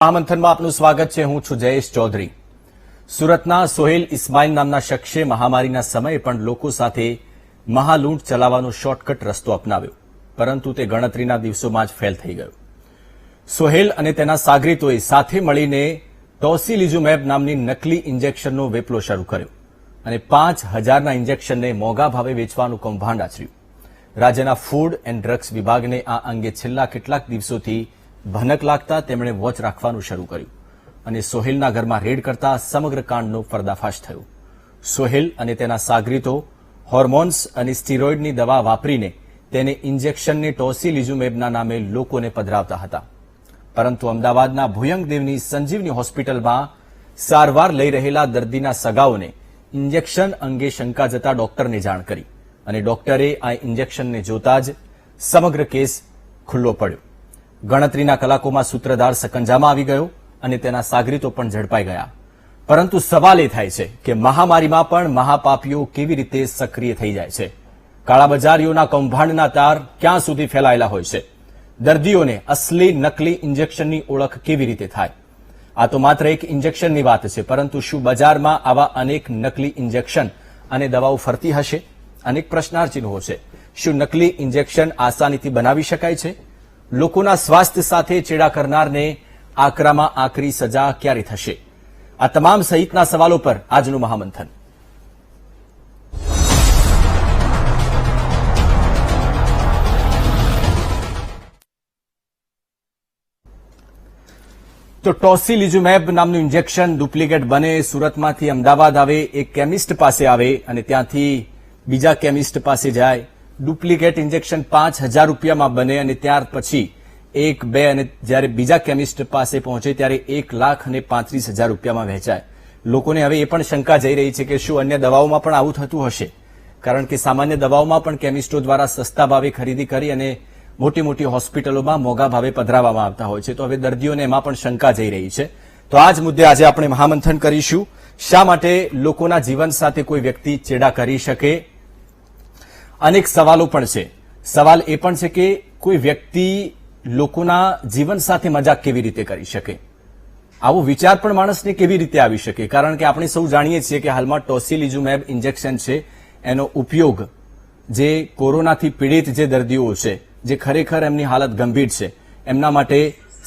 મંથનમાં આપનું સ્વાગત છે। હું છું જયેશ ચૌધરી। સુરતના સોહેલ ઇસ્માઇલ નામના શખ્સે મહામારીના સમયે પણ લોકો સાથે મહાલૂંટ ચલાવવાનો શોર્ટકટ રસ્તો અપનાવ્યો, પરંતુ તે ગણતરીના દિવસોમાં જ ફેલ થઈ ગયો। સોહેલ અને તેના સાગરીતોએ સાથે મળીને ટોસિલિઝુમેબ નામની નકલી ઇન્જેક્શનનો વેપલો શરૂ કર્યો અને 5000ના ઇન્જેક્શનને મોંઘા ભાવે વેચવાનું કૌભાંડ આચર્યું। રાજ્યના ફૂડ એન્ડ ડ્રગ્સ વિભાગને આ અંગે છેલ્લા કેટલાક દિવસોથી ભનક લાગતા તેમણે વોચ રાખવાનું શરૂ કર્યું અને સોહેલના ઘરમાં રેડ કરતા સમગ્ર કાંડનો પર્દાફાશ થયો। સોહેલ અને તેના સાગરીતો હોર્મોન્સ અને સ્ટીરોઇડની દવા વાપરીને તેને ઇન્જેક્શનને ટોસિલિઝુમેબના નામે લોકોને પધરાવતા હતા, પરંતુ અમદાવાદના ભુયંગદેવની સંજીવની હોસ્પિટલમાં સારવાર લઈ રહેલા દર્દીના સગાઓને ઇન્જેક્શન અંગે શંકા જતા ડોક્ટરને જાણ કરી અને ડોક્ટરે આ ઇન્જેક્શનને જોતા જ સમગ્ર કેસ ખુલ્લો પડ્યો। ગણતરીના કલાકોમાં સૂત્રધાર સકંજામાં આવી ગયો અને તેના સાગરીતો પણ ઝડપાઈ ગયા, પરંતુ સવાલ એ થાય છે કે મહામારીમાં પણ મહાપાપીઓ કેવી રીતે સક્રિય થઈ જાય છે? કાળાબજારીઓના કૌભાંડના તાર ક્યાં સુધી ફેલાયેલા હોય છે? દર્દીઓને અસલી નકલી ઇન્જેક્શનની ઓળખ કેવી રીતે થાય? આ તો માત્ર એક ઇન્જેક્શનની વાત છે, પરંતુ શું બજારમાં આવા અનેક નકલી ઇન્જેક્શન અને દવાઓ ફરતી હશે? અનેક પ્રશ્નાર્ચિહ્નો છે। શું નકલી ઇન્જેક્શન આસાનીથી બનાવી શકાય છે? લોકોના સ્વાસ્થ્ય સાથે ચેડા કરનારને આકરામાં આકરી સજા ક્યારે થશે? આ તમામ સહિતના સવાલો પર આજનું મહામંથન। તો ટોસિલિઝુમેબ નામનું ઇન્જેક્શન ડુપ્લિકેટ બને, સુરતમાંથી અમદાવાદ આવે, એક કેમિસ્ટ પાસે આવે અને ત્યાંથી બીજા કેમિસ્ટ પાસે જાય। ડુપ્લિકેટ ઇન્જેક્શન 5000 રૂપિયામાં બને અને ત્યાર પછી 1-2 અને જ્યારે બીજા કેમિસ્ટ પાસે પહોંચે ત્યારે 1,35,000 રૂપિયામાં વહેંચાય। લોકોને હવે એ પણ શંકા જઈ રહી છે કે શું અન્ય દવાઓમાં પણ આવું થતું હશે? કારણ કે સામાન્ય દવાઓમાં પણ કેમિસ્ટો દ્વારા સસ્તા ભાવે ખરીદી કરી અને મોટી મોટી હોસ્પિટલોમાં મોંઘા ભાવે પધરાવવામાં આવતા હોય છે, તો હવે દર્દીઓને એમાં પણ શંકા જઈ રહી છે। તો આ જ મુદ્દે આજે આપણે મહામંથન કરીશું। શા માટે લોકોના જીવન સાથે કોઈ વ્યક્તિ ચેડા કરી શકે? અનેક સવાલો પણ છે। સવાલ એ પણ છે કે કોઈ વ્યક્તિ લોકોના જીવન સાથે મજાક કેવી રીતે કરી શકે? આવો વિચાર પણ માણસને કેવી રીતે આવી શકે? કારણ કે આપણે સૌ જાણીએ છીએ કે હાલમાં ટોસિલિઝુમેબ ઇન્જેક્શન છે, એનો ઉપયોગ જે કોરોનાથી પીડિત જે દર્દીઓ છે, જે ખરેખર એમની હાલત ગંભીર છે, એમના માટે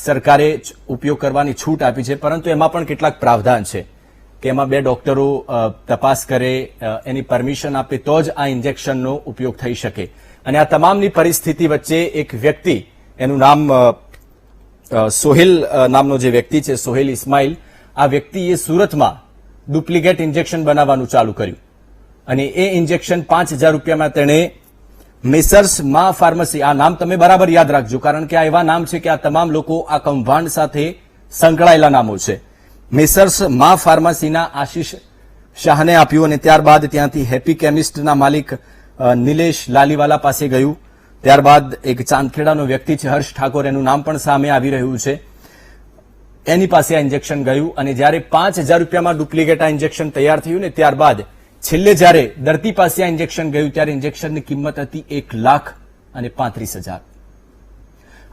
સરકારે ઉપયોગ કરવાની છૂટ આપી છે, પરંતુ એમાં પણ કેટલાક પ્રાવધાન છે કે એમાં 2 ડોક્ટરો તપાસ કરે, એની પરમિશન આપે તો જ આ ઇન્જેક્શનનો ઉપયોગ થઈ શકે। અને આ તમામની પરિસ્થિતિ વચ્ચે એક વ્યક્તિ, એનું નામ સોહેલ નામનો જે વ્યક્તિ છે, સોહેલ ઇસ્માઇલ, આ વ્યક્તિએ સુરતમાં ડુપ્લિકેટ ઇન્જેક્શન બનાવવાનું ચાલુ કર્યું અને એ ઇન્જેક્શન 5000 રૂપિયામાં તેણે મેસર્સ મા ફાર્મસી, આ નામ તમે બરાબર યાદ રાખજો, કારણ કે આ એવા નામ છે કે આ તમામ લોકો આ કૌભાંડ સાથે સંકળાયેલા નામો છે। મેસર્સ મા ફાર્મસીના આશીષ શાહને આપ્યું અને ત્યારબાદ ત્યાંથી હેપી કેમિસ્ટના માલિક નિલેશ લાલીવાલા પાસે ગયું। ત્યારબાદ એક ચાંદખેડાનો વ્યક્તિ છે, હર્ષ ઠાકોર, એનું નામ પણ સામે આવી રહ્યું છે, એની પાસે આ ઇન્જેક્શન ગયું અને જ્યારે 5000 રૂપિયામાં ડુપ્લિકેટ આ ઇન્જેક્શન તૈયાર થયું ને ત્યારબાદ છેલ્લે જ્યારે દર્દી પાસે આ ઇન્જેક્શન ગયું ત્યારે ઇન્જેક્શનની કિંમત હતી 1,35,000।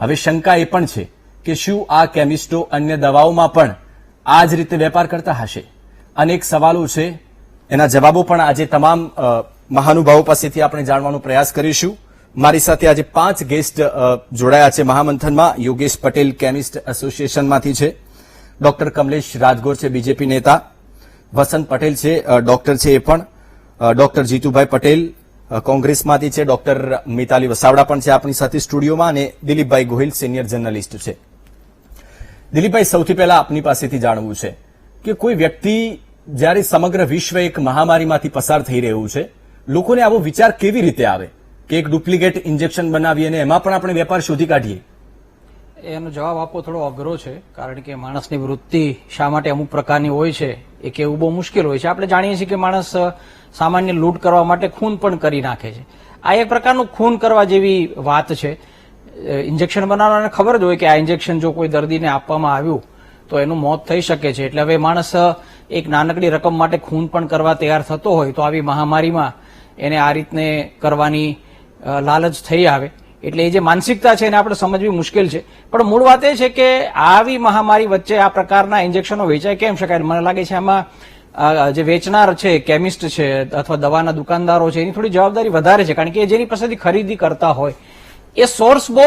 હવે શંકા એ પણ છે કે શું આ કેમિસ્ટો અન્ય દવાઓમાં પણ આ જ રીતે વેપાર કરતા હશે? અનેક સવાલો છે, એના જવાબો પણ આજે તમામ મહાનુભાવો પાસેથી આપણે જાણવાનો પ્રયાસ કરીશું। મારી સાથે આજે 5 ગેસ્ટ જોડાયા છે મહામંથનમાં। યોગેશ પટેલ કેમિસ્ટ એસોસિએશનમાંથી છે, ડોક્ટર કમલેશ રાજગોર છે, બીજેપી નેતા, વસંત પટેલ છે, ડોક્ટર છે એ પણ, ડોક્ટર જીતુભાઈ પટેલ કોંગ્રેસમાંથી છે, ડોક્ટર મિતાલી વસાવડા પણ છે આપણી સાથે સ્ટુડિયોમાં, અને દિલીપભાઈ ગોહિલ સિનિયર જર્નલિસ્ટ છે। દિલીપભાઈ, સૌથી પહેલા આપની પાસેથી જાણવું છે કે કોઈ વ્યક્તિ જ્યારે સમગ્ર વિશ્વ એક મહામારીમાંથી પસાર થઈ રહ્યું છે, લોકોને આવો વિચાર કેવી રીતે આવે કે એક ડુપ્લિકેટ ઇન્જેક્શન બનાવીએ અને એમાં પણ આપણે વેપાર શોધી કાઢીએ? એનો જવાબ આપવો થોડો અઘરો છે, કારણ કે માણસની વૃત્તિ શા માટે અમુક પ્રકારની હોય છે એ કહેવું બહુ મુશ્કેલ હોય છે। આપણે જાણીએ છીએ કે માણસ સામાન્ય લૂંટ કરવા માટે ખૂન પણ કરી નાખે છે। આ એક પ્રકારનું ખૂન કરવા જેવી વાત છે। ઇન્જેક્શન બનાવવાને ખબર જ હોય કે આ ઇન્જેક્શન જો કોઈ દર્દીને આપવામાં આવ્યું તો એનું મોત થઈ શકે છે, એટલે હવે માણસ એક નાનકડી રકમ માટે ખૂન પણ કરવા તૈયાર થતો હોય તો આવી મહામારીમાં એને આ રીતને કરવાની લાલચ થઈ આવે એટલે એ જે માનસિકતા છે એને આપણે સમજવી મુશ્કેલ છે. પણ મૂળ વાત એ છે કે આવી મહામારી વચ્ચે આ પ્રકારના ઇન્જેક્શનો વેચાય કેમ શકાય? મને લાગે છે આમાં જે વેચનાર છે, કેમિસ્ટ છે અથવા દવાના દુકાનદારો છે, એની થોડી જવાબદારી વધારે છે, કારણ કે જેની પાસેથી ખરીદી કરતા હોય એ સોર્સ બહુ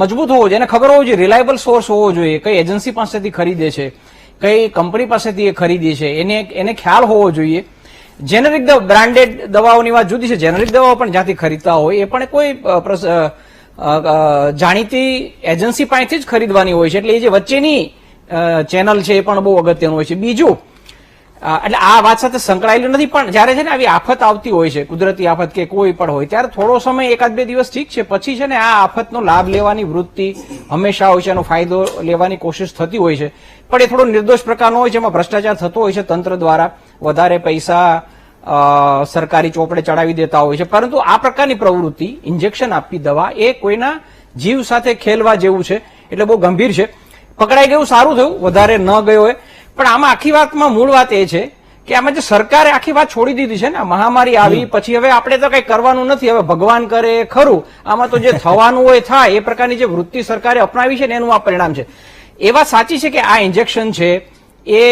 મજબૂત હોવો જોઈએ, એને ખબર હોવી જોઈએ, રિલાયબલ સોર્સ હોવો જોઈએ, કઈ એજન્સી પાસેથી ખરીદે છે, કઈ કંપની પાસેથી એ ખરીદી છે, એને ખ્યાલ હોવો જોઈએ. જેનરિક બ્રાન્ડેડ દવાઓની વાત જુદી છે, જેનરિક દવાઓ પણ જ્યાંથી ખરીદતા હોય એ પણ કોઈ જાણીતી એજન્સી પાસેથી જ ખરીદવાની હોય છે, એટલે એ જે વચ્ચેની ચેનલ છે એ પણ બહુ અગત્યનું હોય છે. બીજું, એટલે આ વાત સાથે સંકળાયેલું નથી, પણ જયારે છે ને આવી આફત આવતી હોય છે, કુદરતી આફત કે કોઈ પણ હોય, ત્યારે થોડો સમય 1-2 દિવસ ઠીક છે, પછી છે ને આ આફતનો લાભ લેવાની વૃત્તિ હંમેશા હોય છે, એનો ફાયદો લેવાની કોશિશ થતી હોય છે, પણ એ થોડો નિર્દોષ પ્રકારનો હોય છે, એમાં ભ્રષ્ટાચાર થતો હોય છે તંત્ર દ્વારા, વધારે પૈસા સરકારી ચોપડે ચડાવી દેતા હોય છે. પરંતુ આ પ્રકારની પ્રવૃત્તિ, ઇન્જેક્શન આપવી દવા, એ કોઈના જીવ સાથે ખેલવા જેવું છે, એટલે બહુ ગંભીર છે. પકડાઈ ગયું, સારું થયું, વધારે ન ગયો હોય. પણ આમાં આખી વાતમાં મૂળ વાત એ છે કે આમાં જે સરકારે આખી વાત છોડી દીધી છે ને, મહામારી આવી પછી હવે આપણે તો કઈ કરવાનું નથી, હવે ભગવાન કરે ખરું, આમાં તો જે થવાનું હોય થાય, એ પ્રકારની જે વૃત્તિ સરકારે અપનાવી છે ને એનું આ પરિણામ છે. એ વાત સાચી છે કે આ ઇન્જેક્શન છે એ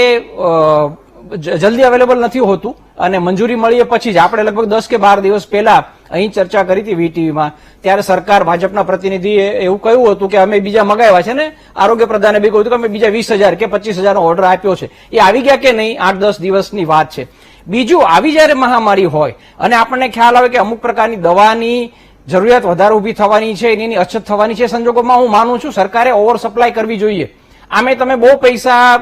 જલ્દી અવેલેબલ નથી હોતું, અને મંજૂરી મળીએ પછી જ. આપણે લગભગ 10 કે 12 દિવસ પહેલા અહીં ચર્ચા કરી હતી વીટીવીમાં, ત્યારે સરકાર, ભાજપના પ્રતિનિધિએ એવું કહ્યું હતું કે અમે બીજા મગાવ્યા છે, ને આરોગ્ય પ્રધાને બી કહ્યું હતું કે અમે બીજા 20,000 કે 25,000 નો ઓર્ડર આપ્યો છે. એ આવી ગયા કે નહીં, 8-10 દિવસની વાત છે. બીજું, આવી જયારે મહામારી હોય અને આપણને ખ્યાલ આવે કે અમુક પ્રકારની દવાની જરૂરિયાત વધારે ઉભી થવાની છે, એની અછત થવાની છે, સંજોગોમાં હું માનું છું સરકારે ઓવર સપ્લાય કરવી જોઈએ. આમે તમે બહુ પૈસા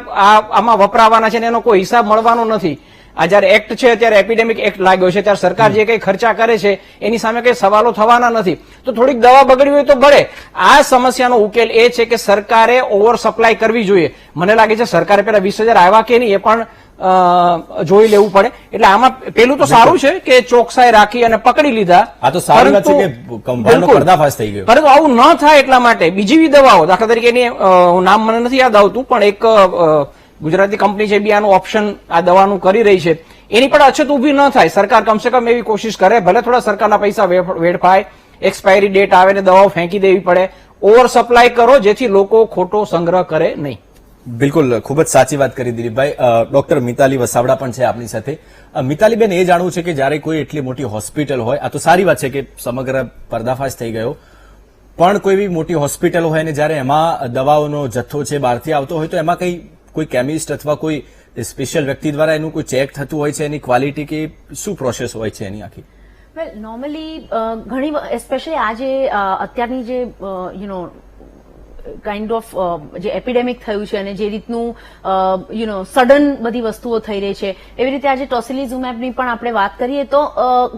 આમાં વપરાવાના છે ને એનો કોઈ હિસાબ મળવાનો નથી. આ જયારે એક્ટ છે, ત્યારે એપિડેમિક એક્ટ લાગ્યો છે, ત્યારે સરકાર જે કઈ ખર્ચા કરે છે એની સામે કઈ સવાલો થવાના નથી. તો થોડીક દવા બગડી હોય તો બળે. આ સમસ્યાનો ઉકેલ એ છે કે સરકારે ઓવર સપ્લાય કરવી જોઈએ. મને લાગે છે સરકારે પેલા 20,000 આવ્યા કે નહીં એ પણ જોઈ લેવું પડે. એટલે આમાં પેલું તો સારું છે કે ચોકસાઈ રાખી અને પકડી લીધા. આ તો સારી વાત છે કે કૌભાંડનો પર્દાફાશ થઈ ગયો. પરંતુ આવું ન થાય એટલા માટે બીજી દવાઓ, દાખલા તરીકે એની નામ મને નથી યાદ આવતું, પણ એક ગુજરાતી કંપની છે બી આનું ઓપ્શન આ દવાનું કરી રહી છે, એની પણ અછત ઉભી ન થાય. સરકાર કમસે કમ એવી કોશિશ કરે, ભલે થોડા સરકારના પૈસા વેડફાય, એક્સપાયરી ડેટ આવે ને દવાઓ ફેંકી દેવી પડે, ઓવર સપ્લાય કરો જેથી લોકો ખોટો સંગ્રહ કરે નહીં. બિલકુલ, ખૂબ જ સાચી વાત કરી દિલીપભાઈ. ડોક્ટર મિતાલી વસાવડા પણ છે આપણી સાથે. મિતાલીબેન, એ જાણવું છે કે જયારે કોઈ એટલી મોટી હોસ્પિટલ હોય, આ તો સારી વાત છે કે સમગ્ર પર્દાફાશ થઈ ગયો, પણ કોઈ એવી મોટી હોસ્પિટલ હોય ને જયારે એમાં દવાઓનો જથ્થો છે બહારથી આવતો હોય, તો એમાં કોઈ કેમિસ્ટ અથવા કોઈ સ્પેશિયલ વ્યક્તિ દ્વારા એનું કોઈ ચેક થતું હોય છે, એની ક્વોલિટી કે શું પ્રોસેસ હોય છે એની આખી? વેલ, નોર્મલી ઘણી એસ્પેશિયલી આજે અત્યારની જે કાઇન્ડ ઓફ જે એપિડેમિક થયું છે અને જે રીતનું સડન બધી વસ્તુઓ થઈ રહી છે, એવી રીતે આજે ટોસિલિઝુમેબની પણ આપણે વાત કરીએ તો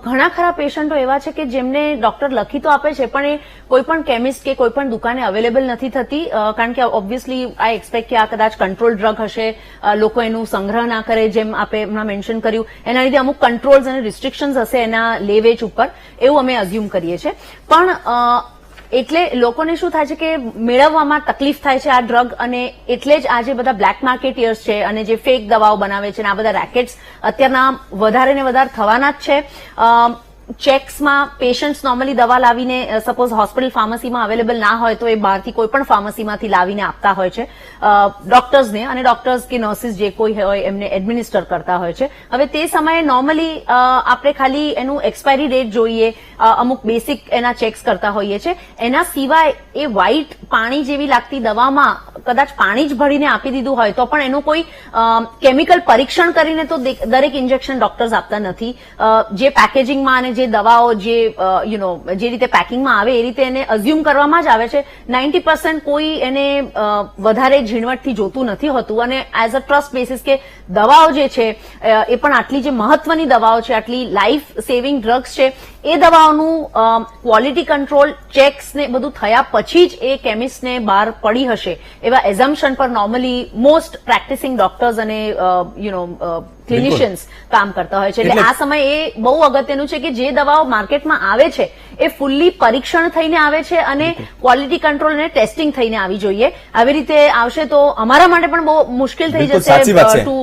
ઘણા ખરા પેશન્ટો એવા છે કે જેમને ડોક્ટર લખી તો આપે છે, પણ એ કોઈ પણ કેમિસ્ટ કે કોઈ પણ દુકાને અવેલેબલ નથી થતી, કારણ કે ઓબ્વિયસલી આઈ એક્સપેક્ટ કે આ કદાચ કંટ્રોલ ડ્રગ હશે, લોકો એનું સંગ્રહ ના કરે, જેમ આપણે હમણાં મેન્શન કર્યું, એના લીધે અમુક કંટ્રોલ્સ અને રિસ્ટ્રિક્શન્સ હશે એના લેવેચ ઉપર, એવું અમે અઝ્યુમ કરીએ છીએ. પણ એટલે લોકોને શું થાય છે કે મેળવવામાં તકલીફ થાય છે આ ડ્રગ, અને એટલે જ આજે બધા બ્લેક માર્કેટિયર્સ છે અને જે ફેક દવાઓ બનાવે છે, આ બધા રેકેટ્સ અત્યારના વધારે ને વધારે થવાના જ છે. ચેક્સમાં પેશન્ટ્સ નોર્મલી દવા લાવીને, સપોઝ હોસ્પિટલ ફાર્મસીમાં અવેલેબલ ના હોય તો એ બહારથી કોઈ પણ ફાર્મસીમાંથી લાવીને આપતા હોય છે ડોક્ટર્સને, અને ડોક્ટર્સ કે નર્સિસ જે કોઈ હોય એમને એડમિનિસ્ટર કરતા હોય છે. હવે તે સમયે નોર્મલી આપણે ખાલી એનું એક્સપાયરી ડેટ જોઈએ, અમુક બેસિક એના ચેક્સ કરતા હોઈએ છીએ. એના સિવાય એ વ્હાઇટ પાણી જેવી લાગતી દવામાં કદાચ પાણી જ ભરીને આપી દીધું હોય તો પણ એનું કોઈ કેમિકલ પરીક્ષણ કરીને તો દરેક ઇન્જેક્શન ડોક્ટર્સ આપતા નથી. જે પેકેજિંગમાં અને જે દવાઓ જે રીતે પેકિંગમાં આવે એ રીતે એને અઝ્યુમ કરવામાં જ આવે છે. 90% કોઈ એને વધારે ઝીણવટથી જોતું નથી હોતું, અને એઝ અ ટ્રસ્ટ બેસિસ કે દવાઓ જે છે એ પણ આટલી જે મહત્વની દવાઓ છે, આટલી લાઈફ સેવિંગ ડ્રગ્સ છે, એ દવાઓનું ક્વોલિટી કંટ્રોલ, ચેક્સ ને બધું થયા પછી જ એ કેમિસ્ટને બહાર પડી હશે એવા એઝમ્પશન પર નોર્મલી મોસ્ટ પ્રેક્ટિસિંગ ડોક્ટર્સ અને ક્લિનિશિયન્સ કામ કરતા હોય છે. એટલે આ સમય એ બહુ અગત્યનું છે કે જે દવાઓ માર્કેટમાં આવે છે એ ફૂલ્લી પરીક્ષણ થઈને આવે છે અને ક્વોલિટી કંટ્રોલ અને ટેસ્ટિંગ થઈને આવી જોઈએ. આવી રીતે આવશે તો અમારા માટે પણ બહુ મુશ્કેલ થઈ બિલકુલ સાચી વાત જશે છે. ટુ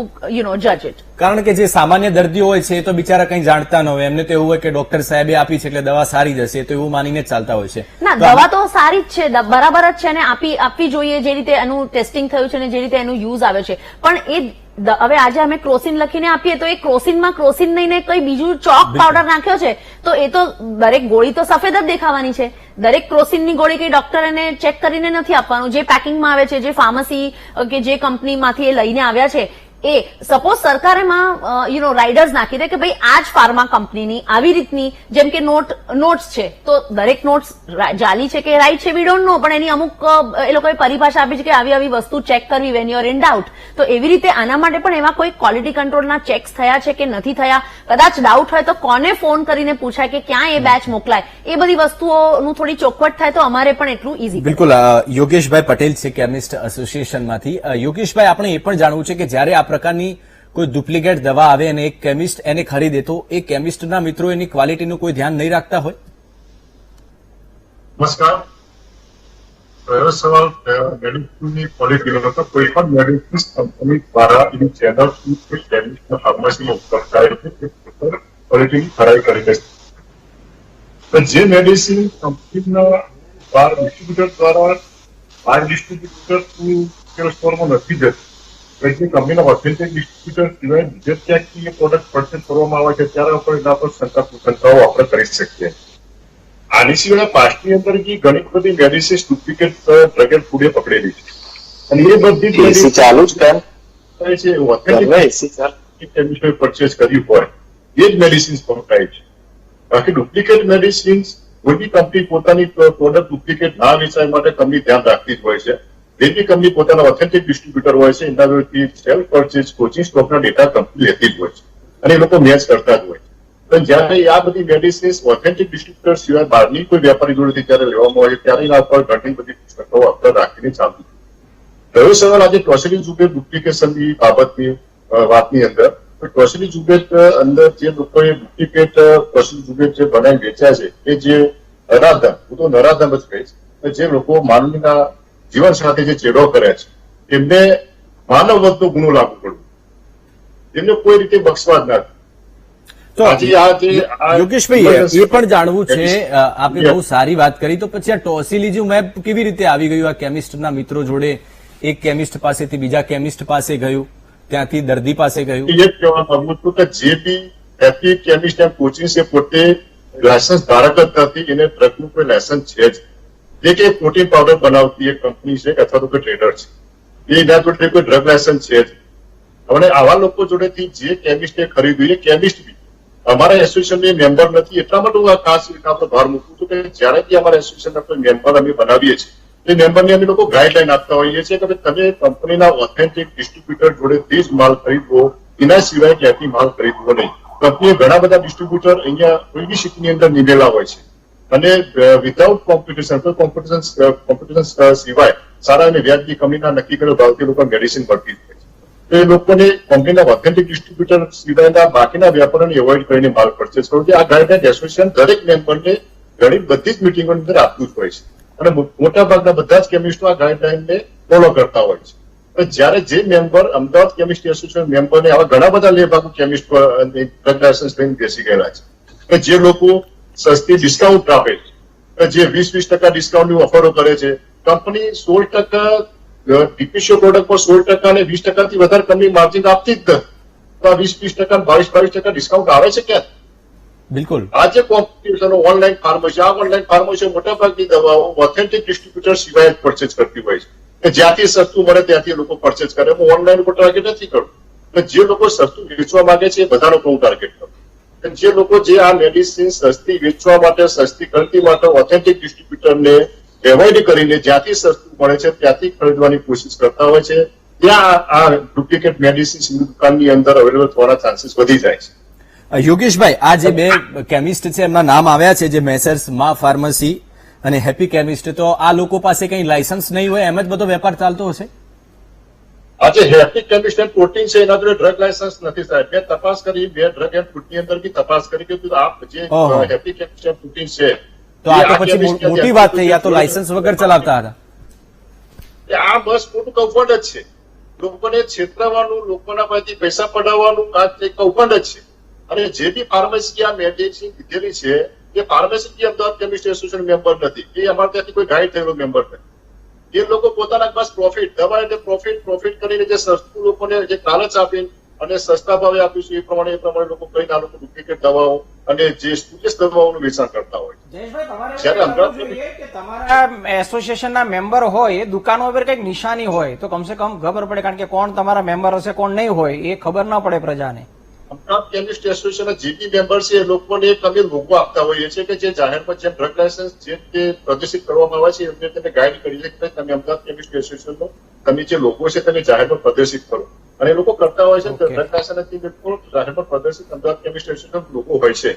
જજ ઇટ. કારણ કે જે સામાન્ય દર્દીઓ હોય છે એ તો બિચારા કંઈ જાણતા ન હોય, એમને તો એવું હોય કે ડોક્ટર સાહેબે આપી છે એટલે દવા સારી જશે, તો એવું માનીને જ ચાલતા હોય છે. ના, દવા તો સારી જ છે, બરાબર જ છે અને આપવી જોઈએ જે રીતે એનું ટેસ્ટિંગ થયું છે અને જે રીતે એનું યુઝ આવે છે. પણ એ હવે આજે અમે ક્રોસિન લખીને આપીએ તો એ ક્રોસિનમાં ક્રોસિન નહીં ને કોઈ બીજું ચોક પાવડર નાખ્યો છે તો એ તો દરેક ગોળી તો સફેદ જ દેખાવાની છે. દરેક ક્રોસિનની ગોળી કઈ ડોક્ટર એને ચેક કરીને નથી આપવાનું. જે પેકિંગમાં આવે છે, જે ફાર્મસી કે જે કંપનીમાંથી એ લઈને આવ્યા છે, એ સપોઝ સરકાર એમાં રાઇડર્સ નાખી દે કે ભાઈ આ જ ફાર્મા કંપનીની આવી રીતની, જેમ કે નોટ્સ છે તો દરેક નોટ્સ જાલી છે કે રાઈટ છે વી ડોન્ટ નો, પણ એની અમુક એ લોકોએ પરિભાષા આપી છે કે આવી આવી વસ્તુ ચેક કરવી when you are in doubt. તો એવી રીતે આના માટે પણ એવા કોઈ ક્વોલિટી કંટ્રોલના ચેક્સ થયા છે કે નથી થયા, કદાચ ડાઉટ હોય તો કોને ફોન કરીને પૂછાય કે ક્યાં એ બેચ મોકલાય, એ બધી વસ્તુઓનું થોડી ચોખવટ થાય તો અમારે પણ એટલું ઇઝી. બિલકુલ. યોગેશભાઈ પટેલ છે કેમિસ્ટ એસોસિએશનમાંથી. યોગેશભાઈ, આપણે એ પણ જાણવું છે કે જ્યારે આ પ્રકારની કોઈ ડુપ્લિકેટ દવા આવે અને એક કેમિસ્ટ એને ખરીદે તો એ કેમિસ્ટના મિત્રો એની ક્વોલિટીનું કોઈ ધ્યાન નહીં રાખતા હોય? નમસ્કાર. પહેલો સવાલ મેડિસિનની ક્વોલિટીનો હતો. કોઈ પણ મેડિસિન કંપની દ્વારા એની ચેનલ કોઈ કેમિસ્ટ ફાર્મસીનો ઉપયોગ થાય છે તે ક્વોલિટીની ખરાઈ કરી દે છે. પણ જે મેડિસિન કંપનીના બહાર ડિસ્ટ્રીબ્યુટર દ્વારા બહાર ડિસ્ટ્રીબ્યુટર સ્ટોરમાં નથી જતી, જે કંપનીના ઓથેન્ટિક ડિસ્ટ્રીબ્યુટર સિવાય બીજે ક્યાંકથી એ પ્રોડક્ટ પરચેસ કરવામાં આવે છે ત્યારે આપણે એના પર શંકાઓ આપણે કરી શકીએ. આની સિવાય પાસ્ટની અંદર ઘણી બધી મેડિસિન ડુપ્લિકેટ ડ્રગ એન્ડ ફૂડે પકડેલી છે અને એ બધી એસી ચાલુ જ કેમ છે ઓથેન્ટિક કેમિસ્ટોએ પરચેસ કર્યું હોય એ જ મેડિસિન પકડાય છે. બાકી ડુપ્લિકેટ મેડિસિન કોઈ બી કંપની પોતાની પ્રોડક્ટ ડુપ્લિકેટ ના વેચાય માટે કંપની ધ્યાન રાખતી જ હોય છે. જે બી કંપની પોતાના ઓથેન્ટિક ડિસ્ટ્રીબ્યુટર હોય છે એના વિરુદ્ધ સેલ્ફ પરચેસ કોચિંગ સ્ટોકના ડેટા કંપની લેતી જ હોય છે અને એ લોકો મેચ કરતા જ હોય છે. પણ જયારે આ બધી મેડિસિન ઓથેન્ટિક ડિસ્ટ્રીબ્યુટર સિવાય બહારની કોઈ વેપારી જોડેથી જયારે લેવામાં આવે ત્યારે એના પર ઘણી બધી પુસ્તકો અસર રાખીને ચાલતી. રહ્યો સવાલ આજે ટોસિલિઝુમેબ ડુપ્લિકેશનની બાબતની વાતની અંદર, ટોસિલિઝુમેબ અંદર જે લોકોએ ડુપ્લિકેટ ટોસિલિઝુમેબ જે બનાવી વેચ્યા છે એ જે નરાધમ, હું તો નરાધમ જ કહીશ, જે લોકો માનવીના જીવન સાથે જે ચેડો કરે છે એમને માનવવધનો ગુનો લાગુ કરવો, એમને કોઈ રીતે બક્ષવા જ નથી. તો યોગેશભાઈ, એ પણ જાણવું છે, આપે બહુ સારી વાત કરી, તો પછી આ ટોસિલિઝુમેબ કેવી રીતે આવી ગયું આ કેમિસ્ટના મિત્રો જોડે? એક કેમિસ્ટ પાસેથી બીજા કેમિસ્ટ પાસે ગયું, ત્યાંથી દર્દી પાસે ગયું. એ જ કહેવા માંગુ છું કે જે બી હેપી કેમિસ્ટ એન્ડ કોચિંગ છે પોતે લાયસન્સ ધારક જ નથી, એને ડ્રગનું કોઈ લાયસન્સ છે જ. જે કે પ્રોટીન પાવડર બનાવતી એક કંપની છે અથવા તો કોઈ ટ્રેડર છે, એના જોડે કોઈ ડ્રગ લાયસન્સ છે જ. હવે આવા લોકો જોડેથી જે કેમિસ્ટે ખરીદ્યું એ કેમિસ્ટ બી અમારા એસોસિએશનની મેમ્બર નથી. એટલા માટે હું આ ખાસ ભાર મૂકું છું કે જયારે બી અમારા એસોસિએશનના કોઈ મેમ્બર અમે બનાવીએ છીએ એ મેમ્બરને અમે લોકો ગાઈડલાઈન આપતા હોઈએ છીએ કે તમે કંપનીના ઓથેન્ટિક ડિસ્ટ્રીબ્યુટર જોડેથી જ માલ ખરીદવો, એના સિવાય ક્યાંથી માલ ખરીદવો નહીં. કંપનીએ ઘણા બધા ડિસ્ટ્રીબ્યુટર અહીંયા કોઈ બી સિટીની અંદર નીમેલા હોય છે અને વિધાઉટ કોમ્પિટિશન, કોઈ કોમ્પિટિશન સિવાય સારા અને વ્યાજબી કંપનીના નક્કી કરેલ ભાવથી લોકો મેડિસિન મળતી હોય છે. તો એ લોકોને કંપનીના ઓથેન્ટિક ડિસ્ટ્રીબ્યુટર સિવાયના બાકીના વ્યાપારોને એવોઇડ કરીને માલ પરચેસ કરવો. આ ગાઈડલાઈન એસોસિએશન દરેક મેમ્બરને ઘણી બધી જ મિટિંગોની અંદર આપતું જ હોય છે અને મોટાભાગના બધા જ કેમિસ્ટો આ ગાઈડલાઈનને ફોલો કરતા હોય છે. જયારે જે મેમ્બર અમદાવાદ કેમિસ્ટ એસોસિએશન મેમ્બરને આવા ઘણા બધા લેભાગુ કેમિસ્ટ ડ્રગ લાયસન્સ લઈને બેસી ગયેલા છે, જે લોકો સસ્તી ડિસ્કાઉન્ટ આપે છે, જે 20% ડિસ્કાઉન્ટની ઓફરો કરે છે. કંપની 16% ડીપીસીઓ પ્રોડક્ટ પર 16% અને 20%થી વધારે કંપની માર્જિન આપતી જ નથી. તો 20% 22% ડિસ્કાઉન્ટ આવે છે ક્યાં? બિલકુલ. આ જે કોમ્પિટિશન ઓનલાઈન ફાર્મસી, આ ઓનલાઈન ફાર્મસી મોટાભાગની દવાઓ ઓથેન્ટિક ડિસ્ટ્રીબ્યુટર સિવાય પરચેસ કરતી હોય છે કે જ્યાંથી સસ્તું મળે ત્યાંથી લોકો પરચેસ કરે. હું ઓનલાઈન ઉપર ટાર્ગેટ નથી કરતો. જે લોકો સસ્તું વેચવા માંગે છે એ બધાનો હું ટાર્ગેટ કરું. જે લોકો જે આ મેડિસિન સસ્તી વેચવા માટે, સસ્તી ખરીદી માટે ઓથેન્ટિક ડિસ્ટ્રીબ્યુટરને એવોઇડ કરીને જ્યાંથી સસ્તું મળે છે ત્યાંથી ખરીદવાની કોશિશ કરતા હોય છે, ત્યાં આ ડુપ્લિકેટ મેડિસિન દુકાનની અંદર અવેલેબલ થવાના ચાન્સીસ વધી જાય છે. યોગેશભાઈ, આ જે બે કેમિસ્ટ છે એમના નામ આવ્યા છે, જે મેસર્સ મા ફાર્મસી અને હેપી કેમિસ્ટ, તો આ લોકો પાસે કઈ લાયસન્સ નહીં હોય, એમ જ બધો વેપાર ચાલતો હશે? આજે હેપી કેમિસ્ટ એન્ડ પ્રોટીન છે એના જોડે ડ્રગ લાયસન્સ નથી સાહેબ. મેં તપાસ કરી, બે ડ્રગ એન્ડ ફૂડની અંદર બી તપાસ કરી કે આપ જે હેપી કેમિસ્ટ એન્ડ પ્રોટીન છે તો આ તો પછી મોટી વાત થઈ, આ તો લાયસન્સ વગર ચલાવતા હતા. આ બસ મોટું કૌભાંડ જ છે. લોકોને છેતરવાનું, લોકોના પાસેથી પૈસા પડાવવાનું આ એક કૌભાંડ જ છે. અને જે બી ફાર્મસી આ મેડિસિન લીધેલી છે એ ફાર્મસી બી અમદાવાદ કેમિસ્ટ એસોસિએશન મેમ્બર નથી, એ અમારે ત્યાંથી કોઈ ગાઈડ થયેલો મેમ્બર નથી. એ લોકો પોતાના બસ પ્રોફિટ, દવા એટલે પ્રોફિટ કરીને જે સસ્તું લોકોને જે લાલચ આપીને અને સસ્તા ભાવે આપીશું એ પ્રમાણે લોકો કઈને આ લોકો ડુપ્લિકેટ દવાઓ અને જે સ્ટુડિયસ દવાઓનું વેચાણ કરતા હોય. જ્યારે તમારા એસોસિએશનના મેમ્બર હોય એ દુકાનો પર કઈક નિશાની હોય તો કમસે કમ ખબર પડે, કારણ કે કોણ તમારા મેમ્બર હશે કોણ નહીં હોય એ ખબર ના પડે પ્રજાને. અમદાવાદ કેમિસ્ટ એસોસિએશનના જે બી મેમ્બર છે એ લોકોને એક અમે લોગો આપતા હોઈએ છીએ કે જે જાહેરમાં જે ડ્રગ લાયસન્સ જે પ્રદર્શિત કરવામાં આવે છે એમને તમે ગાઈડ કરી છે કે તમે અમદાવાદ કેમિસ્ટ એસોસિએશનનો તમે જે લોગો છે તમે જાહેરમાં પ્રદર્શિત કરો. અને એ લોકો કરતા હોય છે ડ્રગ લાયસન્સથી જાહેરમાં પ્રદર્શિત અમદાવાદ કેમિસ્ટ એસોસિએશન લોગો હોય છે.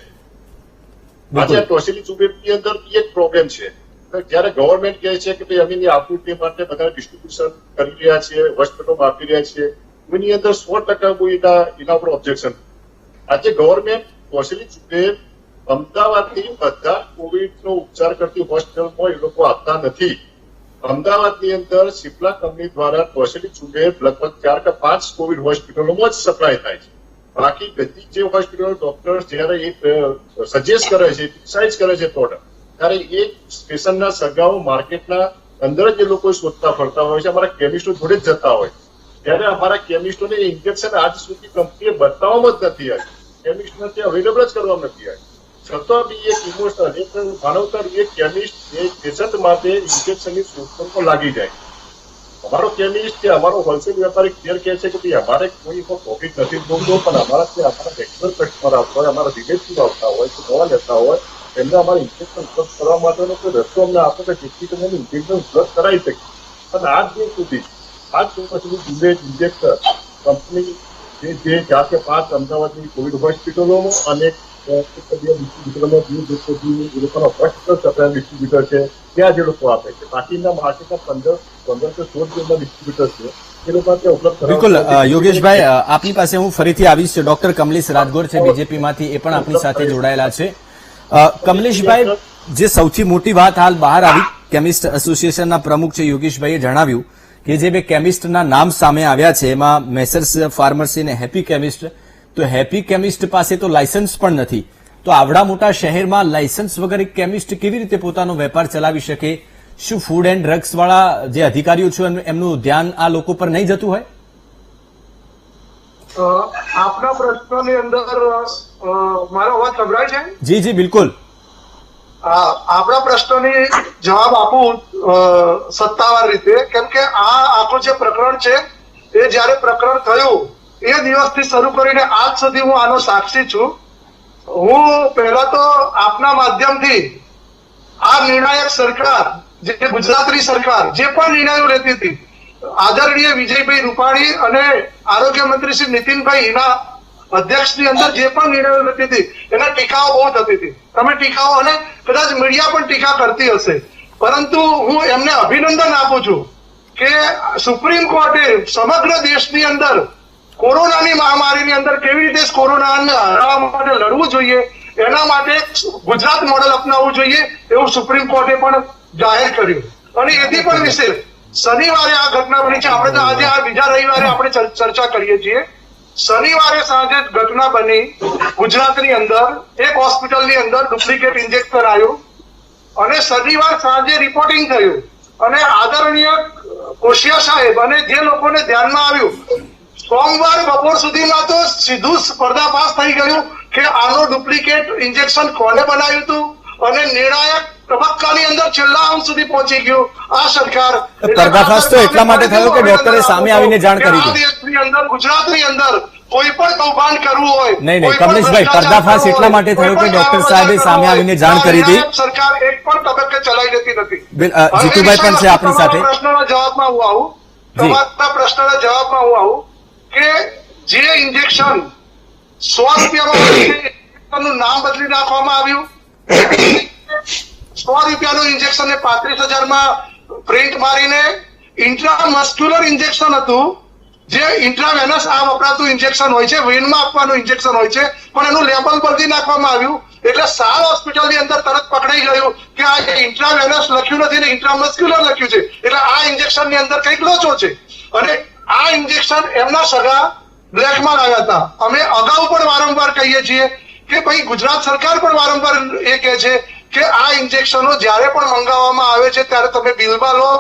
આજે આ ટોસિલી સુબેટની અંદર એક પ્રોબ્લેમ છે. જયારે ગવર્મેન્ટ કહે છે કે ભાઈ અમે આપૂર્તિ માટે બધા ડિસ્ટ્રીબ્યુશન કરી રહ્યા છીએ, હોસ્પિટલોમાં આપી રહ્યા છીએ, એની અંદર 100% એના ઉપર ઓબ્જેક્શન. આજે ગવર્મેન્ટ ટોસિલી સુબેટ અમદાવાદની બધા કોવિડનો ઉપચાર કરતી હોસ્પિટલમાં એ લોકો આપતા નથી. અમદાવાદની અંદર સિપ્લા કંપની દ્વારા ટોસિલી સુબેટ લગભગ 4 કે 5 કોવિડ હોસ્પિટલોમાં જ સપ્લાય થાય છે. બાકી બધી જે હોસ્પિટલો ડોક્ટર્સ જયારે એ સજેસ્ટ કરે છે, ડિસાઇડ કરે છે પ્રોડક્ટ, ત્યારે એ સ્ટેશનના સગાઓ માર્કેટના અંદર જ એ લોકો શોધતા ફરતા હોય છે, અમારા કેમિસ્ટો જોડે જ જતા હોય. ત્યારે અમારા કેમિસ્ટોને ઇન્જેક્શન આજ સુધી કંપનીએ બતાવવામાં જ નથી આવી, કેમિસ્ટને તે અવેલેબલ જ કરવામાં નથી આવી. છતાં બી એક ઇમોશનલ, એક માનવતા, એક કેમિસ્ટ એક પેશન્ટ માટે ઇન્જેક્શનની શોધખોળમાં લાગી જાય. અમારો કેમિસ્ટ કે અમારો હોલસેલ વેપારી ક્લિયર કહે છે કે ભાઈ અમારે કોઈ પ્રોફિટ નથી જોતો, પણ અમારા રેગ્યુલર કસ્ટમર આવતા હોય, અમારા રિલેટિવ આવતા હોય, દવા લેતા હોય, એમને અમારે ઇન્જેક્શન ઉપલબ્ધ કરવા માટેનો કોઈ રસ્તો અમને આપો કે જેથી કરીને ઇન્જેક્શન ઉપલબ્ધ કરાવી શકીએ. અને આજ દિન સુધી ઇન્જેક્ટર કંપની જે 4 કે 5 અમદાવાદની કોવિડ હોસ્પિટલોમાં અને ડિસ્ટ્રીબ્યુટર છે ત્યાં જે લોકો આપે છે, બાકીના માર્કેટના 15 કે 16 ડિસ્ટ્રીબ્યુટર છે એ લોકો ત્યાં ઉપલબ્ધ. બિલકુલ યોગેશભાઈ, આપની પાસે હું ફરીથી આવીશ. ડોક્ટર કમલેશ રાજગોર છે બીજેપીમાંથી, એ પણ આપણી સાથે જોડાયેલા છે. કમલેશભાઈ, જે સૌથી મોટી વાત હાલ બહાર આવી, કેમિસ્ટ એસોસિએશનના પ્રમુખ છે યોગેશભાઈએ જણાવ્યું કે જે બે કેમિસ્ટના નામ સામે આવ્યા છે એમાં મેસર્સ ફાર્મસી અને હેપી કેમિસ્ટ, તો હેપી કેમિસ્ટ પાસે તો લાયસન્સ પણ નથી. તો આવડા મોટા શહેરમાં લાયસન્સ વગર એક કેમિસ્ટ કેવી રીતે પોતાનો વેપાર ચલાવી શકે? શું ફૂડ એન્ડ ડ્રગ્સ વાળા જે અધિકારીઓ છે એમનું ધ્યાન આ લોકો પર નહીં જતું હોય? આપના પ્રશ્નની અંદર મારો અવાજ સંભળાય છે? જી જી બિલકુલ. આપણા પ્રશ્નની જવાબ આપું સત્તાવાર રીતે, કેમ કે આ આખું જે પ્રકરણ છે એ જયારે પ્રકરણ થયું એ દિવસથી શરૂ કરીને આજ સુધી હું આનો સાક્ષી છું. હું પહેલા તો આપના માધ્યમથી આ નિર્ણાયક સરકાર, જે ગુજરાતની સરકાર જે પણ નિર્ણયો લેતી હતી, આદરણીય વિજયભાઈ રૂપાણી અને આરોગ્ય મંત્રી શ્રી નીતિનભાઈ એના અધ્યક્ષની અંદર જે પણ નિર્ણયો લેતી હતી એના ટીકાઓ બહુ થતી હતી. તમે ટીકાઓ અને કદાચ મીડિયા પણ ટીકા કરતી હશે, પરંતુ હું એમને અભિનંદન આપું છું કે સુપ્રીમ કોર્ટે સમગ્ર દેશની અંદર કોરોનાની મહામારીની અંદર કેવી રીતે કોરોનાને હરાવવા માટે લડવું જોઈએ એના માટે ગુજરાત મોડેલ અપનાવવું જોઈએ એવું સુપ્રીમ કોર્ટે પણ જાહેર કર્યું. અને એથી પણ વિશેષ શનિવારે આ ઘટના બની છે. આપણે તો આજે આ બીજા રવિવારે આપણે ચર્ચા કરીએ છીએ. શનિવારે સાંજે ઘટના બની ગુજરાતની અંદર, એક હોસ્પિટલની અંદર ડુપ્લિકેટ ઇન્જેક્શન આવ્યું અને શનિવાર સાંજે રિપોર્ટિંગ થયું અને આદરણીય કોશિયા સાહેબ અને જે લોકોને ધ્યાનમાં આવ્યું, સોમવાર બપોર સુધીમાં તો સીધું પર્દાફાશ થઈ ગયું કે આનો ડુપ્લિકેટ ઇન્જેક્શન કોને બનાવ્યું હતું અને નિર્ણાયક તબક્કાની અંદર છેલ્લા અંત સુધી પહોંચી ગયું આ સરકાર. પર્દાફાશ તો એટલા માટે થયો કે ડોક્ટરે સામે આવીને જાણ કરી હતી. દેશની અંદર, ગુજરાતની અંદર કોઈ પણ કૌભાંડ કરવું હોય, નહીં કમલેશભાઈ, પર્દાફાશ એટલા માટે થયો કે ડોક્ટર સાહેબે સામે આવીને જાણ કરી હતી. સરકાર એક પણ તબક્કે ચલાવી લેતી નથી. જીતુભાઈ પણ છે આપણી સાથે. પ્રશ્નના જવાબમાં હું આવું, તમારા પ્રશ્નના જવાબમાં હું આવું કે જે ઇન્જેક્શન 100 રૂપિયાનું નામ બદલી નાખવામાં આવ્યું, 100 રૂપિયાનું ઇન્જેક્શન ને 35,000માં પ્રિન્ટ મારીને ઇન્ટ્રામસ્ક્યુલર ઇન્જેક્શન હતું, જે ઇન્ટ્રાવેનસ આ વપરાતું ઇન્જેક્શન હોય છે, વેનમાં આપવાનું ઇન્જેક્શન હોય છે, પણ એનું લેબલ બદલી નાખવામાં આવ્યું એટલે સાલ હોસ્પિટલની અંદર તરત પકડાઈ ગયું કે આ ઇન્ટ્રાવેનસ લખ્યું નથી ને ઇન્ટ્રામસ્ક્યુલર લખ્યું છે, એટલે આ ઇન્જેક્શનની અંદર કંઈક લોચો છે. અને આ ઇન્જેક્શન એમના સગા બ્લેકમાં લાવ્યા હતા. અમે અગાઉ પણ વારંવાર કહીએ છીએ કે ભાઈ ગુજરાત સરકાર પણ વારંવાર એ કહે છે કે આ ઇન્જેક્શનો જ્યારે પણ મંગાવવામાં આવે છે ત્યારે તમે બિલમાં લો,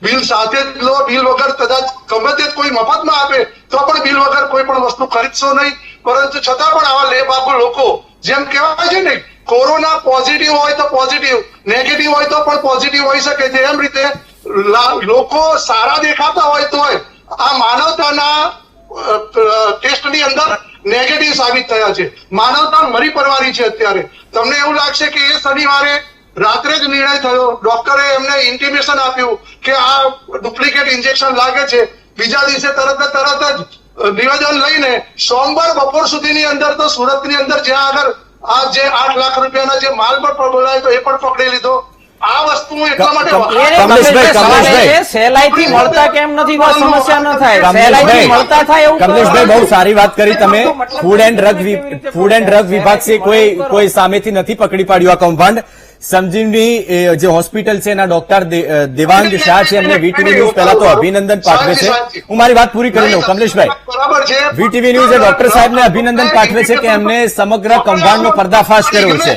બિલ સાથે જ લો, બિલ વગર કદાચ ગમે તે કોઈ મફતમાં આપે તો પણ બિલ વગર કોઈ પણ વસ્તુ ખરીદશો નહીં. પરંતુ છતાં પણ આવા લેબાગુ લોકો, જેમ કહેવાય છે ને કોરોના પોઝિટિવ હોય તો પોઝિટિવ, નેગેટિવ હોય તો પણ પોઝિટિવ હોઈ શકે છે, એમ રીતે લોકો સારા દેખાતા હોય તોય આ માનવતાના ટેસ્ટની અંદર નેગેટિવ સાબિત થયા છે. માનવતા મરી પડવાની છે અત્યારે. તમને એવું લાગશે કે એ શનિવારે રાત્રે જ નિર્ણય થયો, ડોક્ટરે એમને ઇન્ટિમેશન આપ્યું કે આ ડુપ્લિકેટ ઇન્જેક્શન લાગે છે, બીજા દિવસે તરત જ નિવેદન લઈને સોમવાર બપોર સુધીની અંદર તો સુરતની અંદર જ્યાં આગળ આ જે 8 લાખ રૂપિયાના જે માલ પણ બોલાયો તો એ પણ પકડી લીધો. આ વસ્તુ એટલા માટે કમલેશભાઈ, સહેલાઈથી મળતા કેમ નથી તો સમસ્યા ન થાય. સહેલાઈથી મળતા થાય એવું કમલેશભાઈ, બહુ સારી વાત કરી તમે. ફૂડ એન્ડ ડ્રગ વિભાગ છે કોઈ સામેથી નથી પકડી પાડ્યું આ કૌભાંડ. સંજીવની જે હોસ્પિટલ છે એના ડોક્ટર દેવાંગ શાહ છે, એમને વીટીવી ન્યૂઝ પહેલા તો અભિનંદન પાઠવે છે. હું મારી વાત પૂરી કરી લઉં કમલેશભાઈ. બરાબર છે. વીટીવી ન્યૂઝે ડોક્ટર સાહેબને અભિનંદન પાઠવે છે કે એમને સમગ્ર કૌભાંડનો પર્દાફાશ કર્યો છે.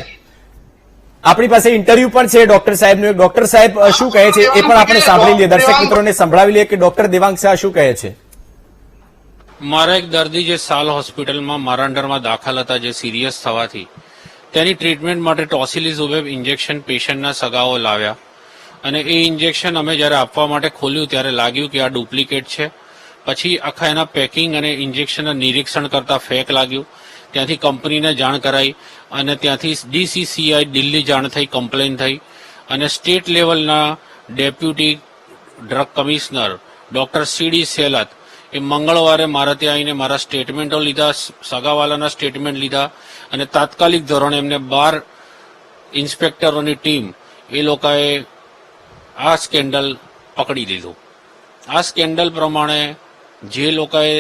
આપણી પાસે ઇન્ટરવ્યુ પણ છે ડોક્ટર સાહેબનું. ડોક્ટર સાહેબ શું કહે છે એ પણ આપણે સાંભળી લઈએ, દર્શક મિત્રોને સંભળાવી લઈએ કે ડોક્ટર દેવાંગ શાહ શું કહે છે. મારા એક દર્દી જે સાલ હોસ્પિટલમાં મારા અંડરમાં દાખલ હતા, જે સિરિયસ થવાથી તેની ટ્રીટમેન્ટ માટે ટોસિલિઝુમેબ ઇન્જેક્શન પેશન્ટના સગાઓ લાવ્યા અને એ ઇન્જેક્શન અમે જ્યારે આપવા માટે ખોલ્યું ત્યારે લાગ્યું કે આ ડુપ્લિકેટ છે. પછી આખા એના પેકિંગ અને ઇન્જેક્શનના નિરીક્ષણ કરતા ફેક લાગ્યું. ત્યાંથી કંપનીને જાણ કરાઈ અને ત્યાંથી DCCI દિલ્હી જાણ થઈ, કમ્પ્લેન થઈ અને સ્ટેટ લેવલના deputy drug commissioner doctor CD Selat એ મંગળવારે મારા ત્યાં આવીને મારા સ્ટેટમેન્ટો લીધા, સગાવાલાના સ્ટેટમેન્ટ લીધા અને તાત્કાલિક ધોરણે એમને 12 ઇન્સ્પેક્ટરોની ટીમ એ લોકોએ આ સ્કેન્ડલ પકડી લીધું. આ સ્કેન્ડલ પ્રમાણે જે લોકોએ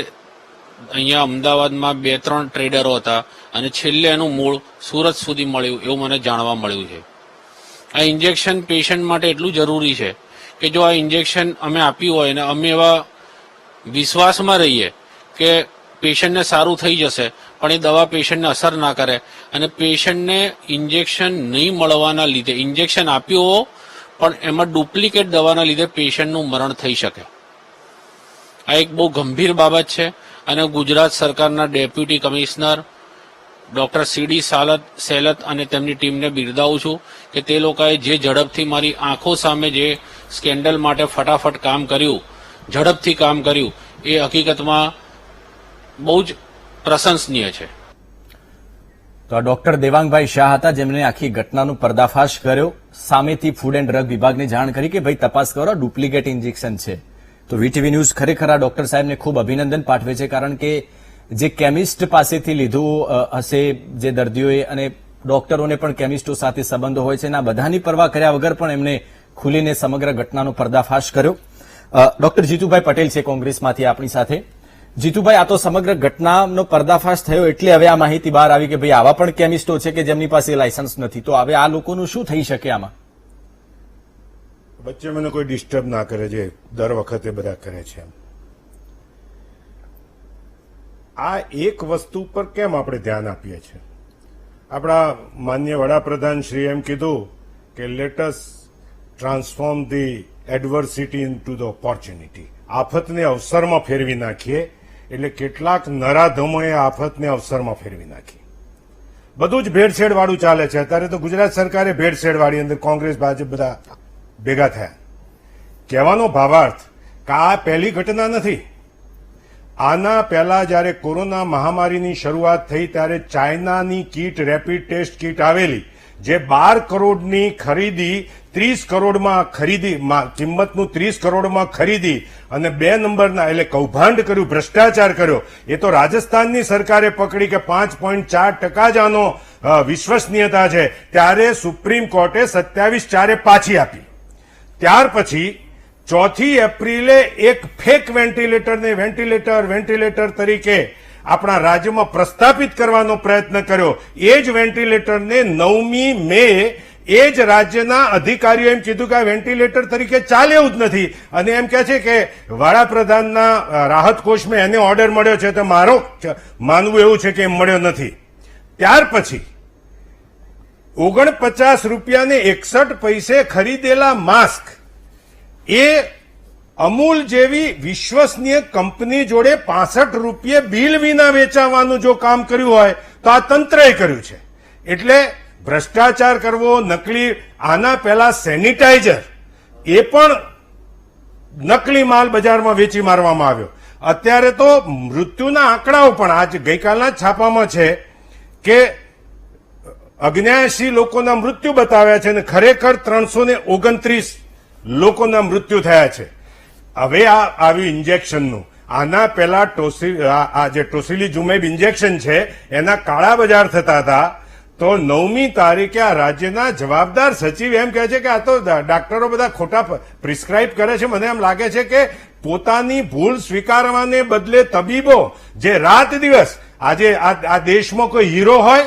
અહીંયા અમદાવાદમાં 2-3 ટ્રેડરો હતા અને છેલ્લે એનું મૂળ સુરત સુધી મળ્યું એવું મને જાણવા મળ્યું છે. આ ઇન્જેક્શન પેશન્ટ માટે એટલું જરૂરી છે કે જો આ ઇન્જેક્શન અમે આપ્યું હોય અને અમે એવા વિશ્વાસમાં રહીએ કે પેશન્ટને સારું થઈ જશે પણ એ દવા પેશન્ટને અસર ના કરે અને પેશન્ટને ઇન્જેક્શન નહીં મળવાના લીધે ઇન્જેક્શન આપ્યું હો પણ એમાં ડુપ્લિકેટ દવાના લીધે પેશન્ટનું મરણ થઈ શકે. આ એક બહુ ગંભીર બાબત છે અને ગુજરાત સરકારના deputy commissioner doctor CD Selat અને તેમની ટીમને બિરદાવું છું કે તે લોકોએ જે ઝડપથી મારી આંખો સામે જે સ્કેન્ડલ માટે ફટાફટ કામ કર્યું, ઝડપથી કામ કર્યું, એ હકીકતમાં બહુ જ પ્રશંસનીય છે. તો આ ડોક્ટર દેવાંગભાઈ શાહ હતા જેમણે આખી ઘટનાનો પર્દાફાશ કર્યો. સામેથી ફૂડ એન્ડ ડ્રગ વિભાગને જાણ કરી કે ભાઈ તપાસ કરો, ડુપ્લિકેટ ઇન્જેક્શન છે. તો વીટીવી ન્યૂઝ ખરેખર આ ડોક્ટર સાહેબને ખૂબ અભિનંદન પાઠવે છે, કારણ કે જે કેમિસ્ટ પાસેથી લીધું હશે જે દર્દીઓએ, અને ડોક્ટરોને પણ કેમિસ્ટો સાથે સંબંધો હોય છે, એના બધાની પરવા કર્યા વગર પણ એમને ખુલીને સમગ્ર ઘટનાનો પર્દાફાશ કર્યો. ડોક્ટર જીતુભાઈ પટેલ છે કોંગ્રેસમાંથી આપણી સાથે. જીતુભાઈ, આ તો સમગ્ર ઘટનાનો પર્દાફાશ થયો એટલે હવે આ માહિતી બહાર આવી કે ભાઈ આવા પણ કેમિસ્ટો છે કે જેમની પાસે લાયસન્સ નથી. તો હવે આ લોકોનું શું થઈ શકે આમાં? વચ્ચે મને કોઈ ડિસ્ટર્બ ના કરે જે દર વખતે બધા કરે છે. આ એક વસ્તુ પર કેમ આપણે ધ્યાન આપીએ છીએ? આપણા માન્ય વડાપ્રધાન શ્રી એમ કીધું કે let us transform the adversity into the opportunity. આફતને અવસરમાં ફેરવી નાખીએ. એટલે કેટલાક નરાધમોએ આફતને અવસરમાં ફેરવી નાખી. બધું જ ભેળસેળ વાળું ચાલે છે. અત્યારે તો ગુજરાત સરકારે ભેળસેળ વાળી અંદર કોંગ્રેસ ભાજપ બધા ભેગા થયા. કહેવાનો ભાવાર્થ કે આ પહેલી ઘટના નથી. આના પહેલા જયારે કોરોના મહામારીની શરૂઆત થઈ ત્યારે ચાઇનાની કીટ, રેપિડ ટેસ્ટ કીટ આવેલી, જે 12 કરોડની ખરીદી 30 કરોડમાં ખરીદી, કિંમતનું 30 કરોડમાં ખરીદી અને 2 નંબરના એટલે કૌભાંડ કર્યું, ભ્રષ્ટાચાર કર્યો. એ તો રાજસ્થાનની સરકારે પકડી કે 5.4% જ આનો વિશ્વસનીયતા છે. ત્યારે સુપ્રીમ કોર્ટે 27/4 પાછી આપી. ત્યાર પછી 4 એપ્રિલે એક ફેક વેન્ટિલેટર તરીકે આપણા રાજ્યમાં પ્રસ્થાપિત કરવાનો પ્રયત્ન કર્યો. એ જ વેન્ટિલેટરને 9મી મે એ જ રાજ્યના અધિકારીઓ એમ કીધું કે આ વેન્ટિલેટર તરીકે ચાલે એવું જ નથી, અને એમ કહે છે કે વડાપ્રધાનના રાહત કોષમાં એને ઓર્ડર મળ્યો છે, તો મારો માનવું એવું છે કે એમ મળ્યો નથી. ત્યાર પછી 49 રૂપિયાને 61 પૈસે ખરીદેલા માસ્ક એ અમૂલ જેવી વિશ્વસનીય કંપની જોડે 65 રૂપિયે બિલ વિના વેચાવાનું જો કામ કર્યું હોય તો આ તંત્રએ કર્યું છે. એટલે ભ્રષ્ટાચાર કરવો, નકલી, આના પહેલા સેનિટાઈઝર એ પણ નકલી માલ બજારમાં વેચી મારવામાં આવ્યો. અત્યારે તો મૃત્યુના આંકડાઓ પણ આજ ગઈકાલના જ છાપામાં છે કે 79 લોકોના મૃત્યુ બતાવ્યા છે અને ખરેખર 329 લોકોના મૃત્યુ થયા છે. હવે આ આવ્યું ઇન્જેક્શનનું. આના પહેલા આ જે ટોસિલીઝુમેબ ઇન્જેક્શન છે એના કાળા બજાર થતા હતા. તો 9મી તારીખે આ રાજ્યના જવાબદાર સચિવ એમ કહે છે કે આ તો ડાક્ટરો બધા ખોટા પ્રિસ્ક્રાઇબ કરે છે. મને એમ લાગે છે કે પોતાની ભૂલ સ્વીકારવાને બદલે તબીબો જે રાત દિવસ આજે આ દેશમાં કોઈ હીરો હોય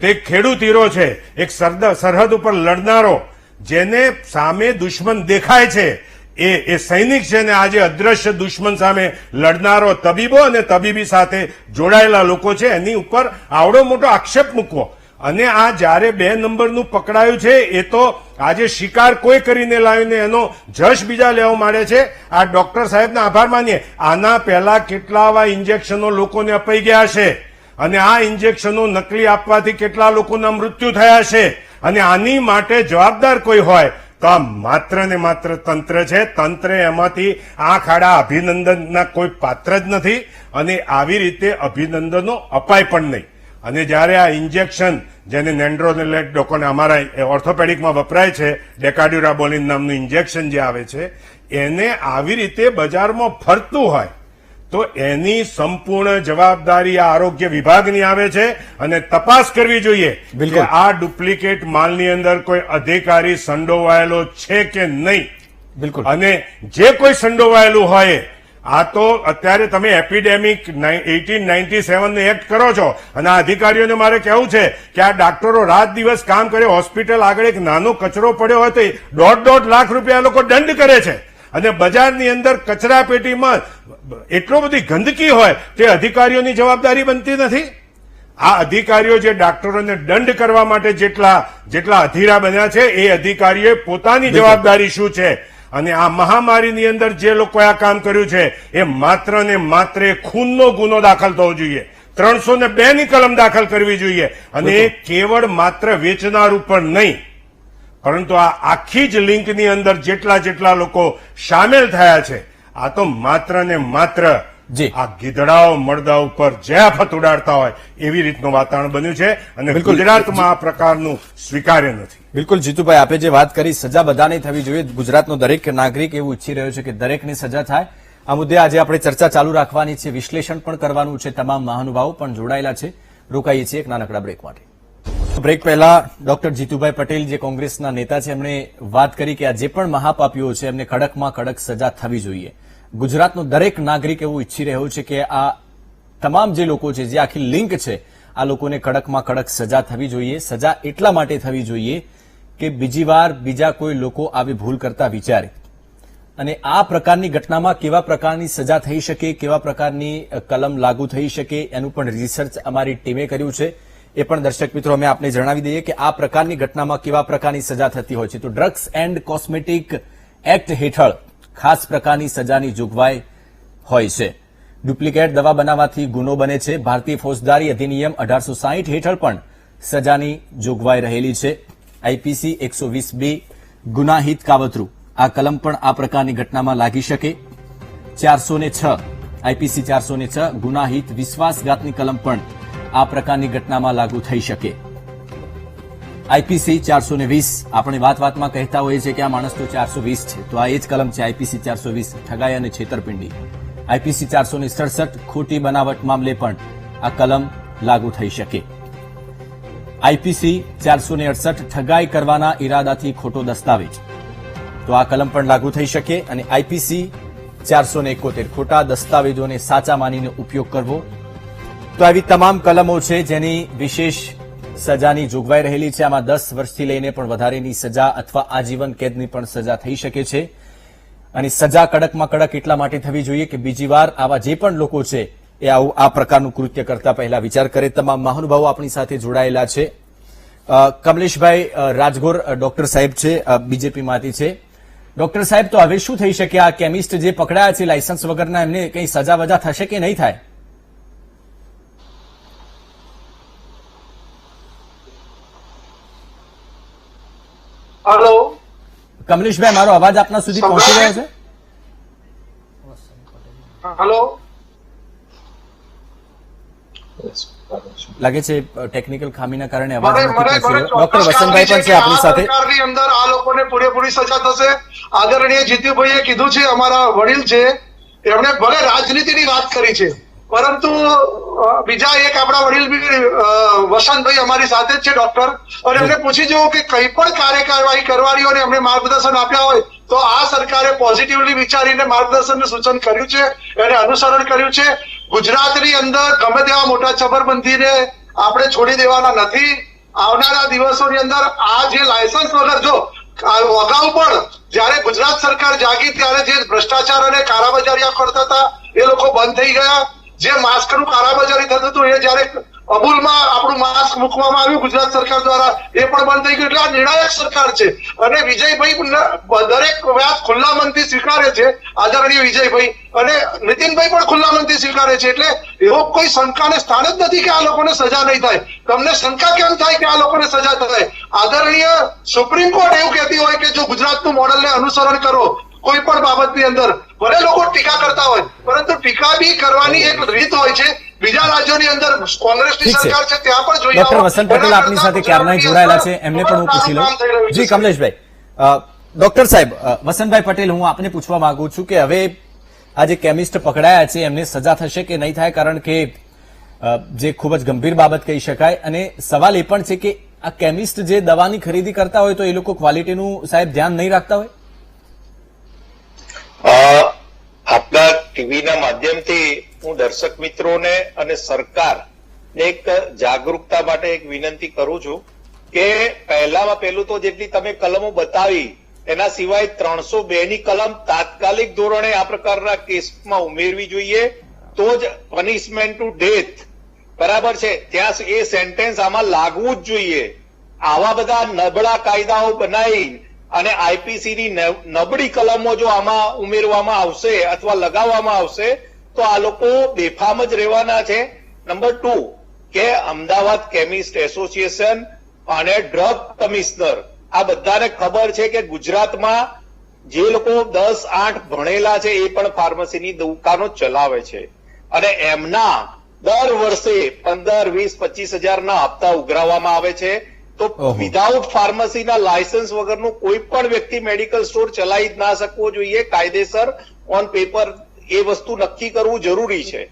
તો એક ખેડૂત હીરો છે, એક સરહદ ઉપર લડનારો જેને સામે દુશ્મન દેખાય છે એ સૈનિક છે, ને આજે અદ્રશ્ય દુશ્મન સામે લડનારો તબીબો અને તબીબી સાથે જોડાયેલા લોકો છે, એની ઉપર આવડો મોટો આક્ષેપ મૂકવો. અને આ જ્યારે 2 નંબરનું પકડાયું છે એ તો આજે શિકાર કોઈ કરીને લાવીને એનો જશ બીજા લેવા માંડે છે. આ ડોક્ટર સાહેબના આભાર માનીએ. આના પહેલા કેટલા આવા ઇન્જેક્શનો લોકોને અપાઈ ગયા છે, અને આ ઇન્જેક્શનો નકલી આપવાથી કેટલા લોકોના મૃત્યુ થયા છે, અને આની માટે જવાબદાર કોઈ હોય તો આ માત્ર ને માત્ર તંત્ર છે. તંત્રે એમાંથી આંખ આડા અભિનંદનના કોઈ પાત્ર જ નથી, અને આવી રીતે અભિનંદનો અપાય પણ નહીં. અને જ્યારે આ ઇન્જેક્શન જેને નેન્ડ્રોનેલેટ લોકોને અમારા ઓર્થોપેડિકમાં વપરાય છે, ડેકાડ્યુરાબોલિન નામનું ઇન્જેક્શન જે આવે છે, એને આવી રીતે બજારમાં ફરતું હોય તો એની સંપૂર્ણ જવાબદારી આ આરોગ્ય વિભાગની આવે છે, અને તપાસ કરવી જોઈએ કે આ ડુપ્લિકેટ માલની અંદર કોઈ અધિકારી સંડોવાયેલો છે કે નહીં. બિલકુલ. અને જે કોઈ સંડોવાયેલું હોય, આ તો અત્યારે તમે એપિડેમિક 1897 ને એક્ટ કરો છો, અને આ અધિકારીઓને મારે કહેવું છે કે આ ડાક્ટરો રાત દિવસ કામ કરે, હોસ્પિટલ આગળ એક નાનો કચરો પડ્યો હોય તો 1.5 લાખ રૂપિયા લોકો દંડ કરે છે, અને બજારની અંદર કચરા પેટીમાં એટલો બધી ગંદકી હોય તે અધિકારીઓની જવાબદારી બનતી નથી. આ અધિકારીઓ જે ડાક્ટરોને દંડ કરવા માટે જેટલા અધીરા બન્યા છે, એ અધિકારીઓએ પોતાની જવાબદારી શું છે, અને આ મહામારીની અંદર જે લોકોએ આ કામ કર્યું છે એ માત્ર ને માત્ર ખૂનનો ગુનો દાખલ થવો જોઈએ. 302 ની કલમ દાખલ કરવી જોઈએ, અને એ કેવળ માત્ર વેચનાર ઉપર નહીં, પરંતુ આ આખી જ લિંકની અંદર જેટલા લોકો સામેલ થયા છે, આ તો માત્ર ને માત્ર આ ગીધડાઓ મળદા ઉપર જયાફત ઉડાડતા હોય એવી રીતનું વાતાવરણ બન્યું છે, અને ગુજરાતમાં આ પ્રકારનું સ્વીકાર્ય નથી. બિલકુલ જીતુભાઈ, આપે જે વાત કરી, સજા બધાને થવી જોઈએ. ગુજરાતનો દરેક નાગરિક એવું ઈચ્છી રહ્યો છે કે દરેકની સજા થાય. આ મુદ્દે આજે આપણે ચર્ચા ચાલુ રાખવાની છે, વિશ્લેષણ પણ કરવાનું છે. તમામ મહાનુભાવો પણ જોડાયેલા છે. રોકાઈએ છીએ એક નાનકડા બ્રેક માટે. બ્રેક પહેલા ડોક્ટર જીતુભાઈ પટેલ, જે કોંગ્રેસના નેતા છે, એમણે વાત કરી કે આ જે પણ મહાપાપીઓ છે એમને કડકમાં કડક સજા થવી જોઈએ. ગુજરાતનો દરેક નાગરિક એવું ઈચ્છી રહ્યો છે કે આ તમામ જે લોકો છે, જે આખી લિંક છે, આ લોકોને કડકમાં કડક સજા થવી જોઈએ. સજા એટલા માટે થવી જોઈએ કે બીજી વાર બીજા કોઈ લોકો આવી ભૂલ કરતા વિચારે, અને આ પ્રકારની ઘટનામાં કેવા પ્રકારની સજા થઈ શકે, કેવા પ્રકારની કલમ લાગુ થઈ શકે, એનું પણ રિસર્ચ અમારી ટીમે કર્યું છે. એ પણ દર્શક મિત્રો અમે આપને જણાવી દઈએ કે આ પ્રકારની ઘટનામાં કેવા પ્રકારની સજા થતી હોય છે. તો ડ્રગ્સ એન્ડ કોસ્મેટિક એક્ટ હેઠળ ખાસ પ્રકારની સજાની જોગવાઈ હોય છે. ડુપ્લિકેટ દવા બનાવવાથી ગુનો બને છે. ભારતીય ફોજદારી અધિનિયમ 1860 હેઠળ પણ સજાની જોગવાઈ રહેલી છે. આઈપીસી 120B ગુનાહિત કાવતરું, આ કલમ પણ આ પ્રકારની ઘટનામાં લાગી શકે. 406 આઈપીસી 406 ગુનાહિત વિશ્વાસઘાતની કલમ પણ આ પ્રકારની ઘટનામાં લાગુ થઈ શકે. આઈપીસી 420 આપણે વાતમાં કહેતા હોઈએ છીએ કે આ માણસ તો 420 છે, તો આ એ જ કલમ છે આઈપીસી 420, ઠગાઈ અને છેતરપિંડી. આઈપીસી 467 ખોટી બનાવટ મામલે પણ આ કલમ લાગુ થઈ શકે. આઈપીસી 468 ઠગાઈ કરવાના ઈરાદાથી ખોટો દસ્તાવેજ, તો આ કલમ પણ લાગુ થઈ શકે. અને આઈપીસી 471 ખોટા દસ્તાવેજોને સાચા માનીને ઉપયોગ કરવો, તો આવી તમામ કલમો છે જેની વિશેષ સજાની જોગવાઈ રહેલી છે. આમાં 10 વર્ષથી લઈને પણ વધારેની સજા અથવા આજીવન કેદની પણ સજા થઈ શકે છે. અને સજા કડકમાં કડક એટલા માટે થવી જોઈએ કે બીજી વાર આવા જે પણ લોકો છે એ આ પ્રકારનું કૃત્ય કરતા પહેલા વિચાર કરે. તમામ મહાનુભાવો આપણી સાથે જોડાયેલા છે. કમલેશભાઈ રાજગોર ડોક્ટર સાહેબ છે, બીજેપીમાંથી છે. ડોક્ટર સાહેબ, તો હવે શું થઈ શકે? આ કેમિસ્ટ જે પકડાયા છે લાયસન્સ વગરના, એમને કઈ સજા વજા થશે કે નહીં થાય? હલો કમલેશભાઈ, મારો અવાજ આપના સુધી પહોંચી રહ્યો છે? હલો, લાગે છે ટેકનિકલ ખામીના કારણે મને અવાજ મને નથી પહોંચી મને રહ્યો. ડોક્ટર ચોક્કસ વસંતભાઈ પણ ખાતરી છે આપણી આ સાથે. સરકારની અંદર આ લોકોને પૂરેપૂરી સજા થશે. આદરણીય જીતુભાઈએ કીધું છે, અમારા વડીલ છે, એમણે ભલે રાજનીતિની વાત કરી છે, પરંતુ બીજા એક આપણા વડીલ બી વસંતભાઈ અમારી સાથે જ છે ડોક્ટર, અને એમને પૂછી જુઓ કે કઈ પણ કાર્યવાહી કરવાની હોય એમને માર્ગદર્શન આપ્યા હોય તો આ સરકારે પોઝિટિવલી વિચારીને માર્ગદર્શન સૂચન કર્યું છે, એને અનુસરણ કર્યું છે. ગુજરાતની અંદર ગમે તેવા મોટા છબરબંધીને આપણે છોડી દેવાના નથી. આવનારા દિવસોની અંદર આ જે લાયસન્સ વગર, જો અગાઉ પણ જયારે ગુજરાત સરકાર જાગી ત્યારે જે ભ્રષ્ટાચાર અને કાળાબજારી કરતા હતા એ લોકો બંધ થઈ ગયા. જે માસ્કનું કાળાબજારી થતું હતું એ જયારે અમૂલમાં આપણું માસ્ક મૂકવામાં આવ્યું ગુજરાત સરકાર દ્વારા, એ પણ બંધ થઈ ગયું. એટલે આ નિર્ણાયક સરકાર છે અને વિજયભાઈ દરેક વાત ખુલ્લા મનથી સ્વીકારે છે, આદરણીય વિજયભાઈ, અને નીતિનભાઈ પણ ખુલ્લા મનથી સ્વીકારે છે. એટલે એવો કોઈ શંકાને સ્થાન જ નથી કે આ લોકોને સજા નહીં થાય. તમને શંકા કેમ થાય કે આ લોકોને સજા થાય? આદરણીય સુપ્રીમ કોર્ટ એવું કહેતી હોય કે જો ગુજરાતનું મોડલને અનુસરણ કરો કોઈ પણ બાબતની અંદર, ભલે લોકો ટીકા કરતા હોય પરંતુ ટીકા બી કરવાની એક રીત હોય છે. બીજા રાજ્યોની અંદર કોંગ્રેસની ઠીક છે. સરકાર છે ત્યાં પણ જોઈ ડોક્ટર આવો. વસંત પટેલ આપણી સાથે ક્યારનાય જોડાયેલા છે, એમને પણ હું પૂછી લઉં. જી કમલેશભાઈ, ડોક્ટર સાહેબ, વસંતભાઈ પટેલ, હું આપને પૂછવા માંગુ છું કે હવે આ જે કેમિસ્ટ પકડાયા છે એમને સજા થશે કે નહીં થાય? કારણ કે જે ખૂબ જ ગંભીર બાબત કહી શકાય. અને સવાલ એ પણ છે કે આ કેમિસ્ટ જે દવાની ખરીદી કરતા હોય તો એ લોકો ક્વોલિટીનું સાહેબ ધ્યાન નહીં રાખતા હોય? આપના ટીવીના માધ્યમથી હું દર્શક મિત્રોને અને સરકારને એક જાગૃતતા માટે એક વિનંતી કરું છું કે પહેલામાં પહેલું તો જેટલી તમે કલમો બતાવી એના સિવાય 302 ની કલમ તાત્કાલિક ધોરણે આ પ્રકારના કેસમાં ઉમેરવી જોઈએ, તો જ પનિશમેન્ટ ટુ ડેથ બરાબર છે ત્યાં એ સેન્ટેન્સ આમાં લાગવું જ જોઈએ. આવા બધા નબળા કાયદાઓ બનાવી અને આઈપીસી ની નબળી કલમો જો આમાં ઉમેરવામાં આવશે અથવા લગાવવામાં આવશે તો આ લોકો બેફામ જ રહેવાના છે. નંબર 2 કે અમદાવાદ કેમિસ્ટ એસોસિએશન અને ડ્રગ કમિશનર આ બધાને ખબર છે કે ગુજરાતમાં જે લોકો 10-8 ભણેલા છે એ પણ ફાર્મસીની દુકાનો ચલાવે છે અને એમના દર વર્ષે 15-20-25 હજારના હપ્તા ઉઘરાવવામાં આવે છે. તો વિધાઉટ ફાર્મસીના લાયસન્સ વગરનું કોઈ પણ વ્યક્તિ મેડિકલ સ્ટોર ચલાવી જ ના શકવો જોઈએ. કાયદેસર ઓન પેપર એ વસ્તુ નક્કી કરવું જરૂરી છે.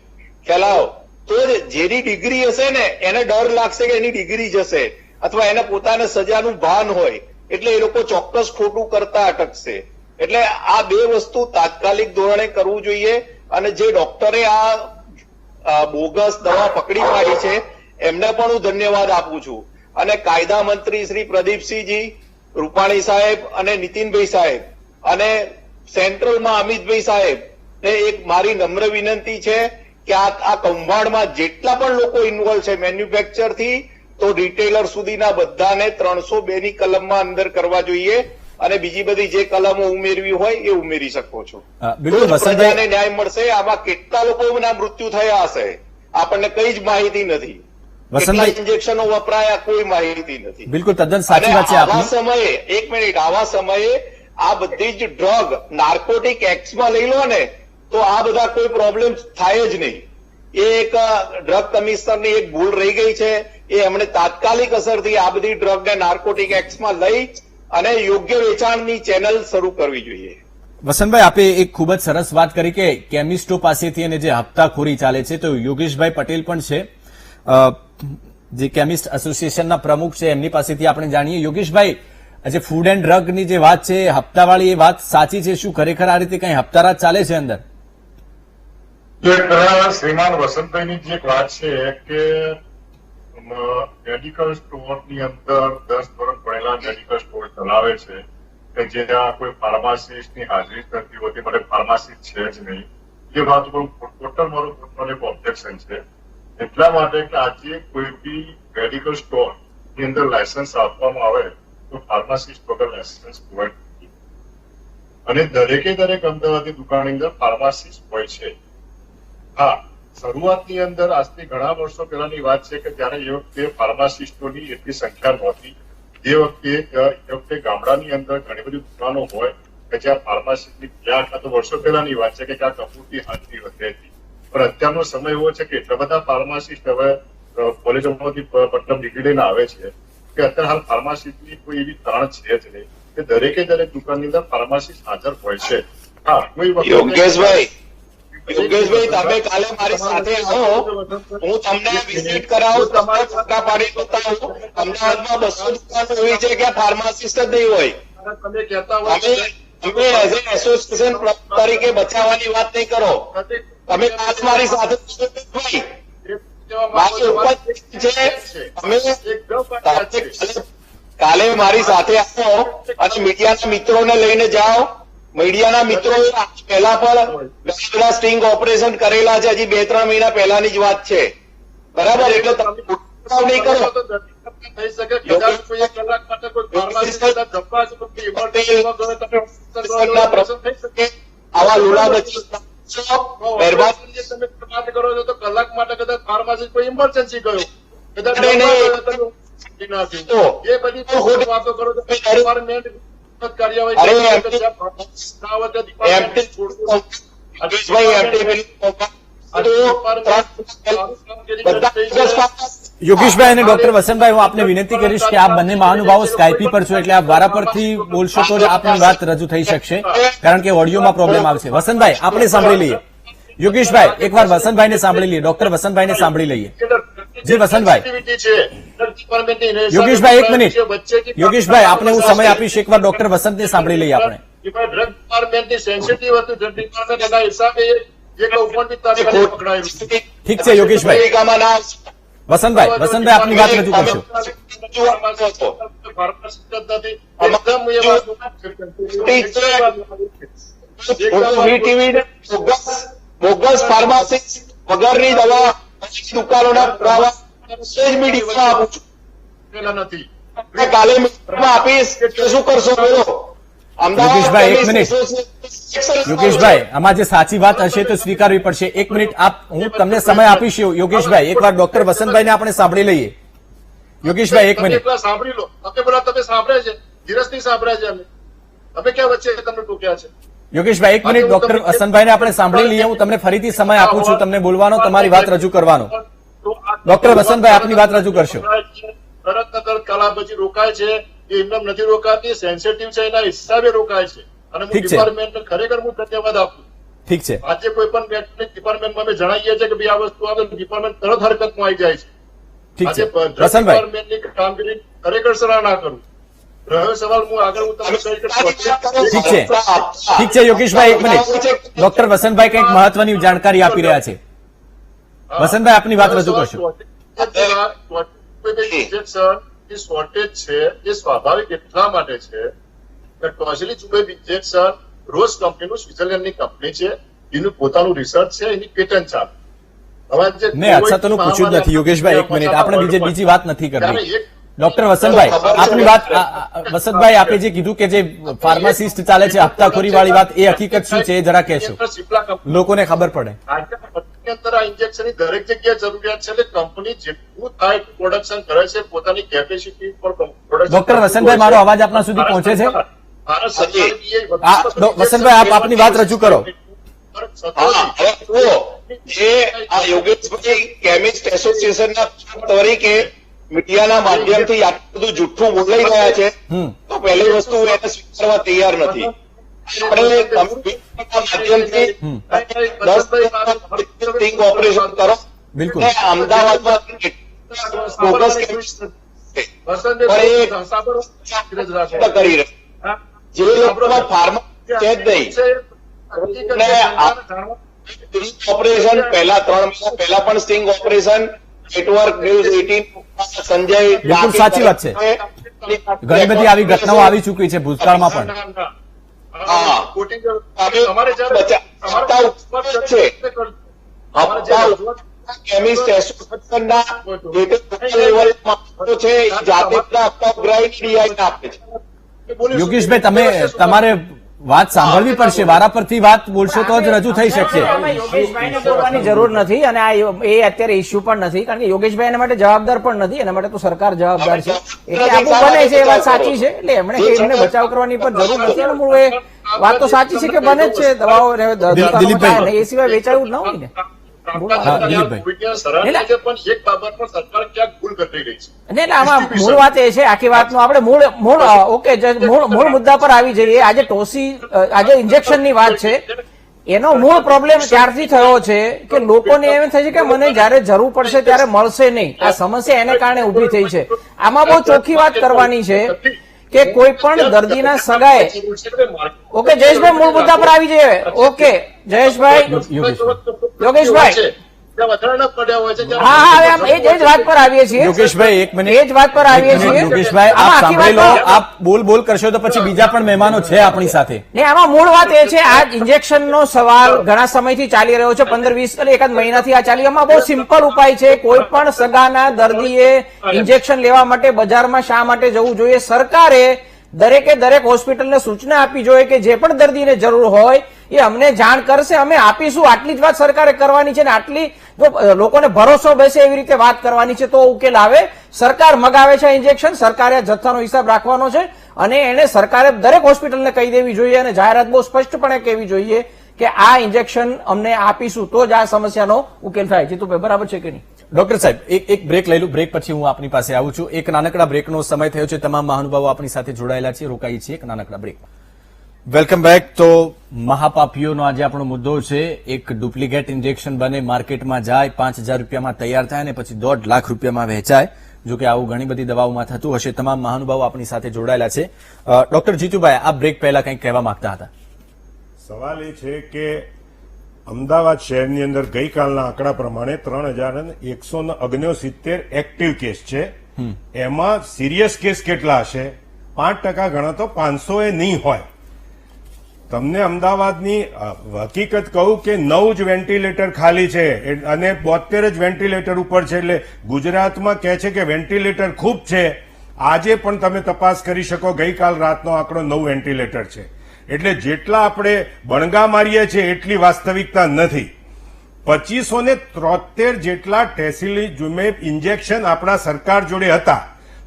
ખ્યાલ તો જેની ડિગ્રી હશે ને એને ડર લાગશે કે એની ડિગ્રી જશે અથવા એને પોતાને સજાનું ભાન હોય એટલે એ લોકો ચોક્કસ ખોટું કરતા અટકશે. એટલે આ બે વસ્તુ તાત્કાલિક ધોરણે કરવું જોઈએ. અને જે ડોક્ટરે આ બોગસ દવા પકડી પાડી છે એમને પણ હું ધન્યવાદ આપું છું. અને કાયદા મંત્રી શ્રી પ્રદીપસિંહજી રૂપાણી સાહેબ અને નીતિનભાઈ સાહેબ અને સેન્ટ્રલમાં અમિતભાઈ સાહેબ ને એક મારી નમ્ર વિનંતી છે કે આ કૌભાંડમાં જેટલા પણ લોકો ઇન્વોલ્વ છે મેન્યુફેક્ચર થી તો રિટેલર સુધીના બધાને 302 ની કલમમાં અંદર કરવા જોઈએ અને બીજી બધી જે કલમો ઉમેરવી હોય એ ઉમેરી શકો છો. બિલકુલ પ્રજાને ન્યાય મળશે. આમાં કેટલા લોકોના મૃત્યુ થયા હશે આપણને કઈ જ માહિતી નથી. વસંતભાઈ, ઇન્જેક્શનો વપરાયા કોઈ માહિતી નથી. બિલકુલ તદ્દન સાચી વાત છે આવા આપની. સમયે એક મિનિટ, આવા સમયે આ બધી જ ડ્રગ નાર્કોટિક એક્ટમાં લઈ લો ને તો આ બધા કોઈ પ્રોબ્લેમ થાય જ નહીં. એ એક ડ્રગ કમિશનરની એક ભૂલ રહી ગઈ છે. એ એમણે તાત્કાલિક અસરથી આ બધી ડ્રગને નાર્કોટિક એક્ટમાં લઈ અને યોગ્ય વેચાણની ચેનલ શરૂ કરવી જોઈએ. વસંતભાઈ, આપે એક ખૂબ જ સરસ વાત કરી કે કેમિસ્ટો પાસેથી અને જે હપ્તાખોરી ચાલે છે, તો યોગેશભાઈ પટેલ પણ છે જે કેમિસ્ટ એસોસિએશનના પ્રમુખ છે, એમની પાસેથી આપણે જાણીએ. યોગેશભાઈ, આજે ફૂડ એન્ડ ડ્રગની જે વાત છે હપ્તાવાળી, એ વાત સાચી છે? શું ખરેખર આ રીતે કઈ હપ્તારાજ ચાલે છે અંદર? શ્રીમાન વસંતભાઈની જે એક વાત છે કે મેડિકલ સ્ટોરની અંદર 10 વર્ષ ભણેલા મેડિકલ સ્ટોર ચલાવે છે કે જ્યાં કોઈ ફાર્માસિસ્ટની હાજરી નથી હોતી, મને ફાર્માસિસ્ટ છે જ નહીં, એ વાત પર ટોટલ મારું પોતાનું એક ઓબ્જેક્શન છે. એટલા માટે કે આજે કોઈ બી મેડિકલ સ્ટોર ની અંદર લાયસન્સ આપવામાં આવે તો ફાર્માસિસ્ટ વગર લાયસન્સ પ્રોવાઈડ નથી, અને દરેકે દરેક અમદાવાદની દુકાનની અંદર ફાર્માસિસ્ટ હોય છે. હા, શરૂઆતની અંદર આજથી ઘણા વર્ષો પહેલાની વાત છે કે ત્યારે એ વખતે ફાર્માસિસ્ટોની એટલી સંખ્યા નહોતી. એ વખતે ગામડાની અંદર ઘણી બધી દુકાનો હોય કે જ્યાં ફાર્માસિસ્ટની ત્યાં તો વર્ષો પહેલાની વાત છે કે ત્યાં કપૂરથી હાજરી હોતી હતી. પણ અત્યારનો સમય એવો છે કે એટલા બધા ફાર્માસિસ્ટ હવે કોલેજોમાંથી મતલબ ડિગ્રી લઈને આવે છે કે અત્યારે હાલ ફાર્માસિસ્ટની કોઈ એવી તાણ છે જ નહીં કે દરેકે દરેક દુકાનની અંદર ફાર્માસિસ્ટ હાજર હોય છે. હા, કોઈ યોગેશભાઈ, તમે કાલે મારી સાથે આવો, હું તમને વિઝિટ કરાવું, તમને ફોટા પાડી બતાવું. અમદાવાદમાં 200 દુકાનો એવી છે કે ફાર્માસિસ્ટ જ નહીં હોય. તમે કહેતા હોય તમે એઝ એન એસોસિએશન તરીકે બચાવવાની વાત નહીં કરો. તમે કાલે મારી સાથે મારી ઉપર છે, કાલે મારી સાથે આવો અને મીડિયાના મિત્રોને લઈને જાઓ. મીડિયાના મિત્રો પહેલા પણ ઘણા સ્ટિંગ ઓપરેશન કરેલા છે, હજી 2-3 મહિના પહેલાની જ વાત છે, બરાબર? એટલે તમે નહીં કરો. થઈ શકે કદાચ કોઈ એક કલાક માટે કોઈ આવા લુલા બચી મહેરબાની તમે વાત કરો છો તો કલાક માટે કદાચ ફાર્માસી કોઈ ઇમરજન્સી ગયો કદાચ એ બધી વાતો કરો છો. યોગેશભાઈ અને ડોક્ટર વસંતભાઈ, હું આપને વિનંતી કરીશ કે આપ બંને મહાનુભાવો સ્કાયપી પર છો, એટલે આપ વારા પરથી બોલશો તો જ આપની વાત રજૂ થઈ શકશે, કારણ કે ઓડિયોમાં પ્રોબ્લેમ આવશે. વસંતભાઈ, આપણે સાંભળી લઈએ. યોગેશભાઈ, એકવાર વસંતભાઈને સાંભળી લઈએ, ડોક્ટર વસંતભાઈને સાંભળી લઈએ. જી વસંતભાઈ. યોગેશભાઈ, 1 મિનિટ. યોગેશભાઈ, આપને હું સમય આપીશ, એકવાર ડોક્ટર વસંતને સાંભળી લઈએ આપણે. ડ્રગ ડિપાર્ટમેન્ટની સેન્સિટિવ હતું, ડ્રગ ડિપાર્ટમેન્ટ એના હિસાબે ઠીક છે યોગેશભાઈ. વસંતભાઈ આપની વાત રજૂ કરશો. બોગસ ફાર્માસિસ્ટ વગરની દવા દુકાનોના પુરાવા મીડિયામાં આપું છું. નથી કાલે મીડિયામાં આપીશ કે શું કરશો બોલો? યોગેશભાઈ, 1 મિનિટ. યોગેશભાઈ, આમાં જે સાચી વાત હશે તો સ્વીકારવી પડશે. 1 મિનિટ આપ, હું તમને સમય આપીશ. યોગેશભાઈ, એકવાર ડોક્ટર વસંતભાઈને આપણે સાંભળી લઈએ. યોગેશભાઈ, 1 મિનિટ. સાંભળી લો. તમે બોલા તમે સાંભળે છે, ધીરજથી સાંભળ્યા છે અમે. તમે ક્યાં વચ્ચે તમને ટોક્યા છે? યોગેશભાઈ, 1 મિનિટ. ડોક્ટર વસંતભાઈને આપણે સાંભળી લઈએ. હું તમને ફરીથી સમય આપું છું, તમને બોલવાનો, તમારી વાત રજૂ કરવાનો. ડોક્ટર વસંતભાઈ, આપની વાત રજૂ કરશો. તરત કલા પછી રોકાય છે, એ એમને નથી રોકાતી, સેન્સિટિવ છે એના હિસાબે રોકાય છે. અને હું ડિપાર્ટમેન્ટને ખરેખર હું ધન્યવાદ આપું. ઠીક છે. આજે કોઈ પણ ડિપાર્ટમેન્ટમાં અમે જણાવીએ છીએ કે ભાઈ આ વસ્તુ આવે, ડિપાર્ટમેન્ટ તરત હરકતમાં આવી જાય છે. ઠીક છે વસંતભાઈ, ડિપાર્ટમેન્ટની કામગીરી ખરેખર સરાહના કરું. રહ્યો સવાલ હું આગળ હું તમને ઠીક છે યોગેશભાઈ, 1 મિનિટ. ડોક્ટર વસંતભાઈ કંઈક મહત્વની જાણકારી આપી રહ્યા છે. વસંતભાઈ, આપની વાત રજૂ કરશો. શોર્ટેજ છે એ સ્વાભાવિક એટલા માટે છે કે ટોસિલિઝુમેબ ઇન્જેક્શન રોઝ કંપનીનું સ્વિટ્ઝરલેન્ડની કંપની છે, એનું પોતાનું રિસર્ચ છે, એની પેટન્ટ ચાલે. મેં અચ્છાતનું પૂછ્યું જ નથી યોગેશભાઈ, 1 મિનિટ. આપણે બીજી વાત નથી કરવી. ડોક્ટર વસંતભાઈ, આપની વાત, વસંતભાઈ આપે જે કીધું કે જે ફાર્માસિસ્ટ ચાલે છે હપ્તાખોરી વાળી વાત, એ હકીકત શું છે એ જરા કહેશો, લોકોને ખબર પડે. અંદર આ ઇન્જેક્શનની દરેક જગ્યાએ જરૂરિયાત છે, એટલે કંપની જેટલું થાય પ્રોડક્શન કરે છે પોતાની કેપેસિટી પર. ડોક્ટર વસંતભાઈ, મારો અવાજ આપના સુધી પહોંચે છે? વસંતભાઈ, આપ આપની વાત રજૂ કરો. યોગેશભાઈ કેમિસ્ટ એસોસિએશનના તરીકે મીડિયાના માધ્યમથી આટલું બધું જુઠ્ઠું બોલાઈ રહ્યા છે, તો પહેલી વસ્તુ એને સ્વીકારવા તૈયાર નથી. માધ્યમથી 10 ઓપરેશન કરો. બિલકુલ. અમદાવાદમાં બોગસ કેમિસ્ટ કરી રહ્યા જે લોકોમાં ફાર્મા છે જ નહીં. ઓપરેશન પહેલા 3 મહિના પહેલા પણ sting operation network news 18 Sanjay બિલકુલ સાચી વાત છે. ઘણી બધી આવી ઘટનાઓ આવી ચૂકી છે ભૂતકાળમાં પણ. હા. અમારે જ્યારે હપ્તા ઉપર છે હપ્તા કેમિસ્ટ એસોસિએશનના જે તે લેવલ છે એ જાતે બધા હપ્તા ઉઘરાવી ડીઆઈ આપે છે. યોગેશભાઈ, તમે તમારે વાત સાંભળવી પડશે. વારા પરથી વાત બોલશો તો જ રજૂ થઈ શકશે. યોગેશભાઈને બોલવાની જરૂર નથી અને આ એ અત્યારે ઇસ્યુ પણ નથી, કારણ કે યોગેશભાઈ એના માટે જવાબદાર પણ નથી. એના માટે તો સરકાર જવાબદાર છે. એટલે આવું બને છે એ વાત સાચી છે. એટલે એમને બચાવ કરવાની પણ જરૂર નથી. અને મૂળ એ વાત તો સાચી છે કે બને જ છે દવાઓ ને દિલીપભાઈ. એ સિવાય વેચાયું જ ન હોય ને. હા, દિલીપભાઈ. પણ એક બાબતમાં સરકાર ક્યાંક ભૂલ કરી રહી છે. એટલે આમાં મૂળ વાત એ છે આખી વાતનું આપણે મૂળ મુદ્દા પર આવી જઈએ. આજે ઇન્જેક્શનની વાત છે. એનો મૂળ પ્રોબ્લેમ ત્યારથી થયો છે કે લોકોને એમ થાય છે કે મને જયારે જરૂર પડશે ત્યારે મળશે નહીં. આ સમસ્યા એને કારણે ઉભી થઈ છે. આમાં બહુ ચોખ્ખી વાત કરવાની છે કે કોઈ પણ દર્દીના સગાએ. ઓકે જયેશભાઈ, મૂળ મુદ્દા પર આવી જઈએ. ઓકે જયેશભાઈ, યોગેશભાઈ, હા હા, એ જ વાત પર આવીએ છીએ. યોગેશભાઈ, એક મિનિટ. એ જ વાત પર આવીએ છીએ. યોગેશભાઈ, આપ સાંભળી લો. આપ બોલ કરશો તો પછી બીજા પણ મહેમાનો છે આપણી સાથે. ને આમાં મૂળ વાત એ છે, આ ઇન્જેક્શનનો સવાલ ઘણા સમયથી ચાલી રહ્યો છે. 15-20 એકાદ મહિનાથી આ ચાલી. આમાં બહુ સિમ્પલ ઉપાય છે. કોઈ પણ સગાના દર્દીએ ઇન્જેક્શન લેવા માટે બજારમાં શા માટે જવું જોઈએ? સરકારે દરેક હોસ્પિટલને સૂચના આપવી જોઈએ કે જે પણ દર્દીને જરૂર હોય એ અમને જાણ કરશે, અમે આપીશું. આટલી જ વાત સરકારે કરવાની છે ને આટલી જો લોકોને ભરોસો બેસે એવી રીતે વાત કરવાની છે તો ઉકેલ આવે. સરકાર મગાવે છે ઇન્જેક્શન, સરકારે જથ્થાનો હિસાબ રાખવાનો છે અને એને સરકારે દરેક હોસ્પિટલને કહી દેવી જોઈએ અને જાહેરાત બહુ સ્પષ્ટપણે કહેવી જોઈએ કે આ ઇન્જેક્શન અમને આપીશું તો જ આ સમસ્યાનો ઉકેલ થાય. જીતુભાઈ, બરાબર છે કે નહીં? ડોક્ટર સાહેબ, એક બ્રેક લઈ લઉં. બ્રેક પછી હું આપની પાસે આવું છું. એક નાનકડા બ્રેકનો સમય થયો છે. તમામ મહાનુભાવો આપણી સાથે જોડાયેલા છે. રોકાઈએ છીએ એક નાનકડા બ્રેકમાં. Welcome back. તો મહાપાપીઓનો આજે આપણો મુદ્દો છે. એક ડુપ્લિકેટ ઇન્જેક્શન બને, માર્કેટમાં જાય, 5,000 રૂપિયામાં તૈયાર થાય અને પછી 1.5 લાખ રૂપિયામાં વહેંચાય. જો કે આવું ઘણી બધી દવાઓમાં થતું હશે. તમામ મહાનુભાવો આપણી સાથે જોડાયેલા છે. ડોક્ટર જીતુભાઈ, આ બ્રેક પહેલા કંઈક કહેવા માંગતા હતા. સવાલ એ છે કે અમદાવાદ શહેરની અંદર ગઈકાલના આંકડા પ્રમાણે 3,169 એક્ટિવ કેસ છે. એમાં સિરિયસ કેસ કેટલા હશે? 5% ગણો તો 500 એ નહીં હોય. તમને અમદાવાદની હકીકત કહું કે 9 જ વેન્ટિલેટર ખાલી છે અને 72 જ વેન્ટિલેટર ઉપર છે. એટલે ગુજરાતમાં કહે છે કે વેન્ટિલેટર ખૂબ છે. આજે પણ તમે તપાસ કરી શકો, ગઈકાલ રાતનો આંકડો 9 વેન્ટિલેટર છે. એટલે જેટલા આપણે બણગા મારીએ છીએ એટલી વાસ્તવિકતા નથી. 2573 જેટલા ટેસિલીઝુમેબ ઇન્જેક્શન આપણા સરકાર જોડે હતા.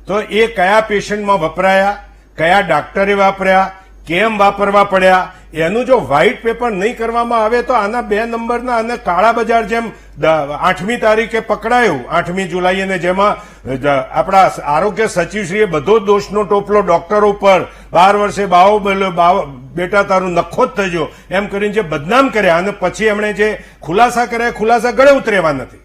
તો એ કયા પેશન્ટમાં વપરાયા, કયા ડાક્ટરે વાપર્યા, કેમ વાપરવા પડ્યા, એનું જો વ્હાઇટ પેપર નહીં કરવામાં આવે તો આના 2 નંબરના અને કાળા બજાર જેમ 8મી તારીખે પકડાયું 8મી જુલાઈએ ને જેમાં આપણા આરોગ્ય સચિવશ્રીએ બધો દોષનો ટોપલો ડોક્ટરો ઉપર 12 વર્ષે બેટા તારું નખો જ થજો એમ કરીને જે બદનામ કર્યા અને પછી એમણે જે ખુલાસા કર્યા ખુલાસા ગળે ઉતરેવા નથી.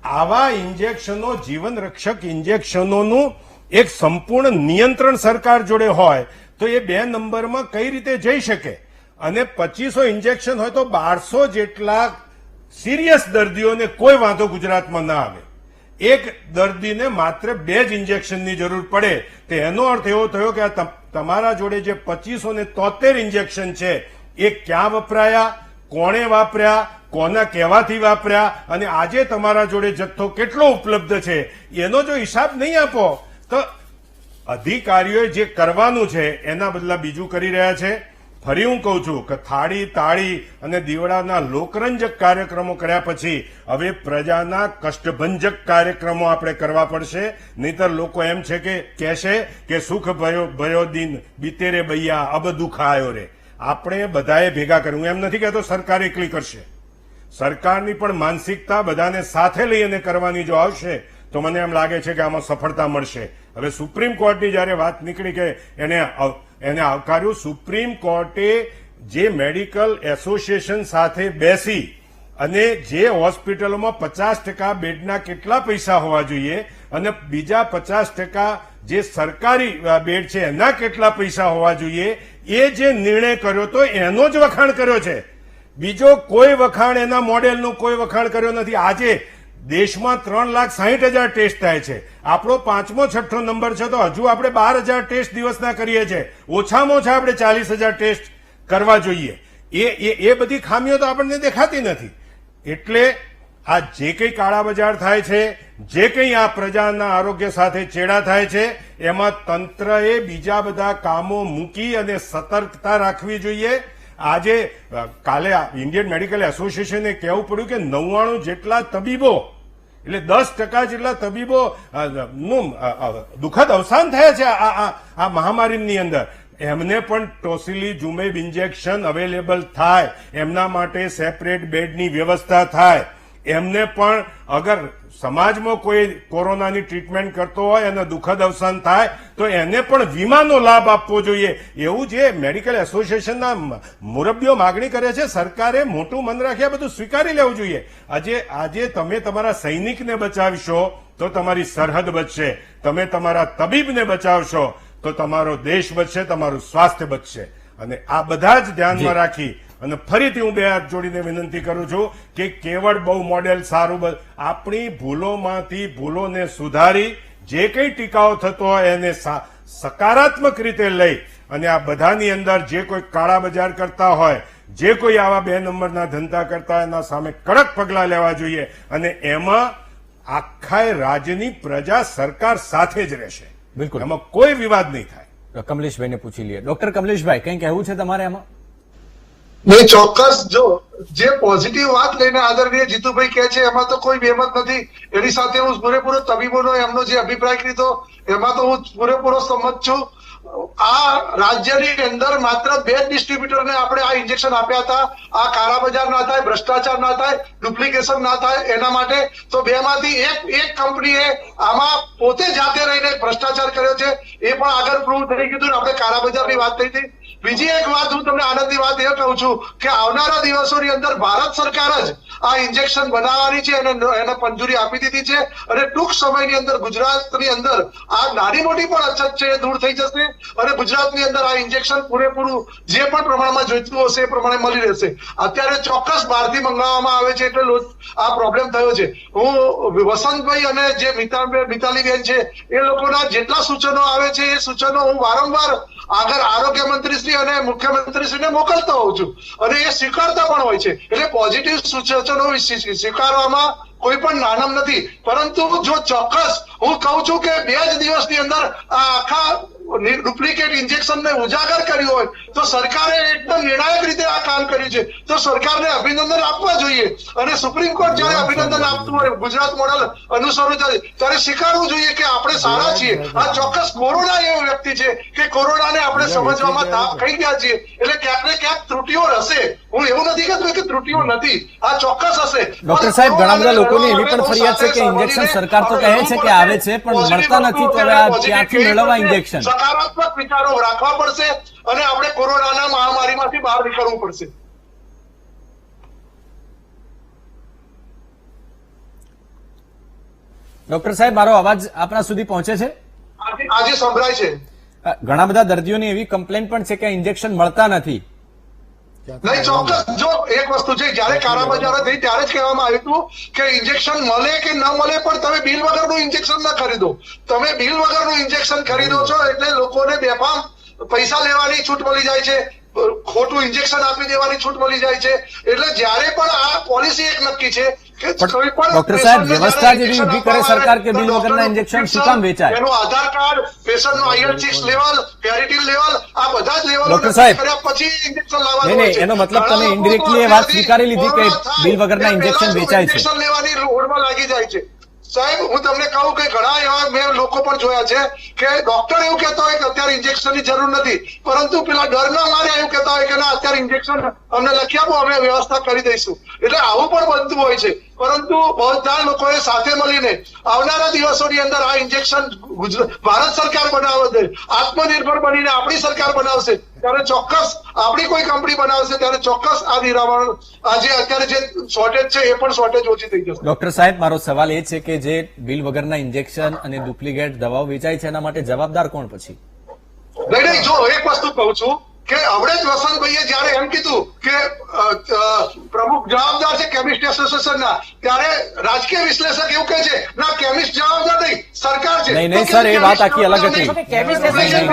આવા ઇન્જેક્શનો, જીવન રક્ષક ઇન્જેક્શનોનું એક સંપૂર્ણ નિયંત્રણ સરકાર જોડે હોય તો એ 2 નંબરમાં કઈ રીતે જઈ શકે? અને 2500 ઇન્જેક્શન હોય તો 1200 જેટલા સિરિયસ દર્દીઓને કોઈ વાંધો ગુજરાતમાં ના આવે. એક દર્દીને માત્ર 2 જ ઇન્જેક્શનની જરૂર પડે તો એનો અર્થ એવો થયો કે તમારા જોડે જે 2573 ઇન્જેક્શન છે એ ક્યાં વપરાયા, કોણે વાપર્યા, કોના કહેવાથી વાપર્યા અને આજે તમારા જોડે જથ્થો કેટલો ઉપલબ્ધ છે એનો જો હિસાબ નહીં આપો તો અધિકારીઓએ જે કરવાનું છે એના બદલા બીજું કરી રહ્યા છે. ફરી હું કહું છું કે થાળી, તાળી અને દીવડાના લોકરંજક કાર્યક્રમો કર્યા પછી હવે પ્રજાના કષ્ટભંજક કાર્યક્રમો આપણે કરવા પડશે. નહીતર લોકો એમ છે કે કહેશે કે સુખ ભયો દિન બીતે રે બૈયા અબ દુઃખ આયો રે. આપણે બધાએ ભેગા કરવું. એમ નથી કહેતો સરકાર એકલી કરશે. સરકારની પણ માનસિકતા બધાને સાથે લઈ અને કરવાની જો આવશે તો મને એમ લાગે છે કે આમાં સફળતા મળશે. હવે સુપ્રીમ કોર્ટની જયારે વાત નીકળી કે એને આવકાર્યું, સુપ્રીમ કોર્ટે જે મેડિકલ એસોસિએશન સાથે બેસી અને જે હોસ્પિટલોમાં 50% બેડના કેટલા પૈસા હોવા જોઈએ અને બીજા 50% જે સરકારી બેડ છે એના કેટલા પૈસા હોવા જોઈએ એ જે નિર્ણય કર્યો તો એનો જ વખાણ કર્યો છે બીજો કોઈ વખાણ એના મોડેલનું કોઈ વખાણ કર્યો નથી. આજે દેશમાં 3,60,000 ટેસ્ટ થાય છે. આપણો 5મો 6ઠ્ઠો નંબર છે, તો હજુ આપણે 12,000 ટેસ્ટ દિવસના કરીએ છીએ. ઓછામાં ઓછા આપણે 40,000 ટેસ્ટ કરવા જોઈએ. એ બધી ખામીઓ તો આપણને દેખાતી નથી. એટલે આ જે કંઈ કાળાબજાર થાય છે, જે કંઈ આ પ્રજાના આરોગ્ય સાથે ચેડા થાય છે, એમાં તંત્રએ બીજા બધા કામો મૂકી અને સતર્કતા રાખવી જોઈએ. આજે કાલે ઇન્ડિયન મેડિકલ એસોસિએશને કહેવું પડ્યું કે 99 જેટલા તબીબો, એટલે 10% જેટલા તબીબો નું દુઃખદ અવસાન થયા છે આ મહામારીની અંદર. એમને પણ ટોસિલીઝુમેબ ઇન્જેક્શન અવેલેબલ થાય, એમના માટે સેપરેટ બેડની વ્યવસ્થા થાય. એમને પણ અગર સમાજમાં કોઈ કોરોનાની ટ્રીટમેન્ટ કરતો હોય અને દુઃખદ અવસાન થાય તો એને પણ વીમાનો લાભ આપવો જોઈએ. એવું જે મેડિકલ એસોસિએશનના મુરબ્બીઓ માગણી કરે છે, સરકારે મોટું મન રાખ્યા બધું સ્વીકારી લેવું જોઈએ. આજે તમે તમારા સૈનિકને બચાવશો તો તમારી સરહદ બચશે, તમે તમારા તબીબને બચાવશો તો તમારો દેશ બચશે, તમારું સ્વાસ્થ્ય બચશે. અને આ બધા જ ધ્યાનમાં રાખી અને ફરીથી હું બે હાથ જોડીને વિનંતી કરું છું કે કેવળ બહુ મોડેલ સારું, આપણી ભૂલોમાંથી ભૂલોને સુધારી જે કંઈ ટીકાઓ થતો હોય એને સકારાત્મક રીતે લઈ અને આ બધાની અંદર જે કોઈ કાળાબજાર કરતા હોય, જે કોઈ આવા 2 નંબરના ધંધા કરતા હોય એના સામે કડક પગલાં લેવા જોઈએ. અને એમાં આખા રાજ્યની પ્રજા સરકાર સાથે જ રહેશે. બિલકુલ, એમાં કોઈ વિવાદ નહીં થાય. કમલેશભાઈને પૂછી લઈએ. ડોક્ટર કમલેશભાઈ, કંઈ કહેવું છે તમારે એમાં? નહીં, ચોક્કસ. જો જે પોઝિટિવ વાત લઈને આદરણીય જીતુભાઈ કહે છે એમાં તો કોઈ બેમત નથી. એની સાથે હું પૂરેપૂરો તબીબોનો એમનો જે અભિપ્રાય કીધો એમાં તો હું પૂરેપૂરો સંમત છું. આ રાજ્યની અંદર માત્ર 2 ડિસ્ટ્રીબ્યુટરને આપણે આ ઇન્જેક્શન આપ્યા હતા. આ કાળાબજાર ના થાય, ભ્રષ્ટાચાર ના થાય, ડુપ્લિકેશન ના થાય એના માટે તો 2 માંથી એક કંપનીએ આમાં પોતે જાતે રહીને ભ્રષ્ટાચાર કર્યો છે. એ પણ આગળ પ્રૂવ થઈ ગયું. આપણે કાળાબજારની વાત થઈ હતી. બીજી એક વાત હું તમને આનંદની વાત એ કહું છું કે આવનારા દિવસોની અંદર ભારત સરકાર જ આ ઇન્જેક્શન બનાવવાની છે અને એને મંજૂરી આપી દીધી છે. અને ટૂંક સમયની અંદર ગુજરાતની અંદર આ નાની મોટી પણ અછત છે એ દૂર થઈ જશે અને ગુજરાતની અંદર આ ઇન્જેક્શન પૂરેપૂરું જે પણ પ્રમાણમાં જોઈતું હશે એ પ્રમાણે મળી રહેશે. અત્યારે ચોક્કસ બહારથી મંગાવવામાં આવે છે એટલે આ પ્રોબ્લેમ થયો છે. હું વસંતભાઈ અને જે મિતાલીબેન છે એ લોકોના જેટલા સૂચનો આવે છે એ સૂચનો હું વારંવાર આગળ આરોગ્ય મંત્રીશ્રી અને મુખ્યમંત્રીશ્રીને મોકલતો હોઉં છું અને એ સ્વીકારતા પણ હોય છે. એટલે પોઝિટિવ સૂચનો સ્વીકારવામાં કોઈ પણ નાનમ નથી. પરંતુ જો ચોક્કસ હું કહું છું કે 2 જ દિવસની અંદર આ આખા ડુપ્લિકેટ ઇન્જેક્શન ને ઉજાગર કર્યું હોય તો સરકારે એકદમ નિર્ણાયક રીતે આ કામ કર્યું છે તો સરકારને અભિનંદન આપવા જોઈએ. અને સુપ્રીમ કોર્ટ જયારે અભિનંદન આપતું હોય ગુજરાત મોડલ અનુસરવું ત્યારે સ્વીકારવું જોઈએ કે આપણે સારા છીએ. આ ચોક્કસ કોરોના એવો વ્યક્તિ છે કે કોરોનાને આપણે સમજવામાં તાપ ખાઈ ગયા છીએ. એટલે ક્યાંક ને ક્યાંક ત્રુટીઓ હશે. હું એવું નથી કહેતો કે ત્રુટીઓ નથી, આ ચોક્કસ હશે. ડોક્ટર સાહેબ, ઘણા બધા લોકોની એવી પણ ફરિયાદ છે કે ઇન્જેક્શન સરકાર તો કહે છે કે આવે છે પણ મળતા નથી, તો હવે આ ક્યાંથી મેળવવા ઇન્જેક્શન? સકારાત્મક વિચારો રાખવા પડશે અને આપણે કોરોનાના મહામારીમાંથી બહાર નીકળવું પડશે. ડોક્ટર સાહેબ, મારો અવાજ આપણા સુધી પહોંચે છે? આજે સંભળાય છે. ઘણા બધા દર્દીઓની એવી કમ્પ્લેન પણ છે કે ઇન્જેક્શન મળતા નથી. નહીં, ચોક્કસ. જો એક વસ્તુ છે, જયારે કાળાબજાર થઈ ત્યારે જ કહેવામાં આવ્યું હતું કે ઇન્જેક્શન મળે કે ન મળે પણ તમે બિલ વગરનું ઇન્જેક્શન ના ખરીદો. તમે બિલ વગરનું ઇન્જેક્શન ખરીદો છો એટલે લોકોને બેફામ પૈસા લેવાની છૂટ મળી જાય છે, ખોટું ઇન્જેક્શન આપી દેવાની છૂટ મળી જાય છે. એટલે જયારે પણ આ પોલિસી એક નક્કી છે કે કોઈ પણ ડોક્ટર સાહેબ, વ્યવસ્થા જેવી ઊભી કરે સરકાર કે બિલ વગરના ઇન્જેક્શન શું કામ વેચાય? એનું આધાર કાર્ડ, પેશન્ટનું IL6 લેવલ, ફેરિટીન લેવલ, આ બધા જ લેવલ ડોક્ટર સાહેબ, પછી ઇન્જેક્શન લાવવાનું નહીં, એનો મતલબ તમે ઇન્ડિરેક્ટલી એ વાત સ્વીકારી લીધી કે બિલ વગરના ઇન્જેક્શન વેચાય છે. ઇન્જેક્શન લેવાની હોડમાં લાગી જાય છે. સાહેબ, હું તમને કહું કે ઘણા એવા મેં લોકો પણ જોયા છે કે ડોક્ટર એવું કહેતા હોય કે અત્યારે ઇન્જેક્શનની જરૂર નથી, પરંતુ પેલા ડરના મારે એવું કહેતા હોય કે ના, અત્યારે ઇન્જેક્શન અમને લખી આપો, અમે વ્યવસ્થા કરી દઈશું. એટલે આવું પણ બનતું હોય છે. પરંતુ બધા લોકોએ સાથે મળીને આવનારા દિવસોની અંદર આ ઇન્જેક્શન ભારત સરકાર બનાવશે, આત્મનિર્ભર બનીને આપણી સરકાર બનાવશે ત્યારે ચોક્કસ, આપણી કોઈ કંપની બનાવશે ત્યારે ચોક્કસ આ નિરાવરણ, આજે અત્યારે જે શોર્ટેજ છે એ પણ શોર્ટેજ ઓછી થઈ જશે. ડોક્ટર સાહેબ, મારો સવાલ એ છે કે જે બિલ વગરના ઇન્જેક્શન અને ડુપ્લિકેટ દવાઓ વેચાય છે એના માટે જવાબદાર કોણ પછી? નહીં, જો એક વસ્તુ કહું છું કે હમણે જ વસંતભાઈએ જયારે એમ કીધું કે પ્રમુખ જવાબદાર છે કેમિસ્ટ એસોસિએશનના, ત્યારે રાજકીય વિશ્લેષક એવું કહે છે ના કેમિસ્ટ જવાબદાર નહીં, સરકાર છે. નહીં, સર, એ વાત આખી અલગ હતી. કેમિસ્ટ એસોસિએશન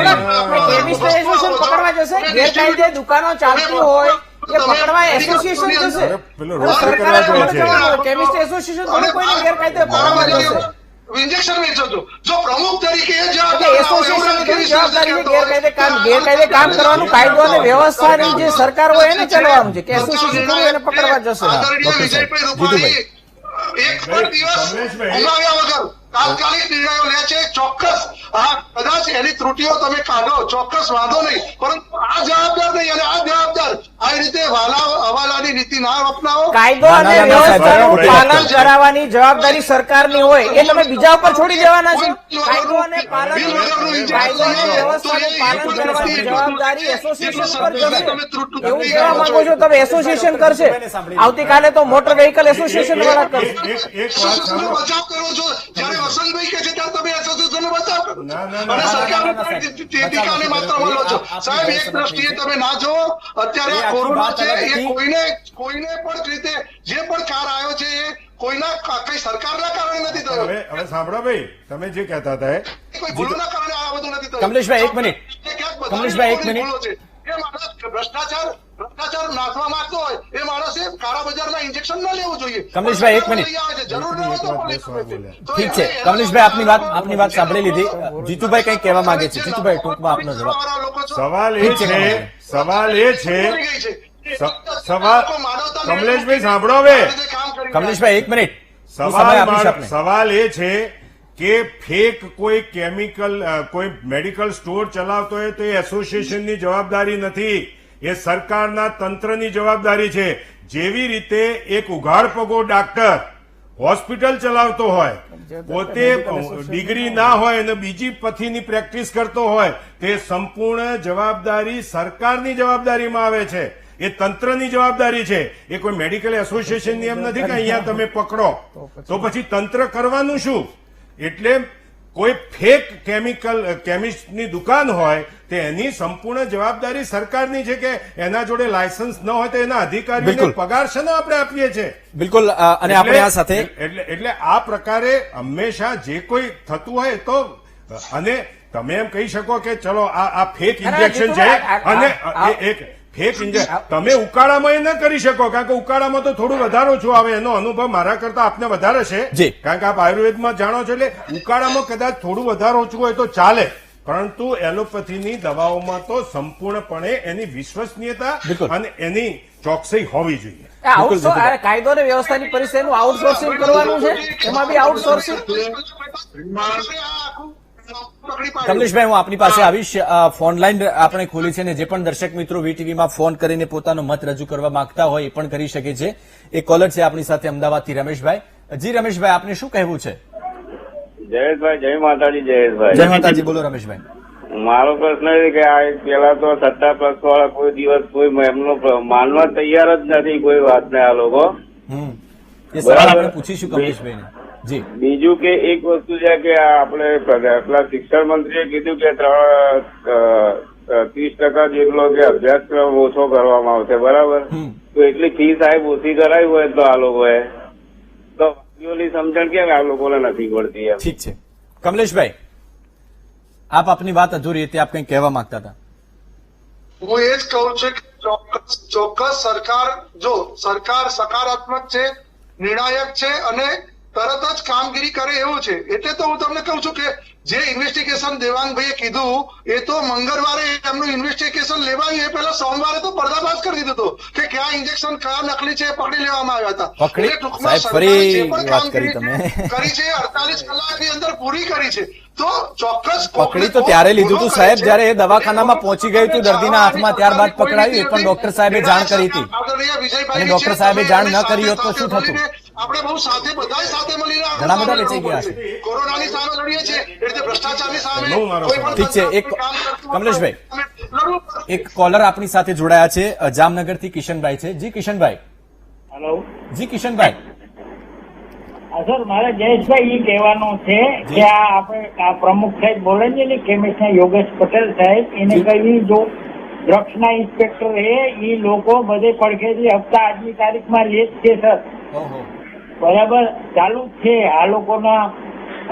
કેમિસ્ટ એસોસિએશન પકડવા જશે, ગેરકાયદે દુકાનો ચાલતી હોય એ પકડવા એસોસિએશન જશે. પેલો રોડ કરવા જોઈએ છે. કેમિસ્ટ એસોસિએશન થોડી કોઈને ગેરકાયદે પકડવા જશે. ઇન્જેક્શન વેચો છો, જો પ્રમુખ તરીકે એ એસોસિએશનની જવાબદારી છે ગેરકાયદે કામ કરવાનું, કાયદો અને વ્યવસ્થાની જે સરકાર હોય એને ચલાવવાનું છે, કે એસોસિએશન થોડું એને પકડવા જશે. વિજયભાઈ રૂપાણી એક પણ દિવસ ગુમાવ્યા વગર તાત્કાલિક નિર્ણયો લે છે. ચોક્કસ કદાચ એની ત્રુટીઓ તમે કાઢો, ચોક્કસ વાંધો નહીં, પરંતુ આ જવાબદાર નહીં અને આ જવાબદાર આ રીતે હવાલાની નીતિ ના અપનાવો. કાયદો અને વ્યવસ્થાનું પાલન કરાવવાની જવાબદારી સરકારની હોય એ તમે બીજા ઉપર છોડી દેવાના છે. કાયદો અને વ્યવસ્થાનું પાલન કરવાની જવાબદારી એસોસિએશન પર જશે એવું કહેવા માંગો છો તમે? એસોસિએશન કરશે, આવતીકાલે તો મોટર વ્હીકલ એસોસિએશન વાળા કરશે. એસોસિએશનનો બચાવ કરો છો, જયારે વસંતભાઈ કહે છે ત્યારે તમે એસોસિએશનનો બચાવ કરો ના, ના, અને ના, સરકારને ટીકાની માત્રામાં લો છો. સાહેબ, એક દ્રષ્ટિએ તમે ના જુઓ, અત્યારે કોરોના છે એ કોઈને પણ રીતે જે પણ કાર આવ્યો છે એ કોઈના કઈ સરકારના કારણે નથી થયો, હવે સાંભળો ભાઈ, તમે જે કહેતા હતા એ કોઈ ભૂલોના કારણે આ બધું નથી થયું. કમલેશભાઈ, એક મિનિટ. કમલેશભાઈ, એક મિનિટ. એ માણસ ભ્રષ્ટાચાર નાખવા માંગતો હોય એ માણસે કાળા બજારના ઇન્જેક્શન ન લેવું જોઈએ. કમલેશભાઈ, એક મિનિટ. જરૂર ન હોય તો પણ લઈ શકે છે. ઠીક છે કમલેશભાઈ, આપની વાત સાંભળી લીધી. જીતુભાઈ કંઈક કહેવા માંગે છે. જીતુભાઈ, ટૂંકમાં આપનો જવાબ. સવાલ એ છે કમલેશભાઈ સાંભળો હવે. કમલેશભાઈ, એક મિનિટ. હું સમય આપીશ આપને. સવાલ એ છે કે ફેક કોઈ કેમિકલ કોઈ મેડિકલ સ્ટોર ચલાવતો હોય તો એ એસોસિએશનની જવાબદારી નથી, એ સરકારના તંત્રની જવાબદારી છે. જેવી રીતે એક ઉઘાડપગો ડાક્ટર હોસ્પિટલ ચલાવતો હોય, પોતે ડિગ્રી ના હોય અને બીજી પથીની પ્રેક્ટિસ કરતો હોય, તે સંપૂર્ણ જવાબદારી સરકારની જવાબદારીમાં આવે છે, એ તંત્રની જવાબદારી છે. એ કોઈ મેડિકલ એસોસિએશનની એમ નથી કે અહીંયા તમે પકડો તો પછી તંત્ર કરવાનું શું? એટલે કોઈ ફેક કેમિસ્ટની દુકાન હોય તો એની સંપૂર્ણ જવાબદારી સરકારની છે કે એના જોડે લાયસન્સ ન હોય તો એના અધિકારીઓને પગાર છે ને આપણે આપીએ છીએ. બિલકુલ. અને આપણે આ સાથે એટલે આ પ્રકારે હંમેશા જે કોઈ થતું હોય તો, અને તમે એમ કહી શકો કે ચલો આ ફેક ઇન્જેક્શન છે અને એક ફેક ઇન્જેક્શન તમે ઉકાળામાં એ ન કરી શકો, કારણ કે ઉકાળામાં તો થોડું વધારે ઓછું આવે, એનો અનુભવ મારા કરતા આપને વધારે છે, કારણ કે આપ આયુર્વેદમાં જાણો છો. એટલે ઉકાળામાં કદાચ થોડું વધારે ઓછું હોય તો ચાલે, પરંતુ એલોપેથીની દવાઓમાં તો સંપૂર્ણપણે એની વિશ્વસનીયતા અને એની ચોકસાઈ હોવી જોઈએ. કાયદો અને વ્યવસ્થાની પરિસ્થિતિનું આઉટસોર્સિંગ કરવાનું છે, એમાં બી આઉટસોર્સિંગ. કમલેશભાઈ, હું આપની પાસે આવીશ. ફોન લાઈન આપણે ખોલી છે, ને જે પણ દર્શક મિત્રો વીટીવીમાં ફોન કરીને પોતાનો મત રજૂ કરવા માંગતા હોય એ પણ કરી શકે છે. એક કોલર છે આપણી સાથે અમદાવાદથી, રમેશભાઈ. જી રમેશભાઈ, આપને શું કહેવું છે? જયેશભાઈ, જય માતાજી. જયેશભાઈ, જય માતાજી. બોલો રમેશભાઈ. મારો પ્રશ્ન એ કે આ પેલા તો સત્તા પક્ષ વાળા કોઈ દિવસ કોઈ એમનો માનવા તૈયાર જ નથી કોઈ વાતને આ લોકો. એ સવાલ આપણે પૂછીશું કમલેશભાઈને. જી. બીજું કે એક વસ્તુ છે કે આપણે પેલા શિક્ષણ મંત્રીએ કીધું કે 30% જેટલો કે અભ્યાસક્રમ ઓછો કરવામાં આવશે, બરાબર? તો એટલી ફી સાહેબ ઓછી કરાવી હોય તો આ લોકોએ તો વાલીઓની સમજણ કેમ આ લોકોને નથી પડતી? ઠીક છે કમલેશભાઈ, આપ આપની વાત અધૂરી હતી, આપ કંઈક કહેવા માંગતા હતા. હું એ જ કહું છું કે ચોક્કસ સરકાર સકારાત્મક છે, નિર્ણાયક છે અને તરત જ કામગીરી કરે એવું છે. એટલે તો હું તમને કહું છું કે જે ઇન્વેસ્ટિગેશન દેવાંગભાઈએ કીધું એ તો મંગળવારે એમનું ઇન્વેસ્ટિગેશન લેવાયું, એ પહેલા સોમવારે તો પર્દાફાશ કરી દીધો હતો કે ક્યાં ઇન્જેક્શન કયા નકલી છે પકડી લેવામાં આવ્યા હતા. ટૂંકમાં સરકારે જે પણ કામગીરી કરી છે 48 કલાકની અંદર પૂરી કરી છે. તો ચોક્કસ પકડી તો ત્યારે લીધું હતું સાહેબ જયારે એ દવાખાનામાં પહોંચી ગયું હતું દર્દીના હાથમાં, ત્યારબાદ પકડાયું. એ પણ ડોક્ટર સાહેબે જાણ કરી હતી, અને ડોક્ટર સાહેબે જાણ ન કરી હોત તો શું થતું? આપણે બહુ સાથે બધા સાથે મળીને ઘણા બધા વેચાઈ ગયા છે. કોરોનાની સામે લડીએ છીએ, એટલે ભ્રષ્ટાચારની સામે. ઠીક છે. એક કમલેશભાઈ, એક કોલર આપણી સાથે જોડાયા છે જામનગરથી, કિશનભાઈ છે. જી કિશનભાઈ. હેલો. જી કિશનભાઈ. સર, મારે જયેશભાઈ એ કહેવાનું છે કે આ આપણે પ્રમુખ સાહેબ બોલે છે ને કેમિસ્ટના યોગેશ પટેલ સાહેબ, એને કઈ જો ડ્રગ્સના ઇન્સ્પેક્ટર એ લોકો બધે પડખેથી હપ્તા આજની તારીખમાં લે જ છે સર. ઓહો. બરાબર ચાલુ જ છે આ લોકોના.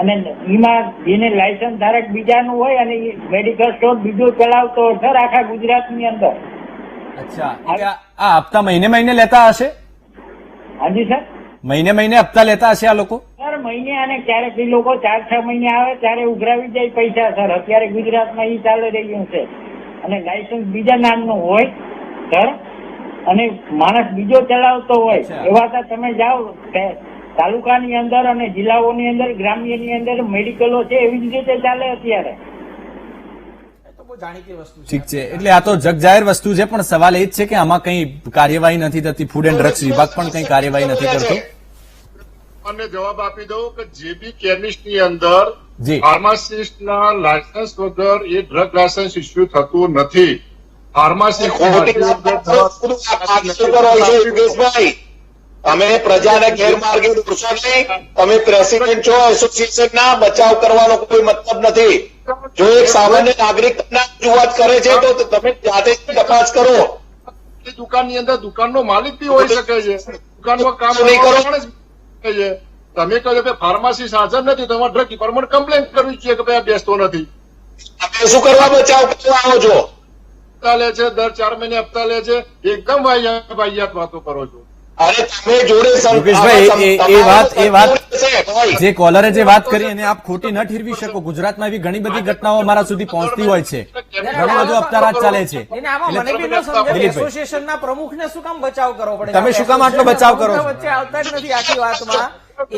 અને એમાં જેને લાયસન્સ ધારક બીજાનું હોય અને મેડિકલ સ્ટોર બીજો ચલાવતો હોય સર આખા ગુજરાતની અંદર. અચ્છા, એટલે આ હપ્તા મહિને મહિને લેતા હશે? હાજી સર. મહિને મહિને હપ્તા લેતા હશે આ લોકો? સર મહિને અને ક્યારેક એ લોકો 4-6 મહિને આવે ત્યારે ઉઘરાવી જાય પૈસા સર. અત્યારે ગુજરાતમાં એ ચાલી રહ્યું છે. અને લાયસન્સ બીજા નામનું હોય સર અને માણસ બીજો ચલાવતો હોય એવા તમે જાઓ તાલુકાની અંદર અને જિલ્લાઓની અંદર ગ્રામ્યની અંદર મેડિકલો છે એવી જ રીતે ચાલે અત્યારે. ઠીક છે, એટલે આ તો જગજાહેર વસ્તુ છે, પણ સવાલ એ જ છે કે આમાં કઈ કાર્યવાહી નથી થતી. ફૂડ એન્ડ ડ્રગ્સ વિભાગ પણ કઈ કાર્યવાહી નથી કરતો. અને જવાબ આપી દઉં કે જે બી કેમિસ્ટની અંદર જી. ફાર્માસિસ્ટના લાયસન્સ વગર એ ડ્રગ લાયસન્સ ઇસ્યુ થતું નથી. યોગેશભાઈ તમે પ્રજાને ગેરમાર્ગે દોરશો નહીં. તમે પ્રેસિડેન્ટ છો એસોસિએશનના, બચાવ કરવાનો કોઈ મતલબ નથી. જો એક સામાન્ય નાગરિક રજૂઆત કરે છે તો તમે જાતે તપાસ કરો. દુકાનની અંદર દુકાનનો માલિક બી હોઈ શકે છે, દુકાનમાં કામ નહીં કરો છે. તમે કહો કે ફાર્માસી હાજર નથી, તમારે ડ્રગ ડિપાર્ટમેન્ટ કમ્પ્લેન કરવી જોઈએ કે ભાઈ આ બેસતો નથી. તમે શું કરવા બચાવ કરવા આવો છો? હપ્તા લે છે, દર 4 મહિને હપ્તા લે છે. એકદમ વાહિયાત વાતો કરો છો. અરે તમે જોડે યોગેશભાઈ, એ વાત જે કોલરે જે વાત કરી એને આપ ખોટી ન ઠીરવી શકો. ગુજરાતમાં એવી ઘણી બધી ઘટનાઓ અમારા સુધી પહોંચતી હોય છે, ઘણો બધો હપ્તારાજ ચાલે છે. એસોસિએશનના પ્રમુખને શું કામ બચાવ કરવો પડે? તમે શું કામ આટલો બચાવ કરો છો? વચ્ચે આવતા જ નથી આખી વાતમાં.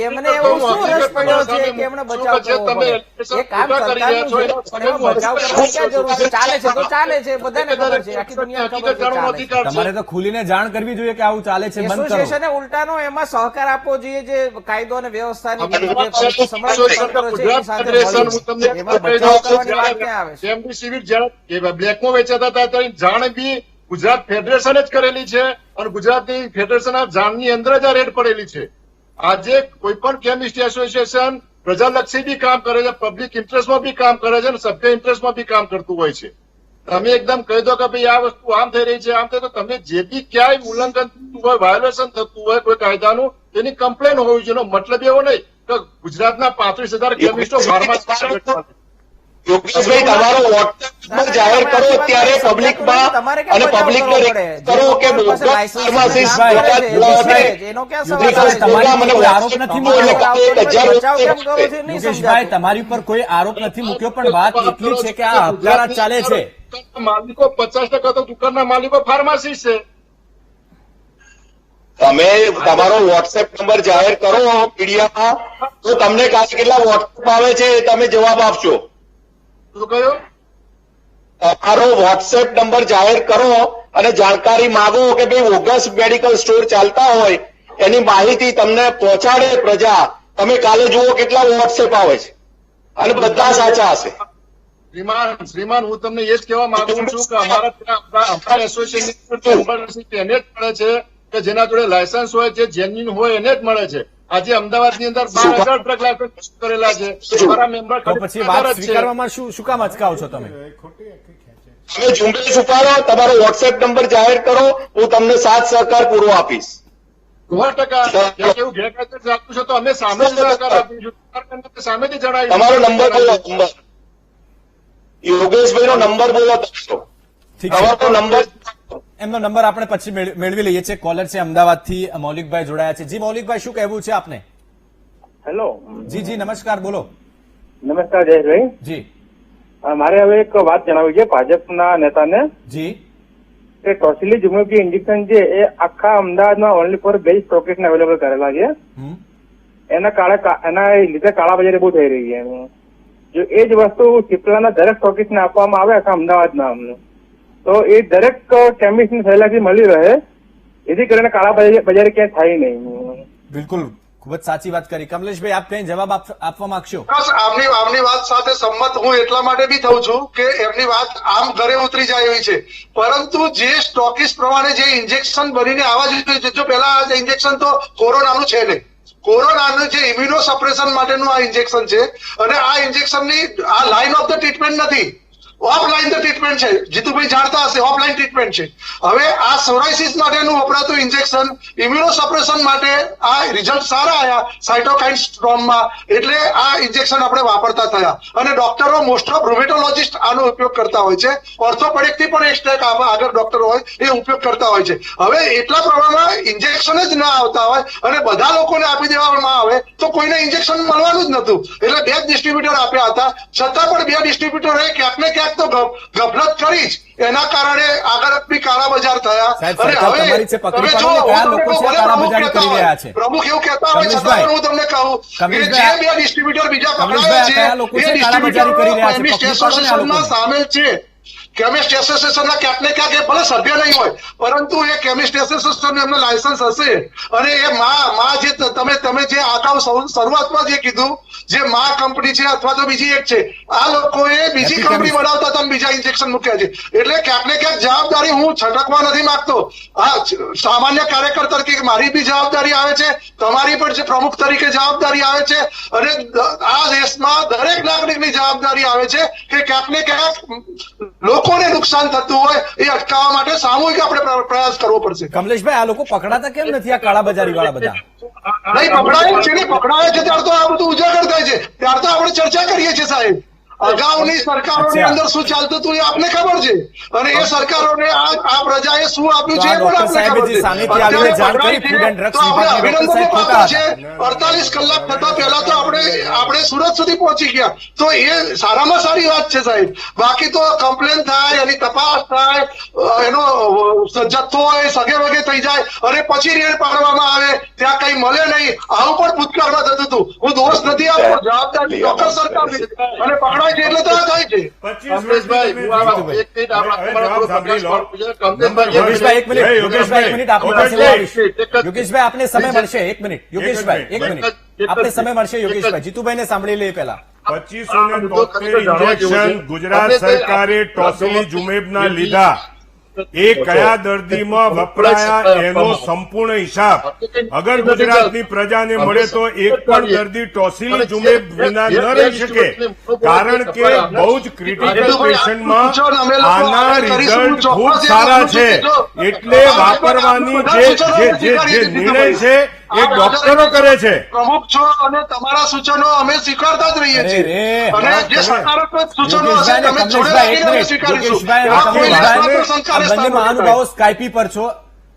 એમને એવો શું રસ પડ્યો છે કે એમને બચાવ કરવો પડે? એ કામ સરકારનું છે, પણ એમાં બચાવ કરવાની ક્યાં જરૂર છે? ચાલે છે તો ચાલે છે, બધાને ખબર છે, આખી દુનિયાને ખબર છે ચાલે છે. તમારે તો ખુલીને જાણ કરવી જોઈએ કે આવું ચાલે છે, બંધ કરો. એસોસિએશને ઉલટાનો એમાં સહકાર આપવો જોઈએ, જે કાયદો અને વ્યવસ્થાની જે સંબંધ કરો છે એની સાથે એમાં બચાવ કરવાની વાત ક્યાં આવે છે? રેમડેસિવિર જયારે બ્લેકમાં વેચાતા હતા ત્યારે જાણ બી ગુજરાત ફેડરેશન જ કરેલી છે અને ગુજરાતની ફેડરેશનના જાણની અંદર જ આ રેડ પડેલી છે. આજે કોઈ પણ કેમિસ્ટ એસોસિએશન પ્રજાલક્ષી બી કામ કરે છે, પબ્લિક ઇન્ટરેસ્ટમાં બી કામ કરે છે અને સભ્ય ઇન્ટરેસ્ટમાં બી કામ કરતું હોય છે. તમે એકદમ કહી દો કે ભાઈ આ વસ્તુ આમ થઈ રહી છે, આમ થઈ, તો તમે જે બી ક્યાંય ઉલ્લંઘન થતું હોય, વાયોલેશન થતું હોય કોઈ કાયદાનું, તેની કમ્પ્લેન હોવી જોઈએ. મતલબ એવો નહીં કે ગુજરાતના 35,000 કેમિસ્ટો ફાર્માસિસ્ટ. યોગેશભાઈ તમારો વોટ્સએપ નંબર જાહેર કરો અત્યારે પબ્લિકમાં અને પબ્લિકને કરો કે યોગેશભાઈ, તમારી ઉપર કોઈ આરોપ નથી મૂક્યો, પણ વાત એટલી છે કે આ હપ્તારાજ ચાલે છે. માલિકો 50% તો દુકાનના માલિકો ફાર્માસિસ્ટ છે. તમે તમારો વોટ્સએપ નંબર જાહેર કરો મીડિયામાં, તો તમને કાલે કેટલા વોટ્સએપ આવે છે એ તમે જવાબ આપશો. શું કહ્યું? તમારો વોટ્સએપ નંબર જાહેર કરો અને જાણકારી માંગો કે ભાઈ ઓગસ્ટ મેડિકલ સ્ટોર ચાલતા હોય એની માહિતી તમને પહોંચાડે પ્રજા. તમે કાલે જુઓ કેટલા વોટ્સએપ આવે છે અને બધા સાચા હશે. શ્રીમાન, હું તમને એ જ કહેવા માંગુ છું કે અમારા એસોસિએશનની મેમ્બરશીપ એને જ મળે છે કે જેના જોડે લાયસન્સ હોય, જે જેન્યુઇન હોય એને જ મળે છે. આજે અમદાવાદની અંદર 12,000 ડ્રગ લાયસન્સ કરેલા છે. અમારા મેમ્બર તો પછી વાત સ્વીકારવામાં શું કામ અચકાવ છો તમે? તમે ઝુંબેશ ઉપાડો, તમારો વોટ્સએપ નંબર જાહેર કરો, હું તમને સાથ સહકાર પૂરો આપીશ. 100% એવું ગેરકાયદેસર ચાલતું છે તો અમે સામે સહકાર આપીશું, સામેથી જણાવીશું. તમારો નંબર બોલો. નંબર યોગેશભાઈ નો નંબર બોલો. તમારો નંબર, એમનો નંબર આપણે પછી મેળવી લઈએ છીએ. કોલર છે અમદાવાદથી મૌલિકભાઈ જોડાયા છે. જી મૌલિકભાઈ, શું કહેવું છે આપને? હેલો. જી નમસ્કાર, બોલો. નમસ્કાર જયેશભાઈ. જી, મારે હવે એક વાત જણાવવી છે ભાજપના નેતાને. જી. કે ટોસિલીઝુમેબ ઇન્જેક્શન છે એ આખા અમદાવાદમાં ઓનલી ફોર 2 સ્ટોકિસ્ટને અવેલેબલ કરેલા છે. એના લીધે કાળાબજારી બહુ થઈ રહી છે. જો એ જ વસ્તુ સિપ્લાના દરેક સ્ટોકિસ્ટને આપવામાં આવે આખા અમદાવાદમાં, તો એ દરેક કેમિસ્ટની સહેલાઈથી મળી રહે, જેથી કરીને કાળાબજારી ક્યાંય થાય નહીં. બિલકુલ, ખૂબ જ સાચી વાત કરી. કમલેશભાઈ, આપ કઈ જવાબ આપવા માંગશો? આપની વાત સાથે સંમત હું એટલા માટે બી થઉં છું કે એમની વાત આમ ઘરે ઉતરી જાય એવી છે, પરંતુ જે સ્ટોકિસ્ટ પ્રમાણે જે ઇન્જેક્શન બનીને આવવા જોઈએ, જો પેલા ઇન્જેક્શન તો કોરોનાનું છે નહીં. કોરોનાનું જે ઇમ્યુનો સપ્રેશન માટેનું આ ઇન્જેક્શન છે અને આ ઇન્જેક્શનની આ લાઇન ઓફ ધ ટ્રીટમેન્ટ નથી. ઓફલાઈન ટ્રીટમેન્ટ છે. જીતુભાઈ જાણતા હશે, ઓફલાઈન ટ્રીટમેન્ટ છે. હવે આ સોરાઇસિસ માટેનું વપરાતું ઇન્જેક્શન ઇમ્યુનોસપ્રેશન માટે આ રિઝલ્ટ સારા આવ્યા સાયટોકાઇન સ્ટ્રોમમાં, એટલે આ ઇન્જેક્શન આપણે વાપરતા થયા. અને ડોક્ટરો મોસ્ટ ઓફ રૂમેટોલોજીસ્ટ આનો ઉપયોગ કરતા હોય છે. ઓર્થોપેડિક થી પણ એક સ્ટેક આગળ ડોક્ટર હોય એ ઉપયોગ કરતા હોય છે. હવે એટલા પ્રમાણમાં ઇન્જેક્શન જ ના આવતા હોય અને બધા લોકોને આપી દેવામાં આવે તો કોઈને ઇન્જેક્શન મળવાનું જ નતું. એટલે 2 ડિસ્ટ્રીબ્યુટર આપ્યા હતા, છતાં પણ 2 ડિસ્ટ્રીબ્યુટરે ક્યાંક ને ક્યાંક તો ગફલત કરી જ. એના કારણે આગળ બી કાળા બજાર થયા. અને હવે તમે જો પ્રમુખ એવું કહેતા હોય છતાં પણ હું તમને કહું કે જે 2 ડિસ્ટ્રીબ્યુટર બીજા પકડાયા છે એ ડિસ્ટ્રીબ્યુટર એસોસિએશનમાં સામેલ છે. કેમિસ્ટ એસોસિએશનના ક્યાંક ને ક્યાંક એ ભલે સભ્ય નહીં હોય, પરંતુ એ કેમિસ્ટ એસોસિએશન એમનો લાયસન્સ હશે. અને એ માં જે તમે જે અગાઉ શરૂઆતમાં જે કીધું, જે માં કંપની છે અથવા તો બીજી એક છે, આ લોકોએ બીજી કંપની બનાવતા હતા બીજા ઇન્જેક્શન મૂક્યા છે. એટલે ક્યાંક ને ક્યાંક જવાબદારી હું છટકવા નથી માંગતો. હા, સામાન્ય કાર્યકર તરીકે મારી બી જવાબદારી આવે છે, તમારી પણ જે પ્રમુખ તરીકે જવાબદારી આવે છે, અને આ દેશમાં દરેક નાગરિકની જવાબદારી આવે છે કે ક્યાંક ને ક્યાંક લોકોને નુકસાન થતું હોય એ અટકાવવા માટે સામૂહિક આપણે પ્રયાસ કરવો પડશે. કમલેશભાઈ, આ લોકો પકડાતા કેમ નથી, આ કાળાબજારી વાળા બધા? નહીં, પકડાય છે ને, પકડાય છે ત્યારે તો આ બધું ઉજાગર થાય છે, ત્યારે તો આપણે ચર્ચા કરીએ છીએ સાહેબ. અગાઉની સરકારોની અંદર શું ચાલતું હતું એ આપને ખબર છે, અને એ સરકારોને આ પ્રજાએ શું આપ્યું છે એ પણ આપને ખબર છે. અત્યારે પકડાય છે તો આપણે અભિનંદનનો પાત્ર છે. 48 કલાક થતા પહેલા તો આપણે સુરત સુધી પહોંચી ગયા, તો એ સારામાં સારી વાત છે સાહેબ. બાકી તો કમ્પ્લેન થાય, એની તપાસ થાય, એનો જથ્થો હોય સગે વગે થઈ જાય અને પછી રેડ પાડવામાં આવે, ત્યાં કઈ મળે નહીં. આવું પણ ભૂતકાળમાં થતું હતું. હું દોષ નથી આપતો, જવાબદારી ચોક્કસ સરકારની છે, અને પકડાય છે એટલે તો આ થાય છે. યોગેશભાઈ, આપને સમય મળશે. 1 મિનિટ યોગેશભાઈ, 1 મિનિટ આપને સમય મળશે. યોગેશભાઈ, જીતુભાઈને સાંભળી લે પહેલા. 2573 ઇન્જેક્શન ગુજરાત સરકારે ટોસિલીઝુમેબના લીધા, એ કયા દર્દીમાં વપરાયા એનો સંપૂર્ણ હિસાબ અગર ગુજરાતની પ્રજાને મળે તો એક પણ દર્દી ટોસિલીઝુમેબ વિના ન રહી શકે. કારણ કે બહુ જ ક્રિટિકલ પેશન્ટમાં આના રિઝલ્ટ ખૂબ સારા છે, એટલે વાપરવાની જે નિર્ણય છે એ ડોક્ટરો કરે છે. પ્રમુખ છો અને તમારા સૂચનો અમે સ્વીકારતા જ રહીએ છીએ, અને જે સકારાત્મક સૂચનો હશે તમે જોડે રાખીને સ્વીકારીશું. બંને મહાનુભાવો સ્કાઈપી પર છો,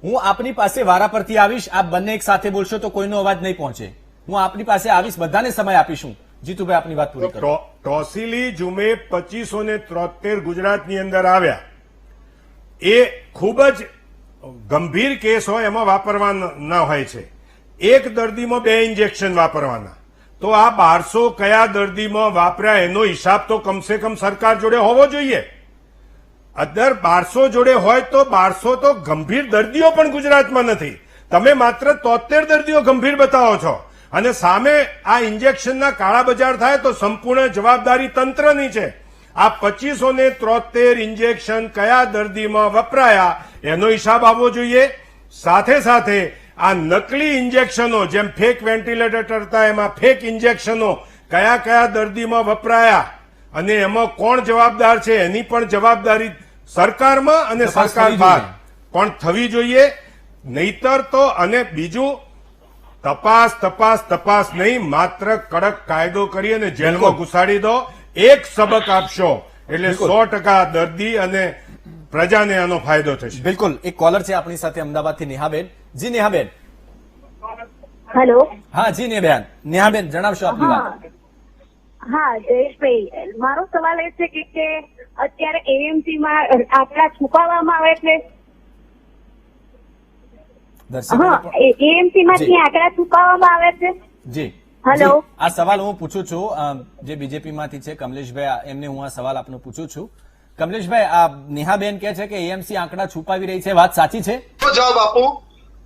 હું આપની પાસે વારા પરથી આવીશ. આપ બંને એક સાથે બોલશો તો કોઈનો અવાજ નહીં પહોંચે. હું આપની પાસે આવીશ, બધાને સમય આપીશું. જીતુભાઈ, આપની વાત પૂરી કરો. ટોસિલીઝુમેબ 2573 ગુજરાતની અંદર આવ્યા, એ ખૂબ જ ગંભીર કેસ હોય એમાં વાપરવા ન હોય છે. એક દર્દીમાં 2 ઇન્જેક્શન વાપરવાના, તો આ 1200 કયા દર્દીમાં વાપર્યા એનો હિસાબ તો કમસે કમ સરકાર જોડે હોવો જોઈએ. અદર 1200 જોડે હોય તો 1200 તો ગંભીર દર્દીઓ પણ ગુજરાતમાં નથી. તમે માત્ર 73 દર્દીઓ ગંભીર બતાવો છો, અને સામે આ ઇન્જેક્શનના કાળા બજાર થાય તો સંપૂર્ણ જવાબદારી તંત્રની છે. આ 2573 ઇન્જેક્શન કયા દર્દીમાં વપરાયા એનો હિસાબ આવવો જોઈએ. સાથે સાથે આ નકલી ઇન્જેક્શનો, જેમ ફેક વેન્ટિલેટર હતા એમાં ફેક ઇન્જેક્શનો કયા કયા દર્દીમાં વપરાયા અને એમાં કોણ જવાબદાર છે એની પણ જવાબદારી સરકારમાં અને સરકાર બહાર પણ થવી જોઈએ. નહીતર તો, અને બીજું, તપાસ નહીં, માત્ર કડક કાયદો કરી અને જેલમાં ઘુસાડી દો. એક સબક આપશો એટલે 100% દર્દી અને પ્રજાને આનો ફાયદો થશે. બિલકુલ. એક કોલર છે આપણી સાથે અમદાવાદથી, નેહાબેન. જી નેહાબેન. હેલો. હા જી નેહાબેન, જણાવશો આપની વાત. હા જયેશભાઈ, મારો સવાલ એ છે કે અત્યારે એએમસી માં આંકડા છુપાવવામાં આવે છે. એએમસી માંથી આંકડા છુપાવવામાં આવે છે. જી હેલો. આ સવાલ હું પૂછું છું, જે બીજેપી માંથી છે કમલેશભાઈ, એમને હું આ સવાલ આપનો પૂછું છું. કમલેશભાઈ, આ નેહાબેન કહે છે કે એએમસી આંકડા છુપાવી રહી છે, વાત સાચી છે? જવાબ આપું,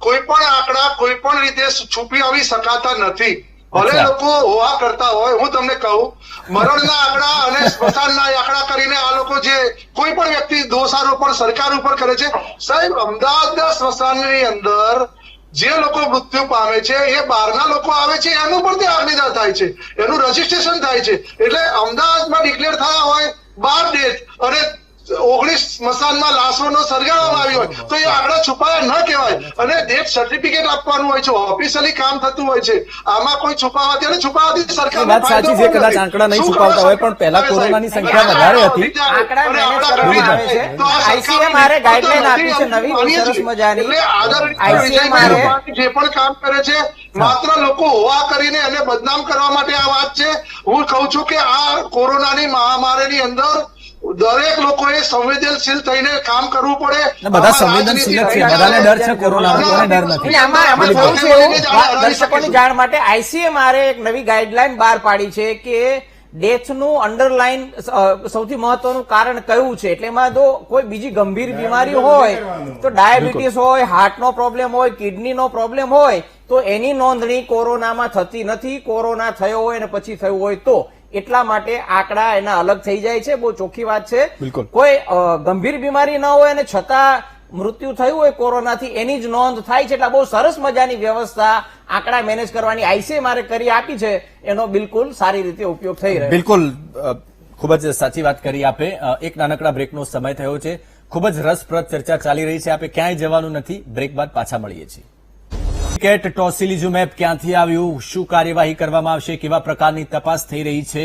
કોઈ પણ આંકડા કોઈ પણ રીતે છુપાવી શકાતા નથી. ભલે લોકો હોવા કરતા હોય. હું તમને કહું, મરણના આંકડા અને સ્મશાનના આંકડા કરીને આ લોકો જે કોઈ પણ વ્યક્તિ દોષારોપણ સરકાર ઉપર કરે છે. સાહેબ, અમદાવાદના સ્મશાનની અંદર જે લોકો મૃત્યુ પામે છે એ બહારના લોકો આવે છે એનું પણ ત્યાં નિદાન થાય છે, એનું રજીસ્ટ્રેશન થાય છે. એટલે અમદાવાદમાં ડિક્લેર થયા હોય 12 ડેથ અને 19 સ્મશાનમાં લાશોનો સળગાવવામાં આવી હોય તો એ આંકડા છુપાયા ન કહેવાય. અને ડેથ સર્ટિફિકેટ આપવાનું હોય છે, ઓફિશિયલી કામ થતું હોય છે. આમાં કોઈ છુપાવાથી અને છુપાવાથી સરકાર વાત સાચી છે, કદાચ આંકડા નહીં છુપાવતા હોય, પણ પહેલા કોરોનાની સંખ્યા વધારે હતી. આંકડા મેનેજ કરવામાં આવે છે. આઈસીએમઆરે ગાઈડલાઈન આપી છે નવી, બહુ સરસ મજાની. આઈસીએમઆરે જે પણ કામ કરે છે માત્ર લોકો હોવા કરીને એને બદનામ કરવા માટે આ વાત છે. હું કહું છું કે આ કોરોનાની મહામારીની અંદર દરેક લોકોએ સંવેદનશીલ થઈને કામ કરવું પડે. બધા સંવેદનશીલ જ છે, બધાને ડર છે કોરોનાનો, કોને ડર નથી. આમાં થયું છે એવું, દર્શકોની જાણ માટે આઈસીએમઆરે એક નવી ગાઈડલાઈન બહાર પાડી છે કે ડેથનું અંડરલાઈન સૌથી મહત્વનું કારણ કયું છે. એટલે એમાં જો કોઈ બીજી ગંભીર બીમારી હોય તો ડાયાબિટીસ હોય, હાર્ટનો પ્રોબ્લેમ હોય, કિડનીનો પ્રોબ્લેમ હોય તો એની નોંધણી કોરોનામાં થતી નથી. કોરોના થયો હોય અને પછી થયું હોય તો એટલા માટે આંકડા એના અલગ થઈ જાય છે. બહુ ચોખ્ખી વાત છે. કોઈ ગંભીર બીમારી ન હોય અને છતાં મૃત્યુ થયું હોય કોરોનાથી એની જ નોંધ થાય છે. એટલે બહુ સરસ મજાની વ્યવસ્થા આંકડા મેનેજ કરવાની આઈસીએમઆરે કરી આપી છે, એનો બિલકુલ સારી રીતે ઉપયોગ થઈ રહ્યો. બિલકુલ ખૂબ જ સાચી વાત કરી આપે. એક નાનકડા બ્રેકનો સમય થયો છે. ખૂબ જ રસપ્રદ ચર્ચા ચાલી રહી છે. આપે ક્યાંય જવાનું નથી. બ્રેક બાદ પાછા મળીએ છીએ. ડુપ્લિકેટ ટોસિલિઝુમેબ ક્યાંથી આવ્યું, શું કાર્યવાહી કરવામાં આવશે, કેવા પ્રકારની તપાસ થઈ રહી છે,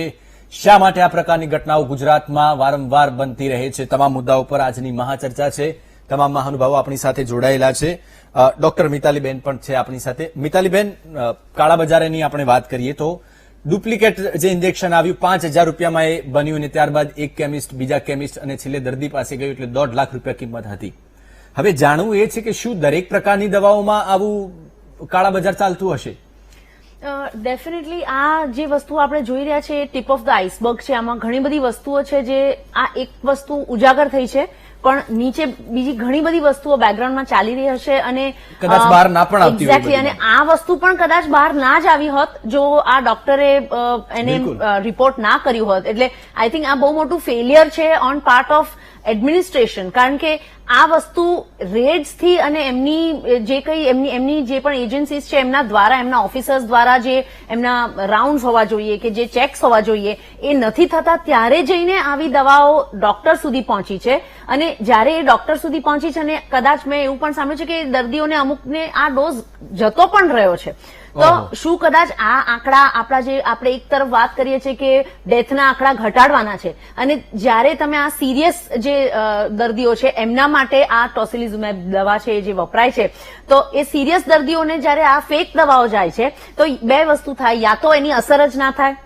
શા માટે આ પ્રકારની ઘટનાઓ ગુજરાતમાં વારંવાર બનતી રહે છે, તમામ મુદ્દાઓ પર આજની મહાચર્ચા છે. તમામ મહાનુભાવો આપણી સાથે જોડાયેલા છે. ડોક્ટર મિતાલીબેન પણ છે આપણી સાથે. મિતાલીબેન, કાળાબજારીની આપણે વાત કરીએ તો ડુપ્લિકેટ જે ઇન્જેક્શન આવ્યું 5,000 રૂપિયામાં એ બન્યું અને ત્યારબાદ એક કેમિસ્ટ, બીજા કેમિસ્ટ અને છેલ્લે દર્દી પાસે ગયું એટલે 1.5 લાખ રૂપિયા કિંમત હતી. હવે જાણવું એ છે કે શું દરેક પ્રકારની દવાઓમાં આવું કાળાબજાર ચાલતું હશે? ડેફિનેટલી આ જે વસ્તુ આપણે જોઈ રહ્યા છે એ ટીપ ઓફ ધ આઈસબર્ગ છે. આમાં ઘણી બધી વસ્તુઓ છે જે આ એક વસ્તુ ઉજાગર થઈ છે, પણ નીચે બીજી ઘણી બધી વસ્તુઓ બેકગ્રાઉન્ડમાં ચાલી રહી હશે અને કદાચ બહાર ના પણ આવતી હોય. એક્ઝેક્ટલી. અને આ વસ્તુ પણ કદાચ બહાર ના જ આવી હોત જો આ ડોક્ટરે એને રિપોર્ટ ના કર્યું હોત. એટલે આઈ થિંક આ બહુ મોટું ફેલિયર છે ઓન પાર્ટ ઓફ એડમિનિસ્ટ્રેશન. કારણ કે આ વસ્તુ રેડ્સ થી અને એમની જે કઈ એમની જે પણ એજન્સીઝ છે એમના દ્વારા, એમના ઓફિસર્સ દ્વારા જે એમના રાઉન્ડ હોવા જોઈએ કે જે ચેક્સ હોવા જોઈએ એ નથી થતા, ત્યારે જઈને આવી દવાઓ ડોક્ટર સુધી પહોંચી છે. અને જ્યારે એ ડોક્ટર સુધી પહોંચી છે અને કદાચ મેં એવું પણ સાંભળ્યું છે કે દર્દીઓને અમુકને આ ડોઝ જતો પણ રહ્યો છે. તો શું કદાચ આ આંકડા આપણા જે આપણે એક તરફ વાત કરીએ છીએ કે ડેથના આંકડા ઘટાડવાના છે અને જ્યારે તમે આ સિરિયસ જે દર્દીઓ છે એમના માટે આ ટોસિલિઝુમેબ દવા છે જે વપરાય છે તો એ સિરિયસ દર્દીઓને જ્યારે આ ફેક દવાઓ જાય છે તો બે વસ્તુ થાય, યા તો એની અસર જ ના થાય,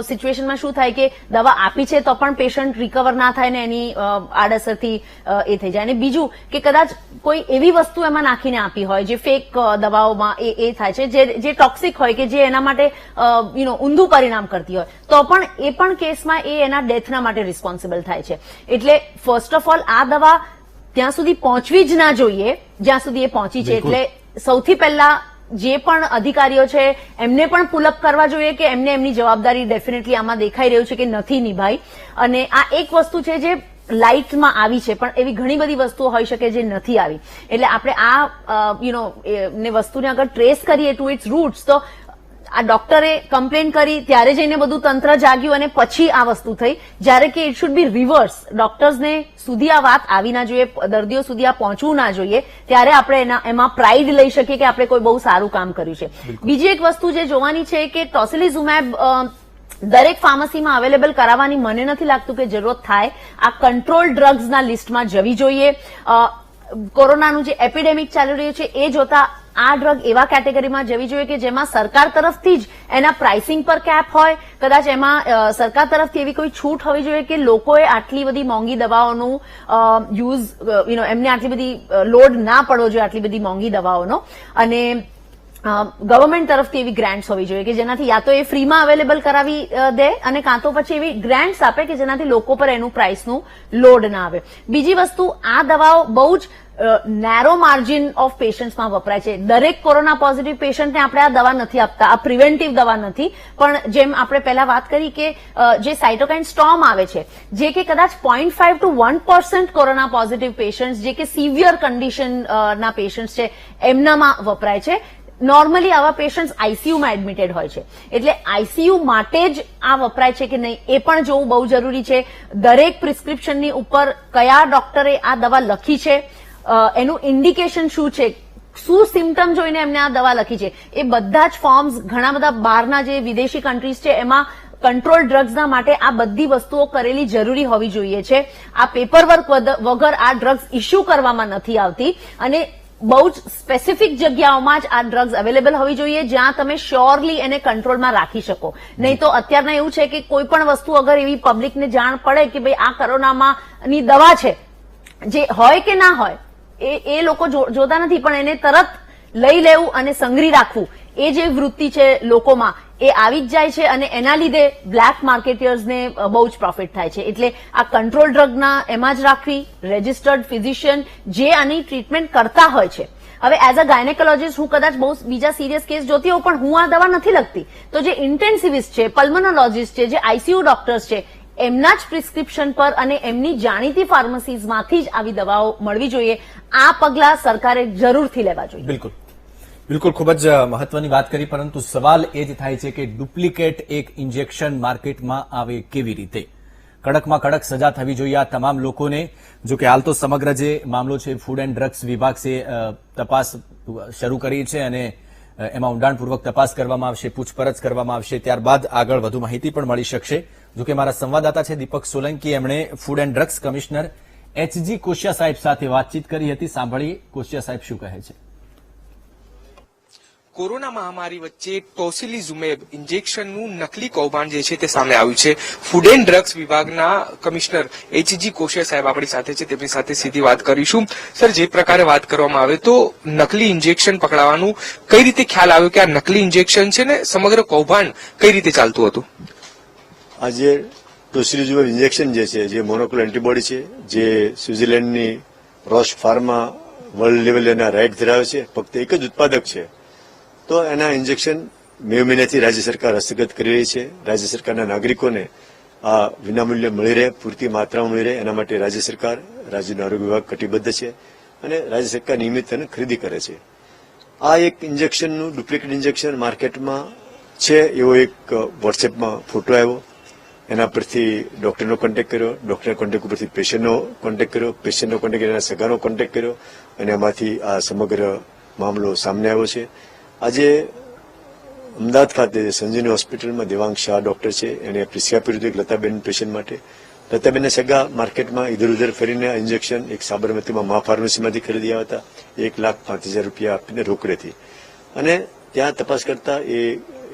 સિચ્યુએશનમાં શું થાય કે દવા આપી છે તો પણ પેશન્ટ રિકવર ના થાય ને એની આડઅસરથી એ થઈ જાય. અને બીજું કે કદાચ કોઈ એવી વસ્તુ એમાં નાખીને આપી હોય જે ફેક દવાઓમાં એ થાય છે જે ટોક્સિક હોય કે જે એના માટે ઊંધું પરિણામ કરતી હોય તો પણ એ પણ કેસમાં એ એના ડેથના માટે રિસ્પોન્સિબલ થાય છે. એટલે ફર્સ્ટ ઓફ ઓલ આ દવા ત્યાં સુધી પહોંચવી જ ના જોઈએ જ્યાં સુધી એ પહોંચી છે. એટલે સૌથી પહેલા જે પણ અધિકારીઓ છે એમને પણ પુલઅપ કરવા જોઈએ કે એમને એમની જવાબદારી ડેફિનેટલી આમાં દેખાઈ રહ્યું છે કે નથી નિભાઈ. અને આ એક વસ્તુ છે જે લાઇટમાં આવી છે, પણ એવી ઘણી બધી વસ્તુઓ હોઈ શકે જે નથી આવી. એટલે આપણે આ વસ્તુને અગર ટ્રેસ કરીએ ટુ ઇટ્સ રૂટ્સ તો આ ડોક્ટરે કમ્પ્લેન કરી ત્યારે જઈને બધું તંત્ર જાગ્યું અને પછી આ વસ્તુ થઈ, જ્યારે કે ઇટ શુડ બી રિવર્સ. ડોક્ટર્સને સુધી આ વાત આવી ના જોઈએ, દર્દીઓ સુધી આ પહોંચવું ના જોઈએ, ત્યારે આપણે એમાં પ્રાઇડ લઈ શકીએ કે આપણે કોઈ બહુ સારું કામ કર્યું છે. બીજી એક વસ્તુ જે જોવાની છે કે ટોસિલિઝુમેબ દરેક ફાર્મસીમાં અવેલેબલ કરાવવાની મને નથી લાગતું કે જરૂરત થાય. આ કંટ્રોલ ડ્રગ્સના લિસ્ટમાં જવી જોઈએ. કોરોનાનું જે એપિડેમિક ચાલી રહ્યું છે એ જોતા આ ડ્રગ એવા કેટેગરીમાં જવી જોઈએ કે જેમાં સરકાર તરફથી જ એના પ્રાઇસિંગ પર કેપ હોય, કદાચ એમાં સરકાર તરફથી એવી કોઈ છૂટ હોવી જોઈએ કે લોકોએ આટલી બધી મોંઘી દવાઓનું યુઝ એમને આટલી બધી લોડ ના પડવો જોઈએ આટલી બધી મોંઘી દવાઓનો. અને ગવર્મેન્ટ તરફથી એવી ગ્રાન્ટ્સ હોવી જોઈએ કે જેનાથી યા તો એ ફ્રીમાં અવેલેબલ કરાવી દે અને કાં તો પછી એવી ગ્રાન્ટ્સ આપે કે જેનાથી લોકો પર એનું પ્રાઇસનું લોડ ના આવે. બીજી વસ્તુ, આ દવાઓ બહુ જ નેરો માર્જિન ઓફ પેશન્ટ્સમાં વપરાય છે. દરેક કોરોના પોઝિટિવ પેશન્ટને આપણે આ દવા નથી આપતા, આ પ્રિવેન્ટિવ દવા નથી. પણ જેમ આપણે પહેલા વાત કરી કે જે સાયટોકાઇન સ્ટોર્મ આવે છે, જે કે કદાચ 0.5 to 1% કોરોના પોઝિટિવ પેશન્ટ જે કે સિવિયર કન્ડિશન ના પેશન્ટ છે એમનામાં વપરાય છે. નોર્મલી આવા પેશન્ટ આઈસીયુમાં એડમિટેડ હોય છે, એટલે આઈસીયુ માટે જ આ વપરાય છે કે નહીં એ પણ જોવું બહુ જરૂરી છે. દરેક પ્રિસ્ક્રિપ્શનની ઉપર કયા ડોક્ટરે આ દવા લખી છે, એનું ઇન્ડિકેશન શું છે, શું સિમ્ટમ જોઈને એમને આ દવા લખી છે, એ બધા જ ફોર્મ્સ ઘણા બધા બહારના જે વિદેશી કન્ટ્રીઝ છે એમાં કંટ્રોલ ડ્રગ્સના માટે આ બધી વસ્તુઓ કરેલી જરૂરી હોવી જોઈએ છે. આ પેપરવર્ક વગર આ ડ્રગ્સ ઇસ્યુ કરવામાં નથી આવતી અને બહુ જ સ્પેસિફિક જગ્યાઓમાં જ આ ડ્રગ્સ અવેલેબલ હોવી જોઈએ જ્યાં તમે શ્યોરલી એને કંટ્રોલમાં રાખી શકો. નહીં તો અત્યારના એવું છે કે કોઈ પણ વસ્તુ અગર એવી પબ્લિકને જાણ પડે કે ભાઈ આ કોરોનામાંની દવા છે, જે હોય કે ના હોય એ લોકો જોતા નથી, પણ એને તરત લઈ લેવું અને સંગ્રહી રાખવું એ જે વૃત્તિ છે લોકોમાં એ આવી જ જાય છે અને એના લીધે બ્લેક માર્કેટિયર્સને બહુ જ પ્રોફિટ થાય છે. એટલે આ કંટ્રોલ ડ્રગના એમાં જ રાખવી, રેજિસ્ટર્ડ ફિઝિશિયન જે આની ટ્રીટમેન્ટ કરતા હોય છે. હવે એઝ અ ગાયનેકોલોજીસ્ટ હું કદાચ બહુ બીજા સિરિયસ કેસ જોતી હોઉં પણ હું આ દવા નથી લખતી, તો જે ઇન્ટેન્સિવિસ્ટ છે, પલ્મોનોલોજીસ્ટ છે, જે આઈસીયુ ડોક્ટર્સ છે એમના જ પ્રિસ્ક્રિપ્શન પર અને એમની જાણીતી ફાર્મસીઝમાંથી જ આવી દવાઓ મળવી જોઈએ. આ પગલા સરકારે જરૂરથી લેવા જોઈએ. બિલકુલ બિલકુલ, ખૂબ જ મહત્વની વાત કરી, પરંતુ સવાલ એ જ થાય છે કે ડુપ્લિકેટ એક ઇન્જેક્શન માર્કેટમાં આવે કેવી રીતે? કડકમાં કડક સજા થવી જોઈએ આ તમામ લોકોને. જો કે હાલ તો સમગ્ર જે મામલો છે ફૂડ એન્ડ ડ્રગ્સ વિભાગ છે તપાસ શરૂ કરી છે અને એમાં ઊંડાણપૂર્વક તપાસ કરવામાં આવશે, પૂછપરછ કરવામાં આવશે, ત્યારબાદ આગળ વધુ માહિતી પણ મળી શકશે. જો કે મારા સંવાદદાતા છે દીપક સોલંકી, એમણે food and drugs commissioner HG કોશિયા સાહેબ સાથે વાતચીત કરી હતી. સાંભળીએ કોશિયા સાહેબ શું કહે છે. કોરોના મહામારી વચ્ચે ટોસિલિઝુમેબ ઇન્જેક્શનનું નકલી કૌભાંડ જે છે તે સામે આવ્યું છે. ફૂડ એન્ડ ડ્રગ્સ વિભાગના કમિશનર એચજી કોશિયા સાહેબ આપણી સાથે છે, તેમની સાથે સીધી વાત કરીશું. સર, જે પ્રકારે વાત કરવામાં આવે તો નકલી ઇન્જેક્શન પકડાવાનું કઈ રીતે ખ્યાલ આવ્યો કે આ નકલી ઇન્જેક્શન છે ને સમગ્ર કૌભાંડ કઈ રીતે ચાલતું હતું? આજે ટોસિલિઝુમેબ ઇન્જેક્શન જે છે, જે મોનોક્લોનલ એન્ટીબોડી છે, જે સ્વિટ્ઝરલેન્ડની રોશ ફાર્મા વર્લ્ડ લેવલે એના રાઇટ ધરાવે છે, ફક્ત એક જ ઉત્પાદક છે, તો એના ઇન્જેક્શન મે મહિનાથી રાજ્ય સરકાર હસ્તગત કરી રહી છે. રાજ્ય સરકારના નાગરિકોને આ વિનામૂલ્યે મળી રહે, પૂરતી માત્રામાં મળી રહે, એના માટે રાજ્ય સરકાર, રાજ્યનો આરોગ્ય વિભાગ કટિબદ્ધ છે અને રાજ્ય સરકાર નિયમિત તેને ખરીદી કરે છે. આ એક ઇન્જેક્શનનું ડુપ્લિકેટ ઇન્જેક્શન માર્કેટમાં છે એવો એક વોટ્સએપમાં ફોટો આવ્યો. એના પરથી ડોક્ટરનો કોન્ટેક્ટ કર્યો, ડોક્ટરના કોન્ટેક્ટ ઉપરથી પેશન્ટનો કોન્ટેક્ટ કર્યો, પેશન્ટનો કોન્ટેક્ટ કરીને એના સગાનો કોન્ટેક્ટ કર્યો અને એમાંથી આ સમગ્ર મામલો સામે આવ્યો છે. આજે અમદાવાદ ખાતે સંજીવની હોસ્પિટલમાં દેવાંગ શાહ ડોક્ટર છે, એને પ્રિસ્ક્રાઇબ કર્યું હતું એક લતાબેન પેશન્ટ માટે. લતાબેનના સગા માર્કેટમાં ઇધર ઉધર ફરીને ઇન્જેક્શન એક સાબરમતીમાં મા ફાર્મસીમાંથી ખરીદી આવ્યા હતા 1,05,000 રૂપિયા આપીને રોકડેથી. અને ત્યાં તપાસ કરતા એ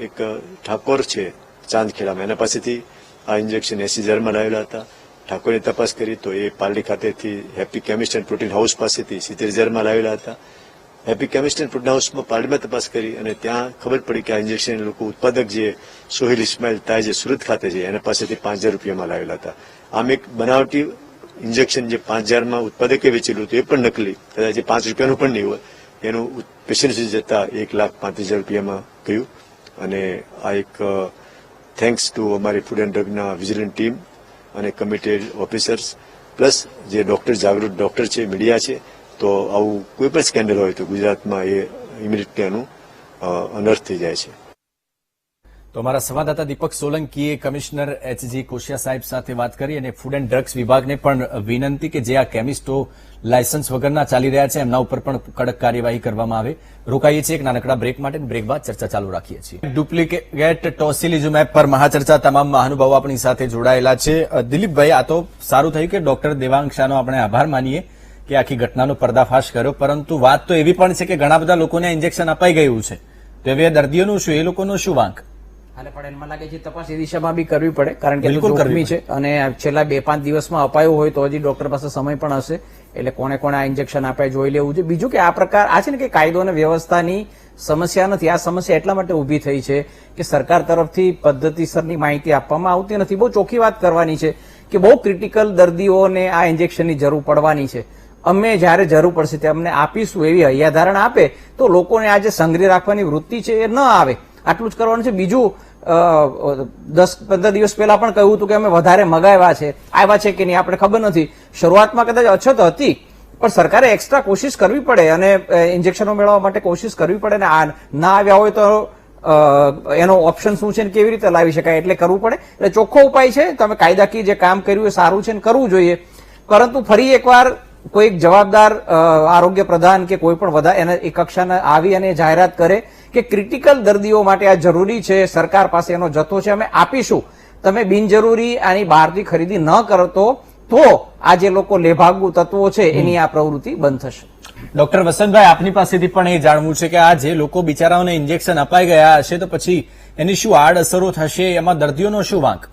એક ઠાકોર છે ચાંદખેડામાં, એના પાસેથી આ ઇન્જેક્શન 80,000માં લાવેલા હતા. ઠાકોરે તપાસ કરી તો એ પાલડી ખાતેથી happy chemist and protein house પાસેથી 70,000માં લાવેલા હતા. હેપી કેમિસ્ટ એન્ડ પ્રોટીન હાઉસમાં પાલડીમાં તપાસ કરી અને ત્યાં ખબર પડી કે આ ઇન્જેક્શન લોકો ઉત્પાદક જે સોહિલ ઇસ્માઇલ તાય જે સુરત ખાતે છે એના પાસેથી 5,000 રૂપિયામાં લાવેલા હતા. આમ એક બનાવટી ઇન્જેક્શન જે 5,000માં ઉત્પાદકે વેચેલું હતું એ પણ નકલી, કદાચ જે 5 રૂપિયાનું પણ નહીં હોય, એનું પેશન્ટ સુધી જતા 1,35,000 રૂપિયામાં ગયું. અને આ એક થેન્ક્સ ટુ અમારી ફૂડ એન્ડ ડ્રગના વિજિલન્ટ ટીમ અને કમિટેડ ઓફિસર્સ પ્લસ જે ડોક્ટર જાગૃત ડોક્ટર છે, મીડિયા છે, તો આવું કોઈ પણ સ્કેન્ડલ હોય તો ગુજરાતમાં એ ઇમિડિયેટલી આનું અનર્થ થઈ જાય છે. તો અમારા સંવાદદાતા દીપક સોલંકીએ કમિશનર એચજી કોશિયા સાહેબ સાથે વાત કરી અને ફૂડ એન્ડ ડ્રગ્સ વિભાગને પણ વિનંતી કે જે આ કેમિસ્ટો લાયસન્સ વગરના ચાલી રહ્યા છે એમના ઉપર પણ કડક કાર્યવાહી કરવામાં આવે. રોકાઈએ છીએ એક નાનકડા બ્રેક માટે, બ્રેક બાદ ચર્ચા ચાલુ રાખીએ છીએ. ડુપ્લિકેટ ટોસિલિઝુમેબ પર મહાચર્ચા તમામ મહાનુભાવો આપણી સાથે જોડાયેલા છે. દિલીપભાઈ, આ તો સારું થયું કે ડોક્ટર દેવાંગ શાહનો આપણે આભાર માનીએ કે આખી ઘટનાનો પર્દાફાશ કર્યો, પરંતુ વાત તો એવી પણ છે કે ઘણા બધા લોકોને ઇન્જેક્શન અપાઈ ગયું છે, તો હવે દર્દીઓનું શું, એ લોકોનો શું વાંક? હાલે પણ મને લાગે છે તપાસ એ દિશામાં બી કરવી પડે, કારણ કે જોખમી છે અને છેલ્લા 2-5 દિવસમાં અપાયું હોય તો હજી ડોક્ટર પાસે સમય પણ હશે એટલે કોને કોને આ ઇન્જેક્શન આપે જોઈ લેવું છે. બીજું કે આ પ્રકાર આ છે ને કે કાયદો અને વ્યવસ્થાની સમસ્યા નથી. આ સમસ્યા એટલા માટે ઉભી થઈ છે કે સરકાર તરફથી પદ્ધતિસરની માહિતી આપવામાં આવતી નથી. બહુ ચોખ્ખી વાત કરવાની છે કે બહુ ક્રિટિકલ દર્દીઓને આ ઇન્જેક્શનની જરૂર પડવાની છે. અમે જ્યારે જરૂર પડશે તે અમને આપીશું એવી હૈયાધારણા આપે તો લોકોને આ જે સંગ્રહ રાખવાની વૃત્તિ છે એ ન આવે. આટલું જ કરવાનું છે. બીજું 10-15 દિવસ પહેલા પણ કહ્યું હતું કે અમે વધારે મગાવ્યા છે, આવ્યા છે કે નહીં આપણે ખબર નથી. શરૂઆતમાં કદાચ અછત હતી પણ સરકારે એક્સ્ટ્રા કોશિશ કરવી પડે અને ઇન્જેક્શનો મેળવવા માટે કોશિશ કરવી પડે ને આ ના આવ્યા હોય તો એનો ઓપ્શન શું છે ને કેવી રીતે લાવી શકાય એટલે કરવું પડે. એટલે ચોખ્ખો ઉપાય છે. તમે કાયદાકીય જે કામ કર્યું એ સારું છે ને કરવું જોઈએ. પરંતુ ફરી એકવાર કોઈ જવાબદાર આરોગ્ય પ્રધાન કે કોઈ પણ એના એ કક્ષાના આવી અને જાહેરાત કરે કે ક્રિટિકલ દર્દીઓ માટે આ જરૂરી છે, સરકાર પાસે એનો જથ્થો છે, અમે આપીશું, તમે બિનજરૂરી આની બહારથી ખરીદી ન કરો તો આ જે લોકો લેભાગુ તત્વો છે એની આ પ્રવૃત્તિ બંધ થશે. ડોક્ટર વસંતભાઈ, આપની પાસેથી પણ એ જાણવું છે કે આ જે લોકો બિચારાઓને ઇન્જેક્શન અપાઈ ગયા હશે તો પછી એની શું આડઅસરો થશે, એમાં દર્દીઓનો શું વાંક?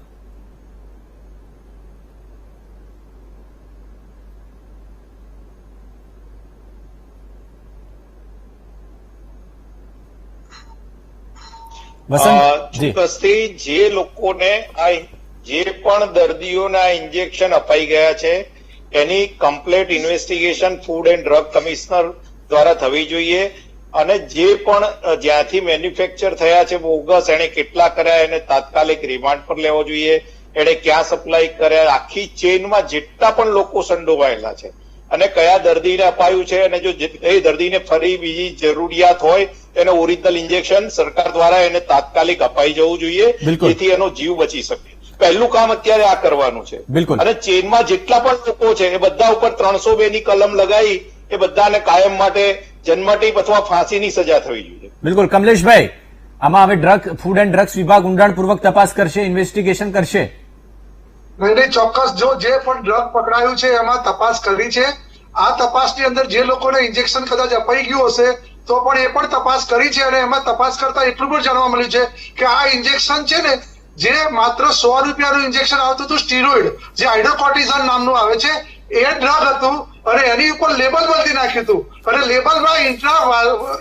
ચોક્કસથી જે લોકોને જે પણ દર્દીઓને આ ઇન્જેક્શન અપાઈ ગયા છે એની complete investigation food and drug commissioner દ્વારા થવી જોઈએ અને જે પણ જ્યાંથી મેન્યુફેક્ચર થયા છે બોગસ એને કેટલા કર્યા એને તાત્કાલિક રિમાન્ડ પર લેવો જોઈએ, એને ક્યાં સપ્લાય કર્યા, આખી ચેઇનમાં જેટલા પણ લોકો સંડોવાયેલા છે અને કયા દર્દીને અપાયું છે અને જો એ દર્દીને ફરી બીજી જરૂરિયાત હોય એને ઓરિજિનલ ઇન્જેક્શન સરકાર દ્વારા એને તાત્કાલિક અપાઈ જવું જોઈએ જેથી એનો જીવ બચી શકે. પહેલું કામ અત્યારે આ કરવાનું છે. અને ચેઇનમાં જેટલા પણ લોકો છે એ બધા ઉપર 302 ની કલમ લગાવી એ બધાને કાયમ માટે જન્મટીપ અથવા ફાંસીની સજા થવી જોઈએ. બિલકુલ. કમલેશભાઈ, આમાં હવે ફૂડ એન્ડ ડ્રગ્સ વિભાગ ઊંડાણપૂર્વક તપાસ કરશે, ઇન્વેસ્ટિગેશન કરશે? નહીં, ચોક્કસ. જો જે પણ ડ્રગ પકડાયું છે એમાં તપાસ કરવી છે. આ તપાસની અંદર જે લોકોને ઇન્જેક્શન કદાચ અપાઈ ગયું હશે તો પણ એ પણ તપાસ કરી છે અને એમાં તપાસ કરતા એટલું પણ જાણવા મળ્યું છે કે આ ઇન્જેક્શન છે ને જે માત્ર 100 રૂપિયાનું ઇન્જેક્શન આવતું હતું સ્ટીરોઇડ, જે હાઇડ્રોકોર્ટિઝોન નામનું આવે છે, એ ડ્રગ હતું અને એની ઉપર લેબલ બદલી નાખ્યું હતું અને લેબલમાં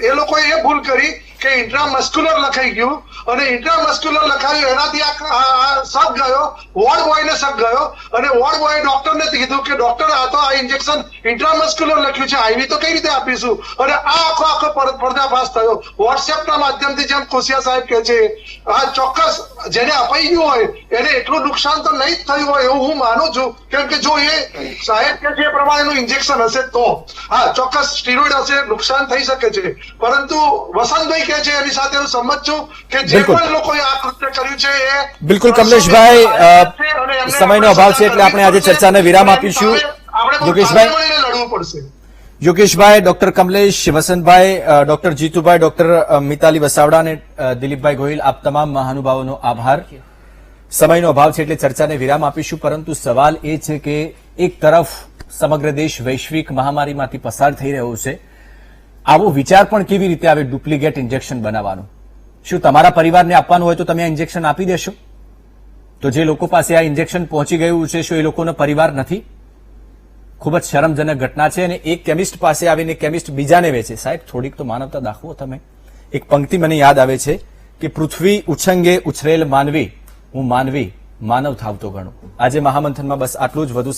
એ લોકોએ એ ભૂલ કરી કે ઇન્ટ્રામસ્ક્યુલર લખાઈ ગયું અને ઇન્ટ્રામસ્ક્યુલર લખાયું એનાથી આ શક ગયો, વોર્ડ બોયને શક ગયો અને વોર્ડ બોય ડોક્ટરને કીધું કે ડોક્ટર આ તો આ ઇન્જેક્શન ઇન્ટ્રામસ્ક્યુલર લખ્યું છે, આઈવી તો કઈ રીતે આપીશું અને આ આખો પર્દાફાશ થયો વોટ્સએપના માધ્યમથી. જેમ ખુશિયા સાહેબ કહે છે આ ચોક્કસ જેને અપાઈ ગયું હોય એને એટલું નુકસાન તો નહીં જ થયું હોય એવું હું માનું છું, કેમ કે જો એ સાહેબ કે છે એ પ્રમાણેનું ઇન્જેક્શન હશે તો હા ચોક્કસ સ્ટીરોઇડ હશે, નુકસાન થઈ શકે છે. પરંતુ વસંતભાઈ કે છે એની સાથે હું સંમત છું કે જે પણ લોકોએ આ કૃત્ય કર્યું છે એ બિલકુલ. કમલેશભાઈ, સમયનો અભાવ છે એટલે આપણે આજે ચર્ચાને વિરામ આપીશું. Yogeshbhai, doctor Kamlesh, Vasantbhai, doctor Jitubhai, doctor Mitali Vasavada અને દિલીપભાઈ ગોહિલ, આપ તમામ મહાનુભાવોનો આભાર. સમયનો અભાવ છે એટલે ચર્ચાને વિરામ આપીશું. પરંતુ સવાલ એ છે કે એક તરફ સમગ્ર દેશ વૈશ્વિક મહામારીમાંથી પસાર થઈ રહ્યો છે, આવો વિચાર પણ કેવી રીતે આવે ડુપ્લિકેટ ઇન્જેક્શન બનાવવાનો? શું તમારા પરિવારને આપવાનું હોય તો તમે આ ઇન્જેક્શન આપી દેશો? તો જે લોકો પાસે આ ઇન્જેક્શન પહોંચી ગયું છે શું એ લોકોનો પરિવાર નથી? ખૂબ જ શરમજનક ઘટના છે. અને એક કેમિસ્ટ પાસે આવીને કેમિસ્ટ બીજાને વેચે. સાહેબ, થોડીક તો માનવતા દાખવો તમે. એક પંક્તિ મને યાદ આવે છે કે પૃથ્વી ઉછંગે ઉછરેલ માનવી, હું માનવી માનવ થાવતો ગણું. આજે મહામંથનમાં બસ આટલું જ. વધુ